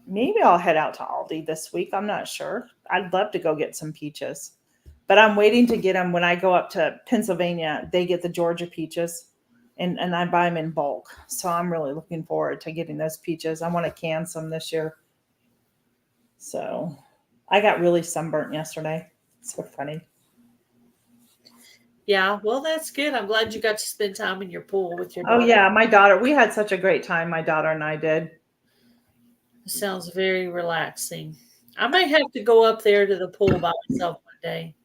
[SPEAKER 1] Maybe I'll head out to Aldi this week. I'm not sure. I'd love to go get some peaches, but I'm waiting to get them when I go up to Pennsylvania. They get the Georgia peaches. And I buy them in bulk. So I'm really looking forward to getting those peaches. I want to can some this year. So I got really sunburnt yesterday. So funny.
[SPEAKER 2] Yeah, well, that's good. I'm glad you got to spend time in your pool with your daughter.
[SPEAKER 1] Oh, yeah, my daughter. We had such a great time, my daughter and I did.
[SPEAKER 2] It sounds very relaxing. I might have to go up there to the pool by myself one day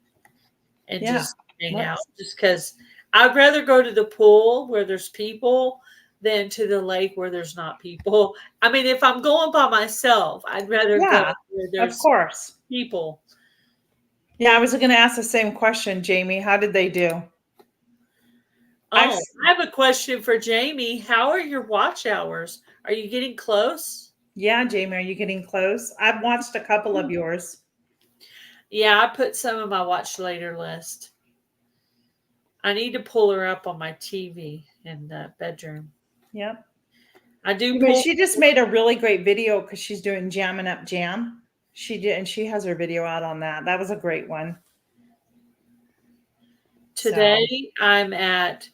[SPEAKER 2] and just hang out just because I'd rather go to the pool where there's people than to the lake where there's not people. I mean, if I'm going by myself, I'd rather go where there's people.
[SPEAKER 1] Yeah, I was going to ask the same question, Jamie. How did they do?
[SPEAKER 2] I have a question for Jamie. How are your watch hours? Are you getting close?
[SPEAKER 1] Yeah, Jamie, are you getting close? I've watched a couple of yours. Yeah,
[SPEAKER 2] I put some of my watch later list. I need to pull her up on my TV in the bedroom.
[SPEAKER 1] Yep.
[SPEAKER 2] I do.
[SPEAKER 1] She just made a really great video because she's doing Jamming Up Jam. She did, and she has her video out on that. That was a great one.
[SPEAKER 2] Today I'm at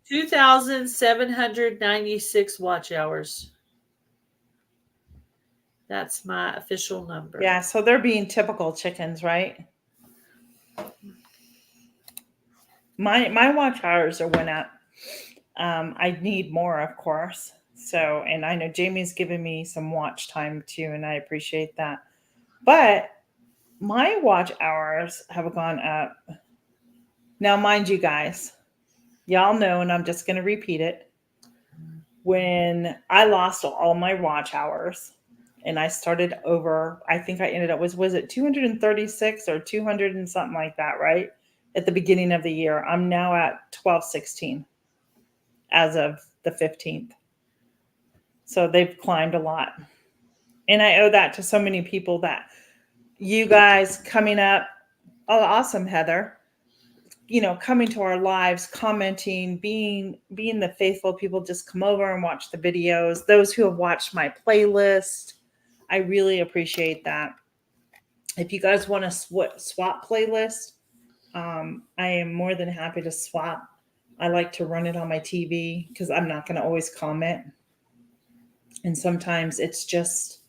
[SPEAKER 2] 2,796 watch hours. That's my official number.
[SPEAKER 1] Yeah, so they're being typical chickens, right? My watch hours are went up. I need more, of course. So, and I know Jamie's given me some watch time too, and I appreciate that. But my watch hours have gone up. Now, mind you guys, y'all know, and I'm just going to repeat it. When I lost all my watch hours and I started over, I think I ended up was it 236 or 200 and something like that, right? At the beginning of the year. I'm now at 1216 as of the 15th. So they've climbed a lot. And I owe that to so many people that you guys coming up. Oh, awesome, Heather. Coming to our lives, commenting, being the faithful people, just come over and watch the videos. Those who have watched my playlist, I really appreciate that. If you guys want to swap playlist, I am more than happy to swap. I like to run it on my TV because I'm not going to always comment. And sometimes it's just,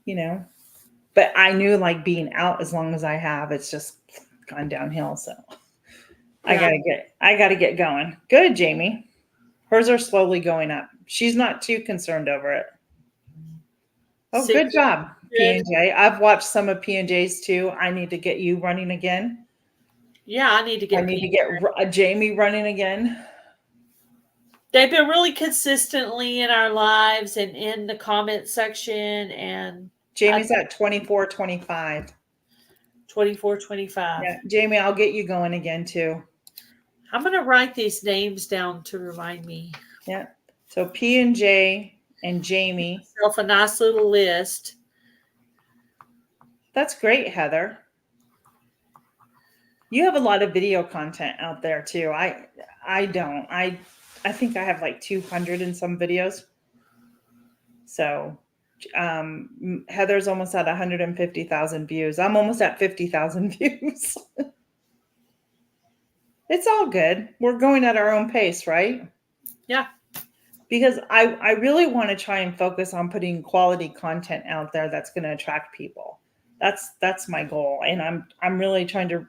[SPEAKER 1] but I knew like being out as long as I have, it's just gone downhill. So yeah. I gotta get going. Good, Jamie. Hers are slowly going up. She's not too concerned over it. Oh, good job, P&J. I've watched some of P&J's too. I need to get you running again.
[SPEAKER 2] Yeah, I need to get
[SPEAKER 1] Jamie running again.
[SPEAKER 2] They've been really consistently in our lives and in the comment section. And
[SPEAKER 1] Jamie's at 24-25.
[SPEAKER 2] 24-25.
[SPEAKER 1] Yeah, Jamie, I'll get you going again too.
[SPEAKER 2] I'm going to write these names down to remind me.
[SPEAKER 1] Yeah. So P&J and Jamie.
[SPEAKER 2] Myself a nice little list.
[SPEAKER 1] That's great, Heather. You have a lot of video content out there too. I don't. I think I have like 200 and some videos. So Heather's almost at 150,000 views. I'm almost at 50,000 views. It's all good. We're going at our own pace, right?
[SPEAKER 2] Yeah.
[SPEAKER 1] Because I really want to try and focus on putting quality content out there that's going to attract people. That's my goal. And I'm really trying to,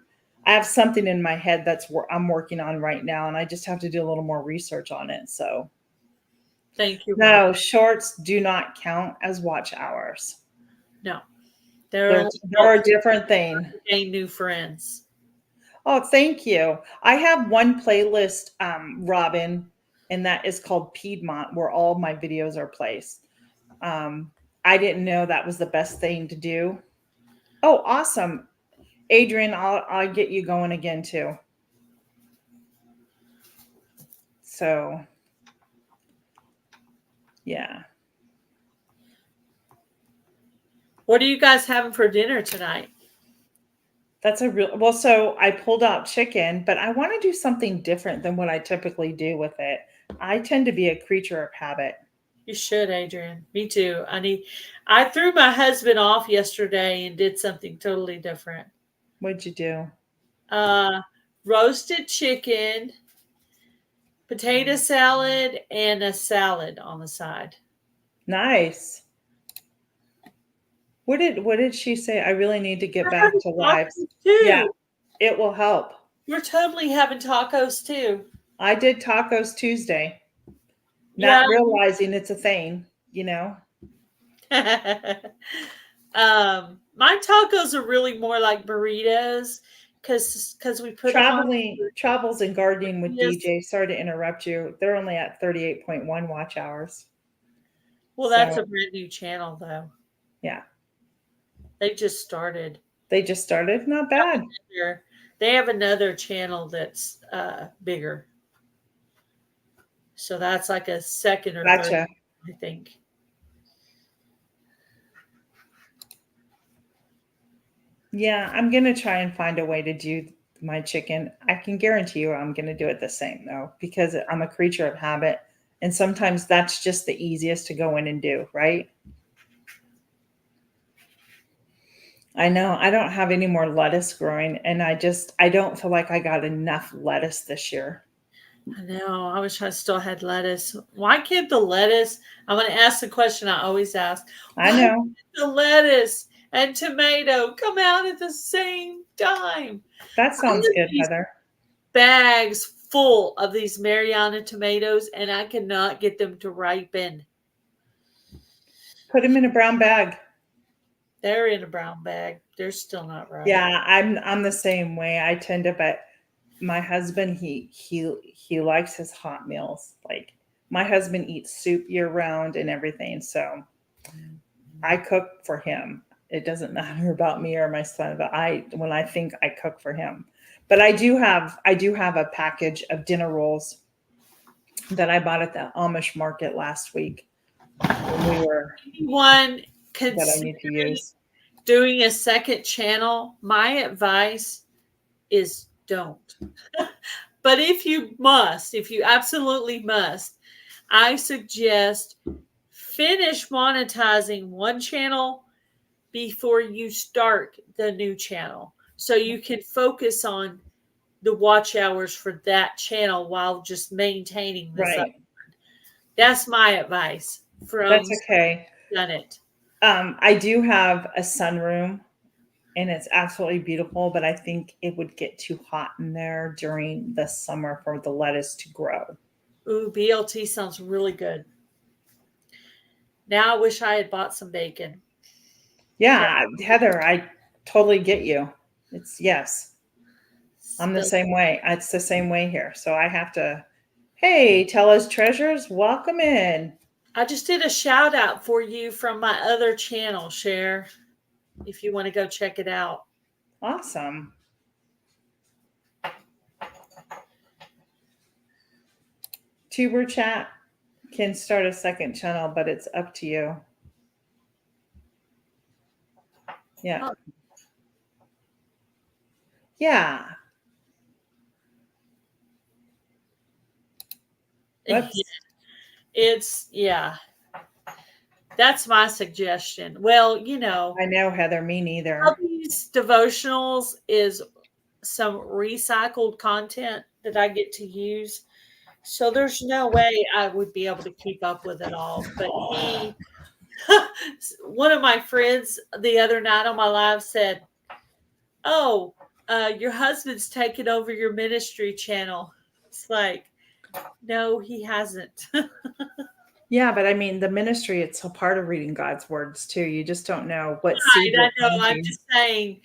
[SPEAKER 1] I have something in my head I'm working on right now, and I just have to do a little more research on it. So
[SPEAKER 2] thank you.
[SPEAKER 1] No, shorts do not count as watch hours.
[SPEAKER 2] No.
[SPEAKER 1] They're a different thing.
[SPEAKER 2] Gain new friends.
[SPEAKER 1] Oh, thank you. I have one playlist, Robin, and that is called Piedmont, where all my videos are placed. I didn't know that was the best thing to do. Oh, awesome. Adrian, I'll get you going again too. So, yeah.
[SPEAKER 2] What are you guys having for dinner tonight?
[SPEAKER 1] That's so I pulled out chicken, but I want to do something different than what I typically do with it. I tend to be a creature of habit.
[SPEAKER 2] You should, Adrian. Me too. I threw my husband off yesterday and did something totally different.
[SPEAKER 1] What'd you do?
[SPEAKER 2] Roasted chicken, potato salad, and a salad on the side.
[SPEAKER 1] Nice. What did she say? I really need to get back to live. Yeah, it will help.
[SPEAKER 2] You're totally having tacos too.
[SPEAKER 1] I did Tacos Tuesday. Not realizing it's a thing, you know.
[SPEAKER 2] My tacos are really more like burritos because we put
[SPEAKER 1] Travels and Gardening with DJ. Sorry to interrupt you. They're only at 38.1 watch hours.
[SPEAKER 2] Well, that's a brand new channel though.
[SPEAKER 1] Yeah.
[SPEAKER 2] They just started.
[SPEAKER 1] Not bad.
[SPEAKER 2] They have another channel that's bigger. So that's like a second or third, I think.
[SPEAKER 1] Yeah, I'm going to try and find a way to do my chicken. I can guarantee you I'm going to do it the same though, because I'm a creature of habit. And sometimes that's just the easiest to go in and do, right? I know I don't have any more lettuce growing, and I don't feel like I got enough lettuce this year.
[SPEAKER 2] I know. I wish I still had lettuce. Why can't the lettuce? I'm going to ask the question I always ask.
[SPEAKER 1] I know.
[SPEAKER 2] The lettuce and tomato come out at the same time.
[SPEAKER 1] That sounds good, Heather.
[SPEAKER 2] Bags full of these Mariana tomatoes, and I cannot get them to ripen.
[SPEAKER 1] Put them in a brown bag.
[SPEAKER 2] They're in a brown bag. They're still not ripe.
[SPEAKER 1] Yeah, I'm the same way. I tend to, but my husband, he likes his hot meals. Like my husband eats soup year round and everything. So I cook for him. It doesn't matter about me or my son, but when I think I cook for him. But I do have a package of dinner rolls that I bought at the Amish market last week. When we were that I need to use.
[SPEAKER 2] Doing a second channel, my advice is don't. But if you absolutely must, I suggest finish monetizing one channel before you start the new channel, so you can focus on the watch hours for that channel while just maintaining this. Right. That's my advice.
[SPEAKER 1] That's okay.
[SPEAKER 2] Done it.
[SPEAKER 1] I do have a sunroom, and it's absolutely beautiful, but I think it would get too hot in there during the summer for the lettuce to grow.
[SPEAKER 2] Ooh, BLT sounds really good. Now I wish I had bought some bacon.
[SPEAKER 1] Yeah, Heather, I totally get you. It's yes. I'm the
[SPEAKER 2] Spill.
[SPEAKER 1] same way. It's the same way here. So I have to, hey, tell us treasures, welcome in.
[SPEAKER 2] I just did a shout out for you from my other channel, Share, if you want to go check it out.
[SPEAKER 1] Awesome. Tuber chat can start a second channel, but it's up to you. Yeah.
[SPEAKER 2] Oh.
[SPEAKER 1] Yeah. Whoops.
[SPEAKER 2] It's, yeah. That's my suggestion. Well, you know,
[SPEAKER 1] I know, Heather, me neither.
[SPEAKER 2] Hubby's devotionals is some recycled content that I get to use. So there's no way I would be able to keep up with it all. But one of my friends the other night on my live said, "Oh, your husband's taken over your ministry channel." It's like, no, he hasn't.
[SPEAKER 1] Yeah, but I mean, the ministry, it's a part of reading God's words too. You just don't know what seed
[SPEAKER 2] I
[SPEAKER 1] you're
[SPEAKER 2] know. I'm
[SPEAKER 1] planting.
[SPEAKER 2] just saying,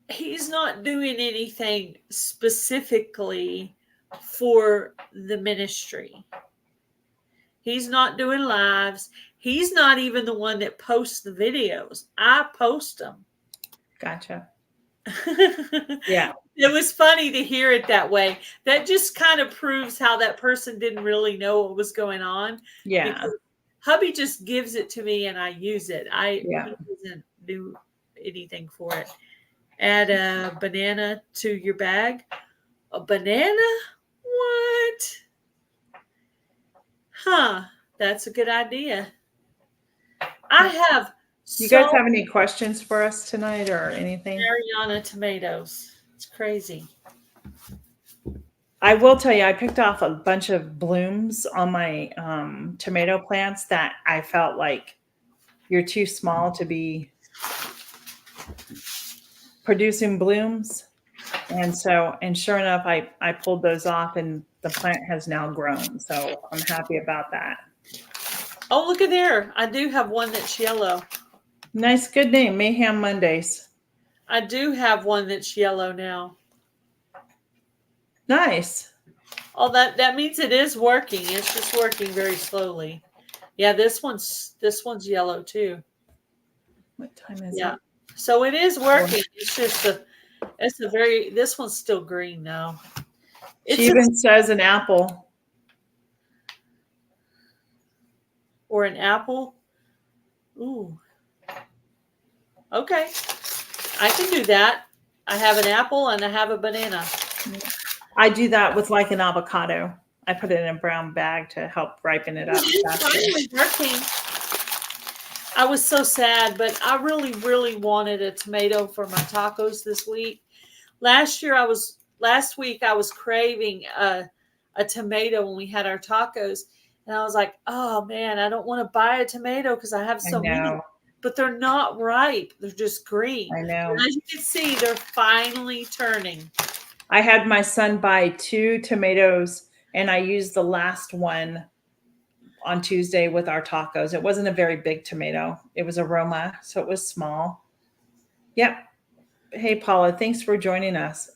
[SPEAKER 2] he's not doing anything specifically for the ministry. He's not doing lives. He's not even the one that posts the videos. I post them.
[SPEAKER 1] Gotcha. Yeah.
[SPEAKER 2] It was funny to hear it that way. That just kind of proves how that person didn't really know what was going on.
[SPEAKER 1] Yeah.
[SPEAKER 2] Because hubby just gives it to me and I use it. He doesn't do anything for it. Add a banana to your bag. A banana? What? Huh. That's a good idea. I have
[SPEAKER 1] You guys have any questions for us tonight or anything?
[SPEAKER 2] Mariana tomatoes. It's crazy.
[SPEAKER 1] I will tell you, I picked off a bunch of blooms on my tomato plants that I felt like you're too small to be producing blooms. And sure enough, I pulled those off and the plant has now grown. So I'm happy about that.
[SPEAKER 2] Oh, look at there. I do have one that's yellow.
[SPEAKER 1] Nice, good name, Mayhem Mondays.
[SPEAKER 2] I do have one that's yellow now.
[SPEAKER 1] Nice.
[SPEAKER 2] Oh, that means it is working. It's just working very slowly. Yeah, this one's yellow too.
[SPEAKER 1] What time is
[SPEAKER 2] Yeah.
[SPEAKER 1] it?
[SPEAKER 2] So it is working. It's just this one's still green now.
[SPEAKER 1] She even says an apple.
[SPEAKER 2] Or an apple. Ooh. Okay. I can do that. I have an apple and I have a banana.
[SPEAKER 1] I do that with like an avocado. I put it in a brown bag to help ripen it up.
[SPEAKER 2] It's finally working. I was so sad, but I really, really wanted a tomato for my tacos this week. Last week I was craving a tomato when we had our tacos, and I was like, oh man, I don't want to buy a tomato because I have so many, but they're not ripe. They're just green.
[SPEAKER 1] I know.
[SPEAKER 2] And as you can see, they're finally turning.
[SPEAKER 1] I had my son buy 2 tomatoes and I used the last one on Tuesday with our tacos. It wasn't a very big tomato. It was a Roma, so it was small. Yep. Hey, Paula, thanks for joining us.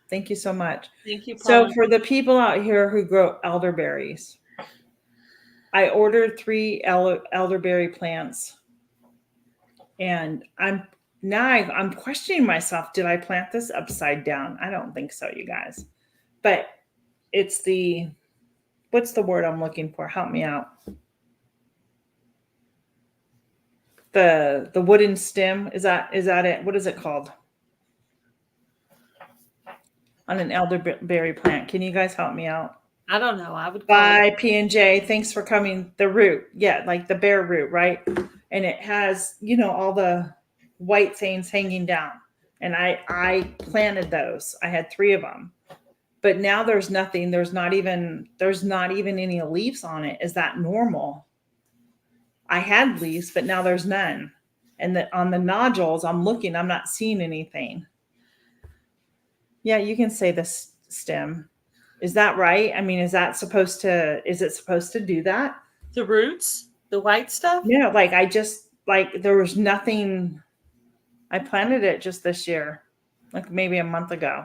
[SPEAKER 1] Thank you so much.
[SPEAKER 2] Thank you,
[SPEAKER 1] So
[SPEAKER 2] Paula.
[SPEAKER 1] for the people out here who grow elderberries, I ordered 3 elderberry plants, and I'm questioning myself. Did I plant this upside down? I don't think so, you guys. But it's what's the word I'm looking for? Help me out. The wooden stem, is that it? What is it called? On an elderberry plant. Can you guys help me out?
[SPEAKER 2] I don't know. I would
[SPEAKER 1] Bye, P&J. Thanks for coming. The root. Yeah, like the bare root, right? And it has, all the white things hanging down. And I planted those. I had 3 of them. But now there's nothing. There's not even any leaves on it. Is that normal? I had leaves, but now there's none. And on the nodules, I'm looking, I'm not seeing anything. Yeah, you can say the stem. Is that right? I mean, is it supposed to do that?
[SPEAKER 2] The roots, the white stuff.
[SPEAKER 1] No, like I just like there was nothing. I planted it just this year, like maybe a month ago.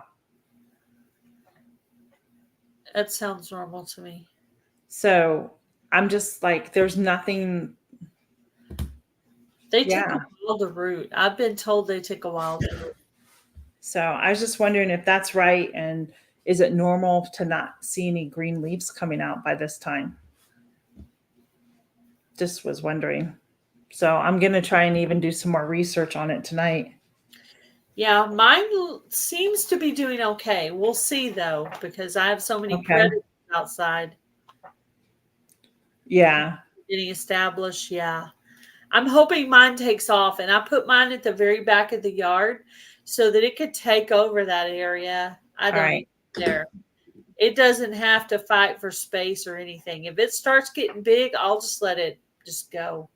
[SPEAKER 2] That sounds normal to me.
[SPEAKER 1] So I'm just like, there's nothing.
[SPEAKER 2] They take
[SPEAKER 1] Yeah.
[SPEAKER 2] a while to root. I've been told they take a while to root.
[SPEAKER 1] So I was just wondering if that's right. And is it normal to not see any green leaves coming out by this time? Just was wondering. So I'm going to try and even do some more research on it tonight.
[SPEAKER 2] Yeah, mine seems to be doing okay. We'll see though, because I have so many
[SPEAKER 1] Okay.
[SPEAKER 2] predators outside
[SPEAKER 1] Yeah.
[SPEAKER 2] getting established. Yeah. I'm hoping mine takes off, and I put mine at the very back of the yard so that it could take over that area. I
[SPEAKER 1] All
[SPEAKER 2] don't
[SPEAKER 1] right.
[SPEAKER 2] need it there. It doesn't have to fight for space or anything. If it starts getting big, I'll just let it just go.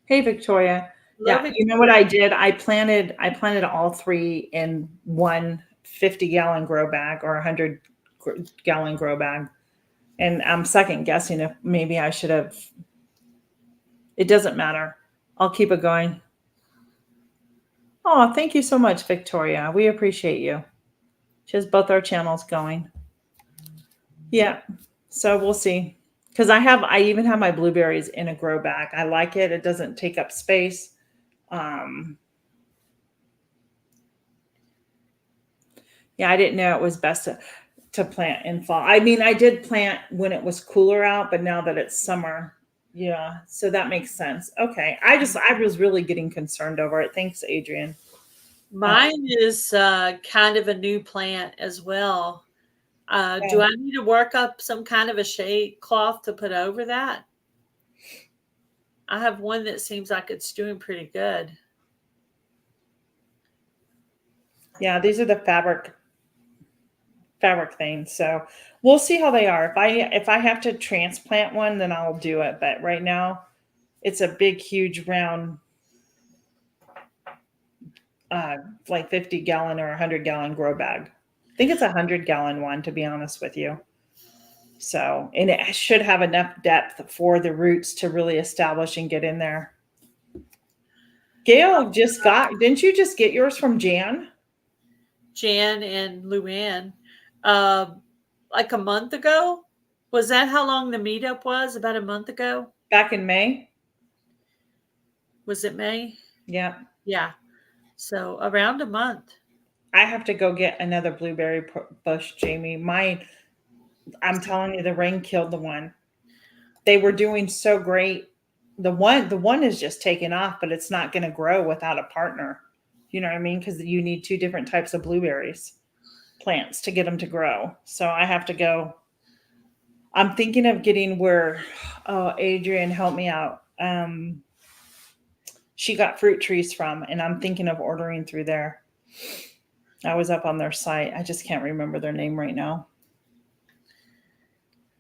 [SPEAKER 1] Hey, Victoria.
[SPEAKER 2] Love
[SPEAKER 1] Yeah.
[SPEAKER 2] it.
[SPEAKER 1] You know what I did? I planted all three in one 50-gallon grow bag or 100-gallon grow bag. And I'm second guessing if maybe I should have. It doesn't matter. I'll keep it going. Oh, thank you so much, Victoria. We appreciate you. She has both our channels going. Yeah. So we'll see. Because I even have my blueberries in a grow bag. I like it. It doesn't take up space. Yeah, I didn't know it was best to plant in fall. I mean, I did plant when it was cooler out, but now that it's summer, yeah. So that makes sense. Okay. I was really getting concerned over it. Thanks, Adrian.
[SPEAKER 2] Mine is kind of a new plant as well. Do
[SPEAKER 1] Okay.
[SPEAKER 2] I need to work up some kind of a shade cloth to put over that? I have one that seems like it's doing pretty good.
[SPEAKER 1] Yeah, these are the fabric things. So we'll see how they are. If I have to transplant one, then I'll do it. But right now, it's a big, huge, round, like 50-gallon or 100-gallon grow bag. I think it's a 100-gallon one, to be honest with you. So, and it should have enough depth for the roots to really establish and get in there. Gail didn't you just get yours from Jan?
[SPEAKER 2] Jan and Luann, like a month ago. Was that how long the meetup was? About a month ago?
[SPEAKER 1] Back in May?
[SPEAKER 2] Was it May?
[SPEAKER 1] Yeah.
[SPEAKER 2] Yeah. So around a month.
[SPEAKER 1] I have to go get another blueberry bush, Jamie. I'm telling you, the rain killed the one. They were doing so great. The one is just taking off, but it's not going to grow without a partner. You know what I mean? Because you need two different types of blueberries plants to get them to grow. So I have to go. I'm thinking of getting oh, Adrian, help me out. She got fruit trees from, and I'm thinking of ordering through there. I was up on their site. I just can't remember their name right now.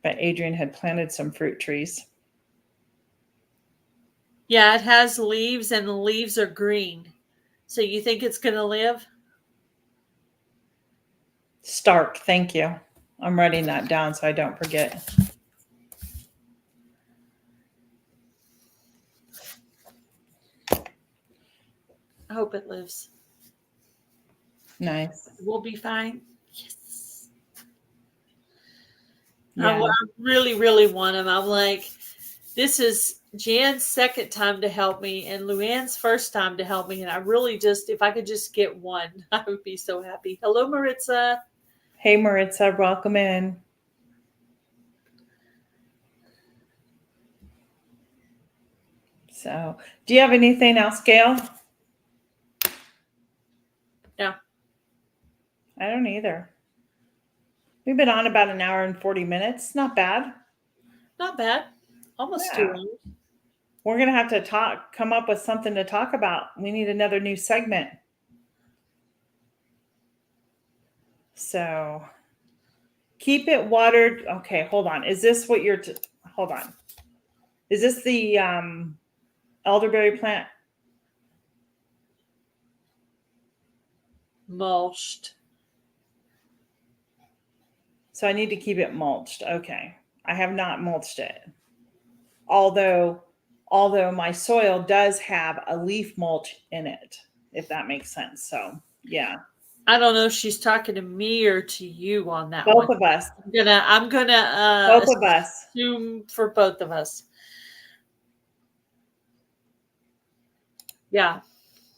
[SPEAKER 1] But Adrian had planted some fruit trees.
[SPEAKER 2] Yeah, it has leaves and the leaves are green. So you think it's going to live?
[SPEAKER 1] Stark, thank you. I'm writing that down so I don't forget.
[SPEAKER 2] I hope it lives.
[SPEAKER 1] Nice.
[SPEAKER 2] We'll be fine. Yes.
[SPEAKER 1] Yeah.
[SPEAKER 2] I really, really want them. I'm like, this is Jan's second time to help me and Luann's first time to help me. And I really if I could just get one, I would be so happy. Hello, Maritza.
[SPEAKER 1] Hey, Maritza, welcome in. So, do you have anything else, Gail?
[SPEAKER 2] No.
[SPEAKER 1] I don't either. We've been on about an hour and 40 minutes. Not bad.
[SPEAKER 2] Not bad. Almost
[SPEAKER 1] Yeah.
[SPEAKER 2] too long.
[SPEAKER 1] We're going to have to come up with something to talk about. We need another new segment. So, keep it watered. Okay, hold on. Is this what hold on. Is this the elderberry plant?
[SPEAKER 2] Mulched.
[SPEAKER 1] So I need to keep it mulched. Okay. I have not mulched it. although my soil does have a leaf mulch in it, if that makes sense. So yeah,
[SPEAKER 2] I don't know if she's talking to me or to you on that
[SPEAKER 1] both
[SPEAKER 2] one.
[SPEAKER 1] of us,
[SPEAKER 2] I'm gonna
[SPEAKER 1] both of us.
[SPEAKER 2] assume for both of us. Yeah.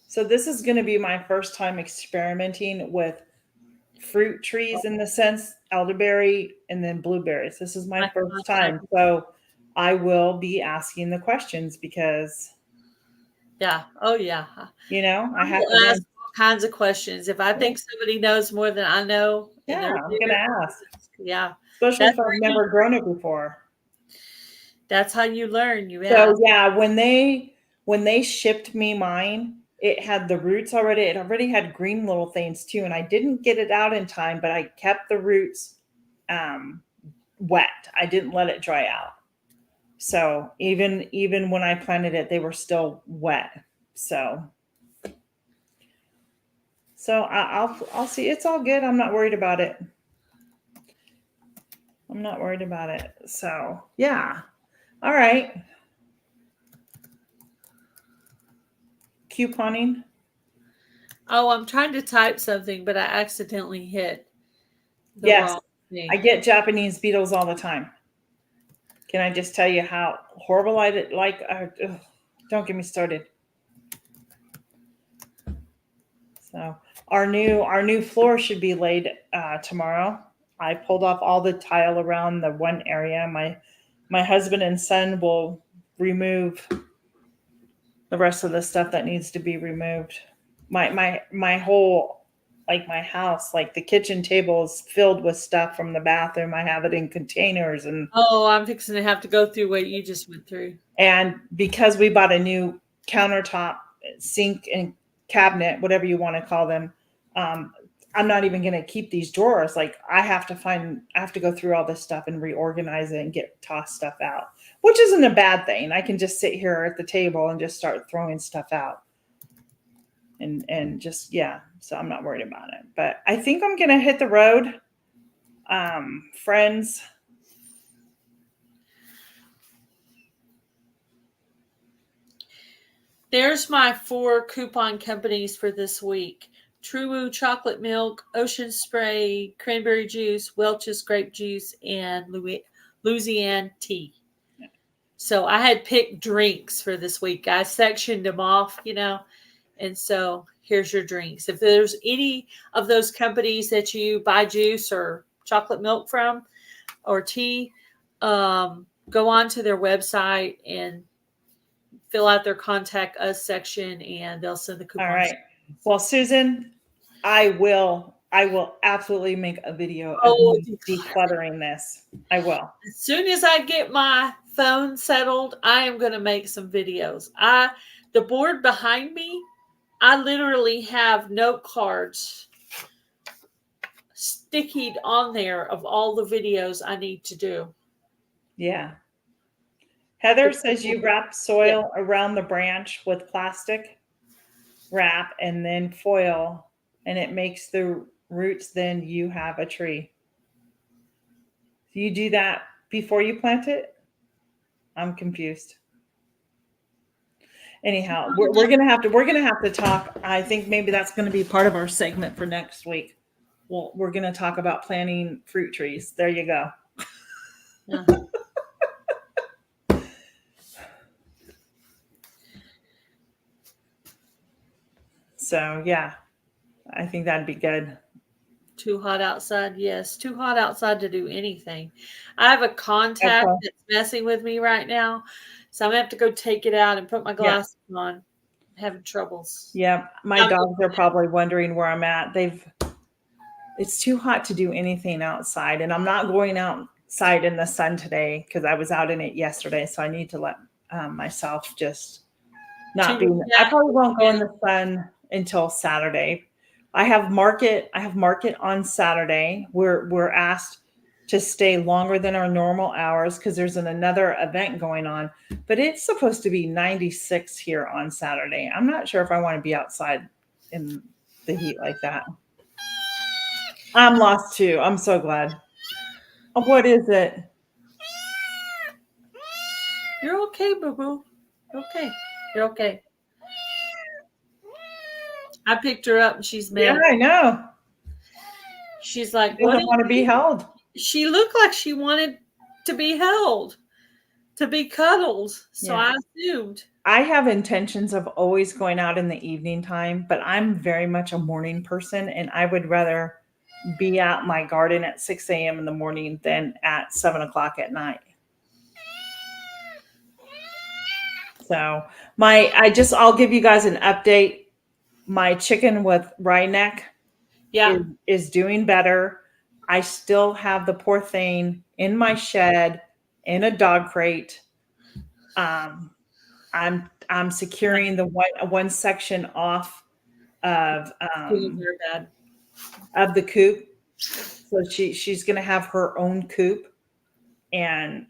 [SPEAKER 1] So this is going to be my first time experimenting with fruit trees in the sense elderberry and then blueberries. This is my first time. So I will be asking the questions because
[SPEAKER 2] yeah. Oh yeah.
[SPEAKER 1] I have
[SPEAKER 2] I'll
[SPEAKER 1] to
[SPEAKER 2] ask all kinds of questions. If I think somebody knows more than I know, and
[SPEAKER 1] yeah,
[SPEAKER 2] they're
[SPEAKER 1] I'm going to ask,
[SPEAKER 2] yeah.
[SPEAKER 1] especially
[SPEAKER 2] That's
[SPEAKER 1] if I've never grown it before.
[SPEAKER 2] That's how you learn. You
[SPEAKER 1] So
[SPEAKER 2] ask.
[SPEAKER 1] yeah, when they shipped me mine, it had the roots already. It already had green little things too, and I didn't get it out in time, but I kept the roots wet. I didn't let it dry out. So even when I planted it, they were still wet. So I'll see. It's all good. I'm not worried about it. I'm not worried about it. So yeah. All right. Couponing.
[SPEAKER 2] Oh, I'm trying to type something, but I accidentally hit the
[SPEAKER 1] Yes.
[SPEAKER 2] wrong thing.
[SPEAKER 1] I get Japanese beetles all the time. Can I just tell you how horrible I did? Like, don't get me started. So our new floor should be laid tomorrow. I pulled off all the tile around the one area. My husband and son will remove the rest of the stuff that needs to be removed. My whole like my house, like the kitchen table is filled with stuff from the bathroom. I have it in containers
[SPEAKER 2] Oh, I'm fixing to have to go through what you just went through.
[SPEAKER 1] and because we bought a new countertop, sink and cabinet, whatever you want to call them, I'm not even going to keep these drawers. Like I have to go through all this stuff and reorganize it and get toss stuff out, which isn't a bad thing. I can just sit here at the table and just start throwing stuff out. And just yeah, so I'm not worried about it. But I think I'm gonna hit the road. Friends.
[SPEAKER 2] There's my 4 coupon companies for this week. True chocolate milk, Ocean Spray, cranberry juice, Welch's grape juice, and Louisiana tea. So I had picked drinks for this week. I sectioned them off, and so here's your drinks. If there's any of those companies that you buy juice or chocolate milk from or tea, go on to their website and fill out their contact us section and they'll send the coupons.
[SPEAKER 1] All right. Well, Susan, I will absolutely make a video of decluttering this. I will.
[SPEAKER 2] As soon as I get my phone settled, I am going to make some videos. The board behind me, I literally have note cards stickied on there of all the videos I need to do.
[SPEAKER 1] Yeah. Heather says you wrap soil around the branch with plastic wrap and then foil, and it makes the roots, then you have a tree. Do you do that before you plant it? I'm confused. Anyhow, we're gonna have to talk. I think maybe that's gonna be part of our segment for next week. Well, we're gonna talk about planting fruit trees. There you go.
[SPEAKER 2] Yeah.
[SPEAKER 1] So yeah, I think that'd be good.
[SPEAKER 2] Too hot outside? Yes, too hot outside to do anything. I have a contact that's messing with me right now, so I'm gonna have to go take it out and put my glasses on. I'm having troubles.
[SPEAKER 1] Yeah, my dogs are probably wondering where I'm at. It's too hot to do anything outside, and I'm not going outside in the sun today because I was out in it yesterday. So I need to let myself just not be. I probably won't go in the sun until Saturday. I have market on Saturday. We're asked to stay longer than our normal hours because there's another event going on, but it's supposed to be 96 here on Saturday. I'm not sure if I want to be outside in the heat like that. I'm lost too. I'm so glad. Oh, what is it?
[SPEAKER 2] You're okay, boo-boo. You're okay. You're okay. I picked her up and she's
[SPEAKER 1] Yeah,
[SPEAKER 2] mad.
[SPEAKER 1] I know.
[SPEAKER 2] She's like,
[SPEAKER 1] She
[SPEAKER 2] what?
[SPEAKER 1] doesn't want to be held.
[SPEAKER 2] She looked like she wanted to be held, to be cuddled. So
[SPEAKER 1] Yeah.
[SPEAKER 2] I assumed.
[SPEAKER 1] I have intentions of always going out in the evening time, but I'm very much a morning person, and I would rather be at my garden at 6 a.m. in the morning than at 7 o'clock at night. So I'll give you guys an update. My chicken with wry neck
[SPEAKER 2] Yeah.
[SPEAKER 1] is doing better. I still have the poor thing in my shed in a dog crate. I'm securing the one section off of
[SPEAKER 2] Feeling very bad.
[SPEAKER 1] the coop. So she's gonna have her own coop and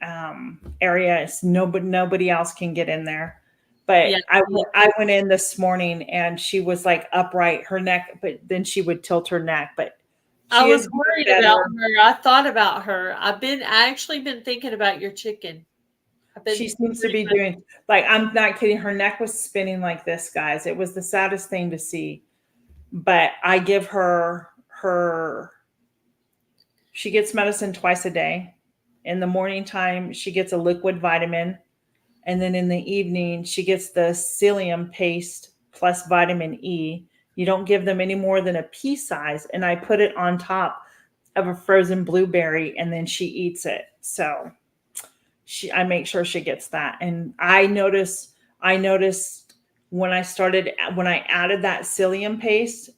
[SPEAKER 1] area. Nobody else can get in there. But
[SPEAKER 2] Yeah.
[SPEAKER 1] I went in this morning and she was like upright, her neck, but then she would tilt her neck. But
[SPEAKER 2] I
[SPEAKER 1] she
[SPEAKER 2] was
[SPEAKER 1] is
[SPEAKER 2] worried
[SPEAKER 1] better.
[SPEAKER 2] about her. I thought about her. I actually been thinking about your chicken.
[SPEAKER 1] She seems to be doing, like, I'm not kidding. Her neck was spinning like this, guys. It was the saddest thing to see. But I give she gets medicine twice a day. In the morning time, she gets a liquid vitamin. And then in the evening, she gets the psyllium paste plus vitamin E. You don't give them any more than a pea size. And I put it on top of a frozen blueberry and then she eats it. So I make sure she gets that. And I noticed when I added that psyllium paste,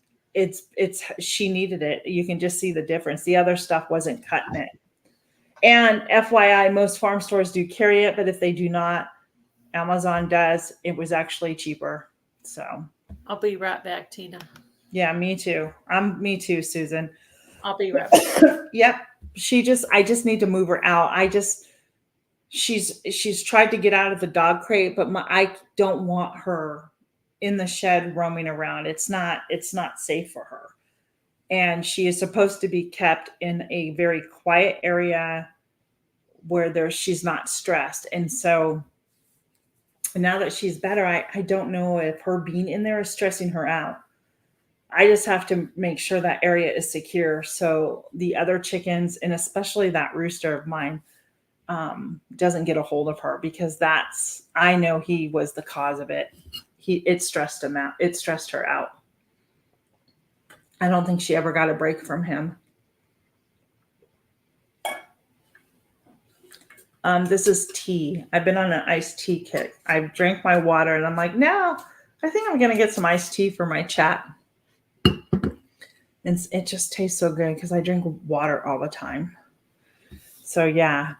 [SPEAKER 1] she needed it. You can just see the difference. The other stuff wasn't cutting it. And FYI, most farm stores do carry it, but if they do not, Amazon does. It was actually cheaper. So
[SPEAKER 2] I'll be right back, Tina.
[SPEAKER 1] Yeah, me too. Me too, Susan.
[SPEAKER 2] I'll be right back.
[SPEAKER 1] Yep. I just need to move her out. She's tried to get out of the dog crate, but I don't want her in the shed roaming around. It's not safe for her. And she is supposed to be kept in a very quiet area where she's not stressed. And so now that she's better, I don't know if her being in there is stressing her out. I just have to make sure that area is secure so the other chickens, and especially that rooster of mine, doesn't get a hold of her, because I know he was the cause of it. It stressed him out. It stressed her out. I don't think she ever got a break from him. This is tea. I've been on an iced tea kick. I drank my water and I'm like, no, I think I'm going to get some iced tea for my chat. And it just tastes so good because I drink water all the time. So yeah,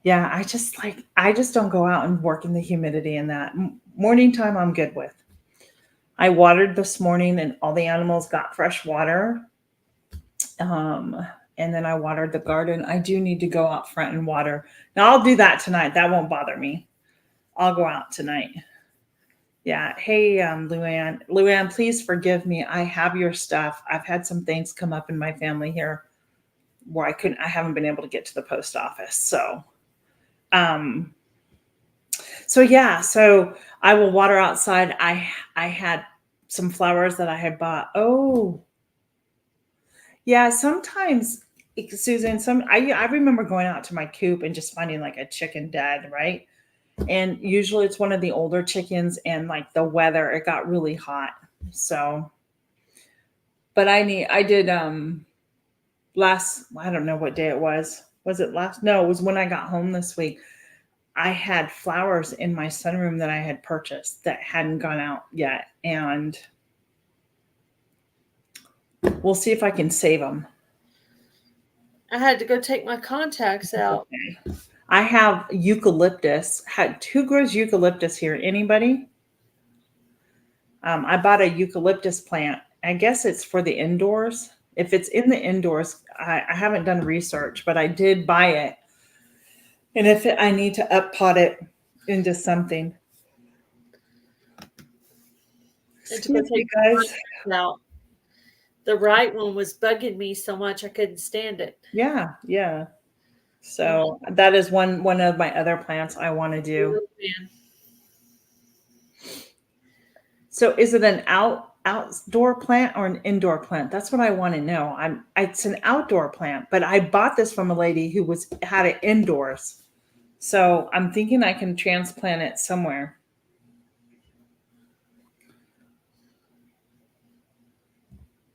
[SPEAKER 1] I just don't go out and work in the humidity in that. Morning time I'm good with. I watered this morning and all the animals got fresh water. And then I watered the garden. I do need to go out front and water. Now I'll do that tonight. That won't bother me. I'll go out tonight. Yeah. Hey, Luann. Luann, please forgive me. I have your stuff. I've had some things come up in my family here where I haven't been able to get to the post office. So yeah, so I will water outside. I had some flowers that I had bought. Oh, yeah. Sometimes, Susan, I remember going out to my coop and just finding like a chicken dead, right? And usually it's one of the older chickens, and like the weather, it got really hot. So, but I did I don't know what day it was. Was it last? No, it was when I got home this week. I had flowers in my sunroom that I had purchased that hadn't gone out yet. And we'll see if I can save them.
[SPEAKER 2] I had to go take my contacts out.
[SPEAKER 1] Okay. I have eucalyptus. Who grows eucalyptus here? Anybody? I bought a eucalyptus plant. I guess it's for the indoors. If it's in the indoors, I haven't done research, but I did buy it. And if I need to up pot it into something. Excuse me, guys.
[SPEAKER 2] Out. The right one was bugging me so much I couldn't stand it.
[SPEAKER 1] Yeah. So that is one of my other plants I want to do. So is it an outdoor plant or an indoor plant? That's what I want to know. It's an outdoor plant, but I bought this from a lady who had it indoors. So I'm thinking I can transplant it somewhere.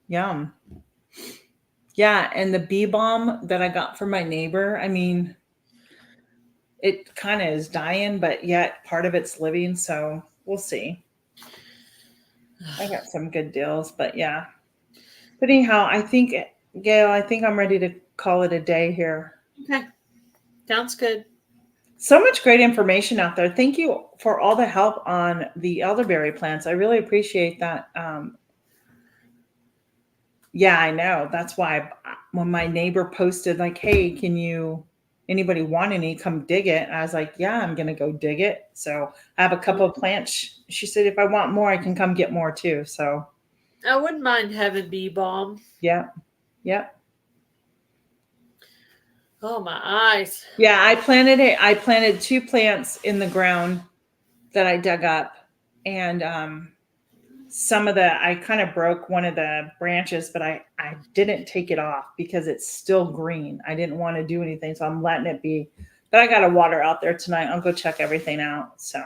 [SPEAKER 1] Yum. Yeah, and the bee balm that I got from my neighbor, I mean, it kind of is dying, but yet part of it's living, so we'll see. I got some good deals, but yeah. But anyhow, Gail, I think I'm ready to call it a day here.
[SPEAKER 2] Okay. Sounds good.
[SPEAKER 1] So much great information out there. Thank you for all the help on the elderberry plants. I really appreciate that. Yeah, I know. That's why when my neighbor posted like, "Hey, anybody want any? Come dig it." I was like, "Yeah, I'm going to go dig it." So I have a couple of plants. She said, "If I want more, I can come get more too." So
[SPEAKER 2] I wouldn't mind having bee balm.
[SPEAKER 1] yeah. Yep.
[SPEAKER 2] Oh, my eyes.
[SPEAKER 1] Yeah, I planted 2 plants in the ground that I dug up, and I kind of broke one of the branches, but I didn't take it off because it's still green. I didn't want to do anything, so I'm letting it be. But I got to water out there tonight. I'll go check everything out. So,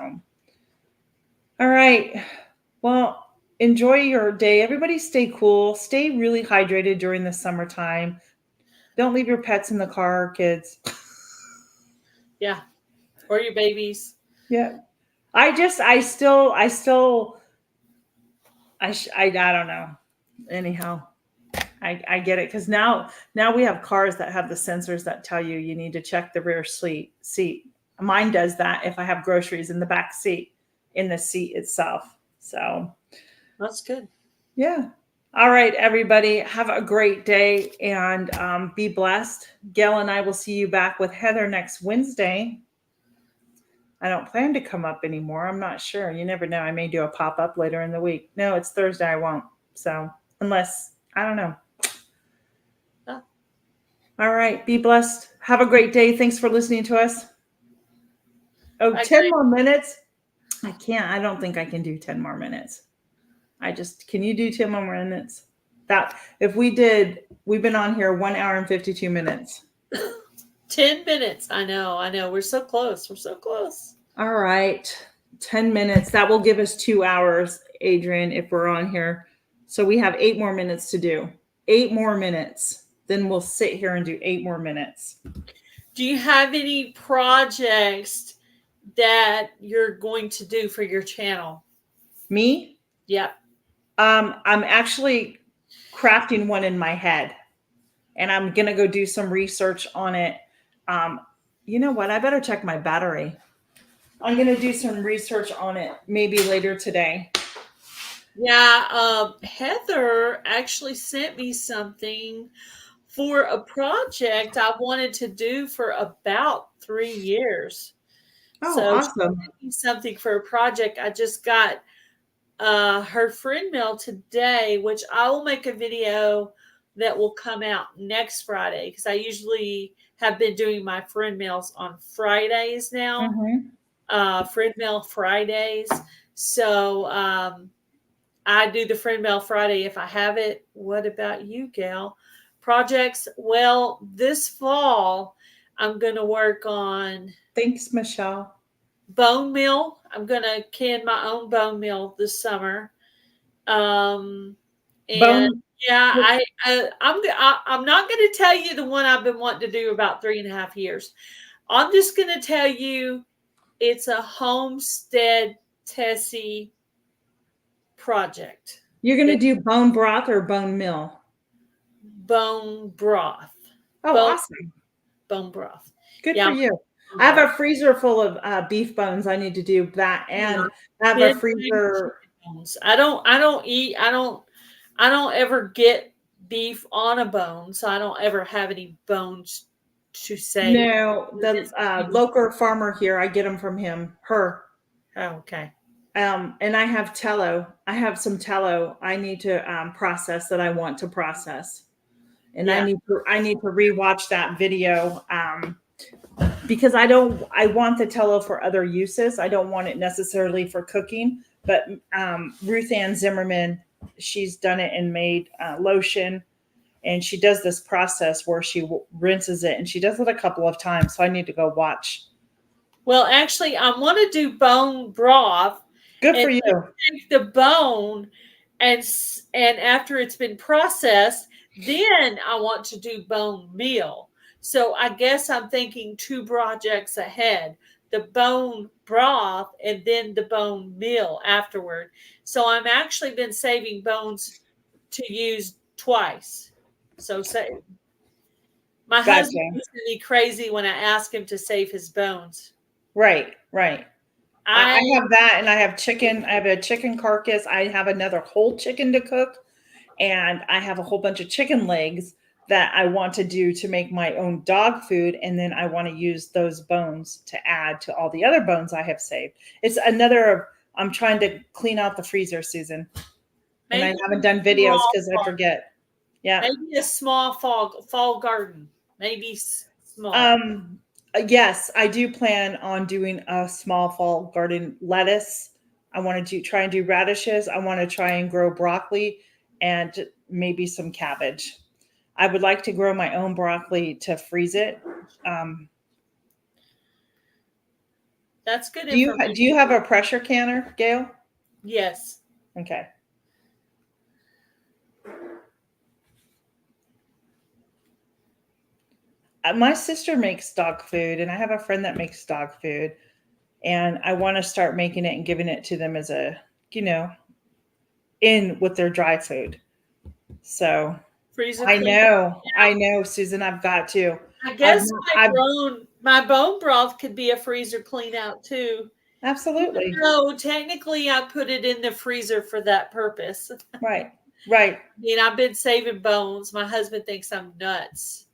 [SPEAKER 1] all right. Well, enjoy your day. Everybody stay cool. Stay really hydrated during the summertime. Don't leave your pets in the car, kids.
[SPEAKER 2] Yeah. Or your babies.
[SPEAKER 1] Yeah. I don't know. Anyhow, I get it because now we have cars that have the sensors that tell you need to check the rear seat. Mine does that if I have groceries in the back seat, in the seat itself. So
[SPEAKER 2] that's good.
[SPEAKER 1] Yeah. All right, everybody. Have a great day and be blessed. Gail and I will see you back with Heather next Wednesday. I don't plan to come up anymore. I'm not sure. You never know. I may do a pop-up later in the week. No, it's Thursday. I won't. So unless, I don't know.
[SPEAKER 2] Oh.
[SPEAKER 1] All right. Be blessed. Have a great day. Thanks for listening to us. Oh, 10 more minutes. I can't. I don't think I can do 10 more minutes. Can you do 10 more minutes? We've been on here 1 hour and 52 minutes.
[SPEAKER 2] 10 minutes. I know. We're so close.
[SPEAKER 1] All right. 10 minutes. That will give us 2 hours, Adrian, if we're on here. So we have 8 more minutes to do. 8 more minutes. Then we'll sit here and do 8 more minutes.
[SPEAKER 2] Do you have any projects that you're going to do for your channel?
[SPEAKER 1] Me?
[SPEAKER 2] Yeah.
[SPEAKER 1] I'm actually crafting one in my head. And I'm going to go do some research on it. You know what? I better check my battery. I'm going to do some research on it maybe later today.
[SPEAKER 2] Yeah. Heather actually sent me something for a project I wanted to do for about 3 years.
[SPEAKER 1] Oh,
[SPEAKER 2] so
[SPEAKER 1] awesome.
[SPEAKER 2] She sent me something for a project. I just got her friend mail today, which I will make a video that will come out next Friday because I usually have been doing my friend mails on Fridays now.
[SPEAKER 1] Mm-hmm.
[SPEAKER 2] Friend mail Fridays. So I do the friend mail Friday if I have it. What about you, Gail? Projects? Well, this fall I'm going to work on.
[SPEAKER 1] Thanks, Michelle.
[SPEAKER 2] Bone meal. I'm going to can my own bone meal this summer. And yeah, I'm not going to tell you the one I've been wanting to do about 3.5 years. I'm just going to tell you it's a Homestead Tessie project.
[SPEAKER 1] You're going to do bone broth or bone meal?
[SPEAKER 2] Bone broth.
[SPEAKER 1] Oh, awesome.
[SPEAKER 2] Bone broth.
[SPEAKER 1] Good for you. I have a freezer full of beef bones. I need to do that, and I have a freezer.
[SPEAKER 2] I don't ever get beef on a bone, so I don't ever have any bones to say.
[SPEAKER 1] No, the local farmer here, I get them from her.
[SPEAKER 2] Oh, okay.
[SPEAKER 1] And I have tallow. I have some tallow I need to process that I want to process. And I need to rewatch that video because I want the tallow for other uses. I don't want it necessarily for cooking, but Ruth Ann Zimmerman, she's done it and made lotion, and she does this process where she rinses it, and she does it a couple of times. So I need to go watch.
[SPEAKER 2] Well, actually, I want to do bone broth.
[SPEAKER 1] Good for you.
[SPEAKER 2] Take the bone, and after it's been processed, then I want to do bone meal. So I guess I'm thinking 2 projects ahead: the bone broth and then the bone meal afterward. So I'm actually been saving bones to use twice. So say my husband used to be crazy when I ask him to save his bones.
[SPEAKER 1] Right. I have that, and I have chicken. I have a chicken carcass. I have another whole chicken to cook, and I have a whole bunch of chicken legs that I want to do to make my own dog food, and then I want to use those bones to add to all the other bones I have saved. It's another. I'm trying to clean out the freezer, Susan, and I haven't done videos because I forget. Yeah,
[SPEAKER 2] maybe a small fall garden, maybe small.
[SPEAKER 1] Yes, I do plan on doing a small fall garden. Lettuce. I want to try and do radishes. I want to try and grow broccoli and maybe some cabbage. I would like to grow my own broccoli to freeze it.
[SPEAKER 2] That's good.
[SPEAKER 1] Do you have a pressure canner, Gail?
[SPEAKER 2] Yes.
[SPEAKER 1] Okay. My sister makes dog food, and I have a friend that makes dog food, and I want to start making it and giving it to them as a, in with their dry food. So
[SPEAKER 2] freezer.
[SPEAKER 1] I know, Susan, I've got to.
[SPEAKER 2] I guess my bone broth could be a freezer clean out too.
[SPEAKER 1] Absolutely.
[SPEAKER 2] No, technically I put it in the freezer for that purpose.
[SPEAKER 1] Right.
[SPEAKER 2] I mean, I've been saving bones. My husband thinks I'm nuts.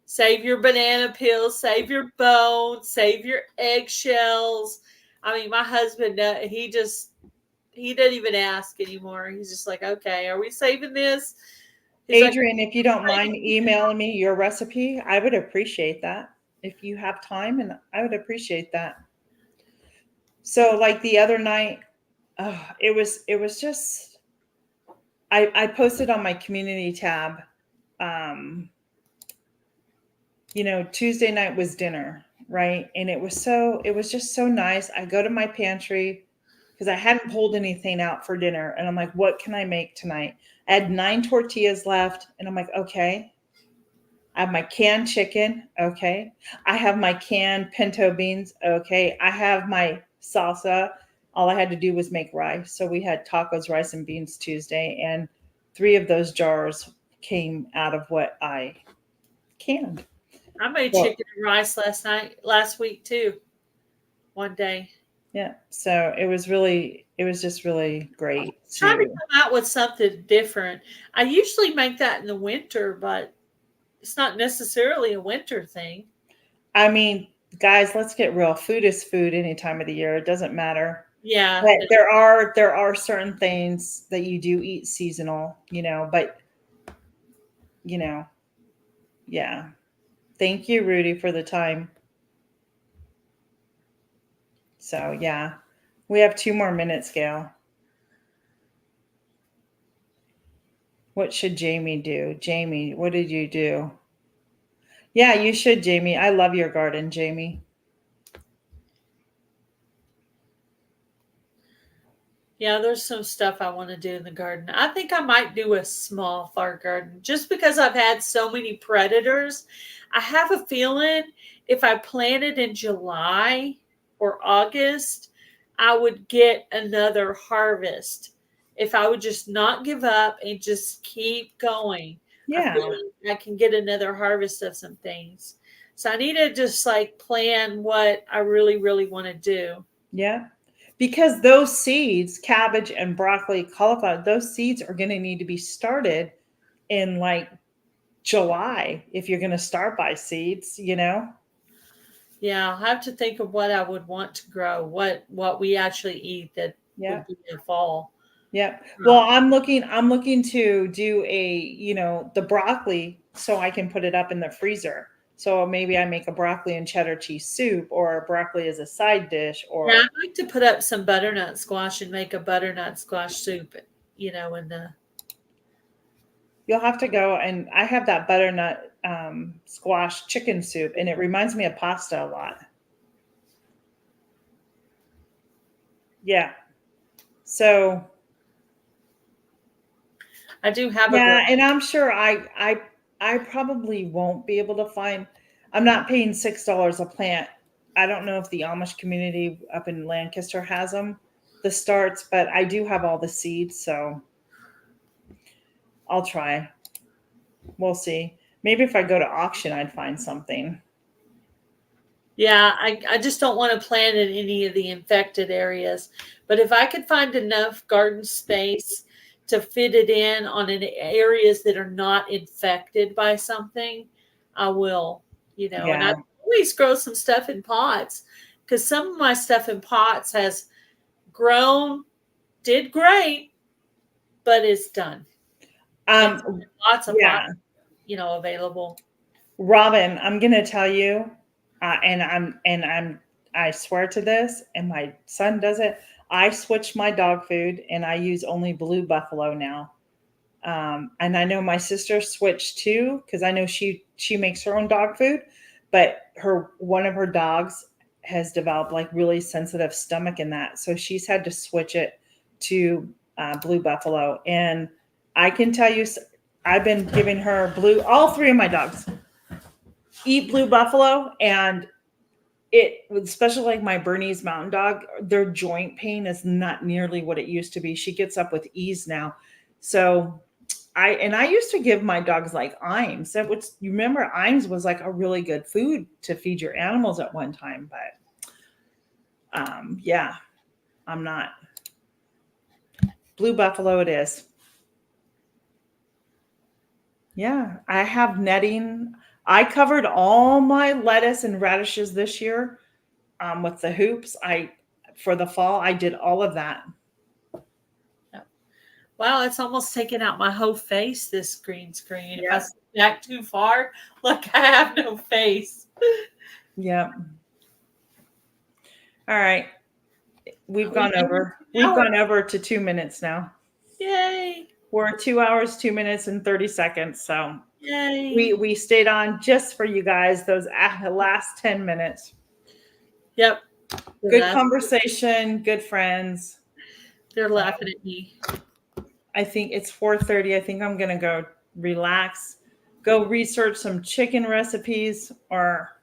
[SPEAKER 2] Save your banana peels, save your bones, save your eggshells. I mean, my husband, he doesn't even ask anymore. He's just like, okay, are we saving this? He's
[SPEAKER 1] Adrian, if you don't mind emailing me your recipe, I would appreciate that. If you have time, and I would appreciate that. So like the other night, it was just, I posted on my community tab, Tuesday night was dinner, right? And it was just so nice. I go to my pantry because I hadn't pulled anything out for dinner. And I'm like, what can I make tonight? I had 9 tortillas left. And I'm like, okay. I have my canned chicken. Okay. I have my canned pinto beans. Okay. I have my salsa. All I had to do was make rice. So we had tacos, rice, and beans Tuesday. And 3 of those jars came out of what I canned.
[SPEAKER 2] I made chicken and rice last week too. One day.
[SPEAKER 1] Yeah. So it was just really great.
[SPEAKER 2] Trying to come out with something different. I usually make that in the winter, but it's not necessarily a winter thing.
[SPEAKER 1] I mean, guys, let's get real. Food is food any time of the year. It doesn't matter.
[SPEAKER 2] Yeah.
[SPEAKER 1] But there are certain things that you do eat seasonal, but yeah. Thank you, Rudy, for the time. So yeah, we have 2 more minutes, Gail. What should Jamie do? Jamie, what did you do? Yeah, you should, Jamie. I love your garden, Jamie.
[SPEAKER 2] Yeah, there's some stuff I want to do in the garden. I think I might do a small flower garden just because I've had so many predators. I have a feeling if I planted in July or August, I would get another harvest. If I would just not give up and just keep going,
[SPEAKER 1] yeah,
[SPEAKER 2] I can get another harvest of some things. So I need to just plan what I really, really want to do.
[SPEAKER 1] Yeah. Because those seeds, cabbage and broccoli, cauliflower, those seeds are going to need to be started in July if you're going to start by seeds,
[SPEAKER 2] Yeah, I'll have to think of what I would want to grow, what we actually eat that would be in fall.
[SPEAKER 1] Yeah. Well, I'm looking to do the broccoli so I can put it up in the freezer. So maybe I make a broccoli and cheddar cheese soup, or a broccoli as a side dish, or
[SPEAKER 2] Yeah, I'd like to put up some butternut squash and make a butternut squash soup, in the
[SPEAKER 1] you'll have to go. And I have that butternut squash chicken soup, and it reminds me of pasta a lot. Yeah. So
[SPEAKER 2] I do have
[SPEAKER 1] yeah, and I'm sure I probably won't be able to find. I'm not paying $6 a plant. I don't know if the Amish community up in Lancaster has them, the starts, but I do have all the seeds, so I'll try. We'll see. Maybe if I go to auction, I'd find something.
[SPEAKER 2] Yeah, I just don't want to plant in any of the infected areas. But if I could find enough garden space to fit it in on areas that are not infected by something, I will, And I
[SPEAKER 1] Yeah.
[SPEAKER 2] always grow some stuff in pots, because some of my stuff in pots has grown, did great, but it's done. Lots of
[SPEAKER 1] Yeah.
[SPEAKER 2] pots, available.
[SPEAKER 1] Robin, I'm gonna tell you, I swear to this, and my son does it. I switched my dog food, and I use only Blue Buffalo now. And I know my sister switched too, because I know she makes her own dog food, but one of her dogs has developed like really sensitive stomach in that, so she's had to switch it to Blue Buffalo. And I can tell you, I've been giving her blue. All three of my dogs eat Blue Buffalo, and especially like my Bernese Mountain Dog, their joint pain is not nearly what it used to be. She gets up with ease now. So I used to give my dogs like Iams. You remember Iams was like a really good food to feed your animals at one time, but yeah, I'm not. Blue Buffalo it is. Yeah, I have netting. I covered all my lettuce and radishes this year with the hoops. For the fall, I did all of that.
[SPEAKER 2] Wow, it's almost taken out my whole face, this green screen.
[SPEAKER 1] Yeah.
[SPEAKER 2] If I sit back too far, look, I have no face.
[SPEAKER 1] Yeah. All right. We've gone over to 2 minutes now.
[SPEAKER 2] Yay.
[SPEAKER 1] We're 2 hours, 2 minutes, and 30 seconds. So
[SPEAKER 2] yay.
[SPEAKER 1] We stayed on just for you guys, those last 10 minutes.
[SPEAKER 2] Yep.
[SPEAKER 1] Good conversation, good friends.
[SPEAKER 2] They're laughing at me.
[SPEAKER 1] I think it's 4:30. I think I'm gonna go relax, go research some chicken recipes, or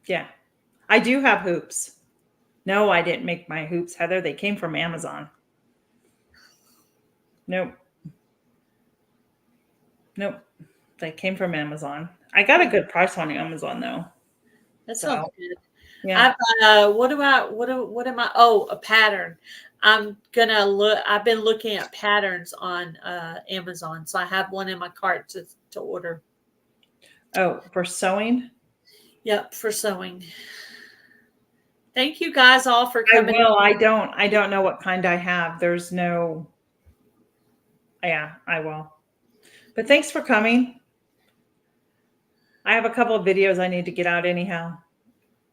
[SPEAKER 1] yeah. I do have hoops. No, I didn't make my hoops, Heather. They came from Amazon. Nope. They came from Amazon. I got a good price on Amazon though.
[SPEAKER 2] That sounds good.
[SPEAKER 1] Yeah.
[SPEAKER 2] What am I? Oh, a pattern. I'm gonna look. I've been looking at patterns on Amazon, so I have one in my cart to order.
[SPEAKER 1] Oh, for sewing?
[SPEAKER 2] Yep, for sewing. Thank you guys all for coming.
[SPEAKER 1] I don't know what kind I have. There's no. Yeah, I will. But thanks for coming. I have a couple of videos I need to get out anyhow.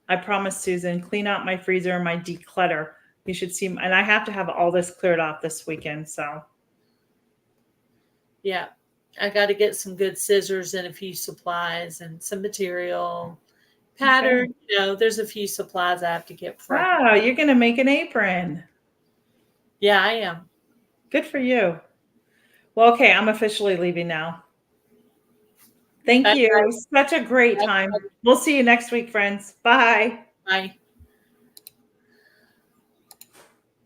[SPEAKER 1] I promised Susan, clean out my freezer and my declutter. You should see, and I have to have all this cleared off this weekend. So,
[SPEAKER 2] yeah, I got to get some good scissors and a few supplies and some material, pattern. Okay. There's a few supplies I have to get.
[SPEAKER 1] Wow, you're going to make an apron.
[SPEAKER 2] Yeah, I am.
[SPEAKER 1] Good for you. Well, okay, I'm officially leaving now. Thank you. Such a great time. We'll see you next week, friends. Bye.
[SPEAKER 2] Bye.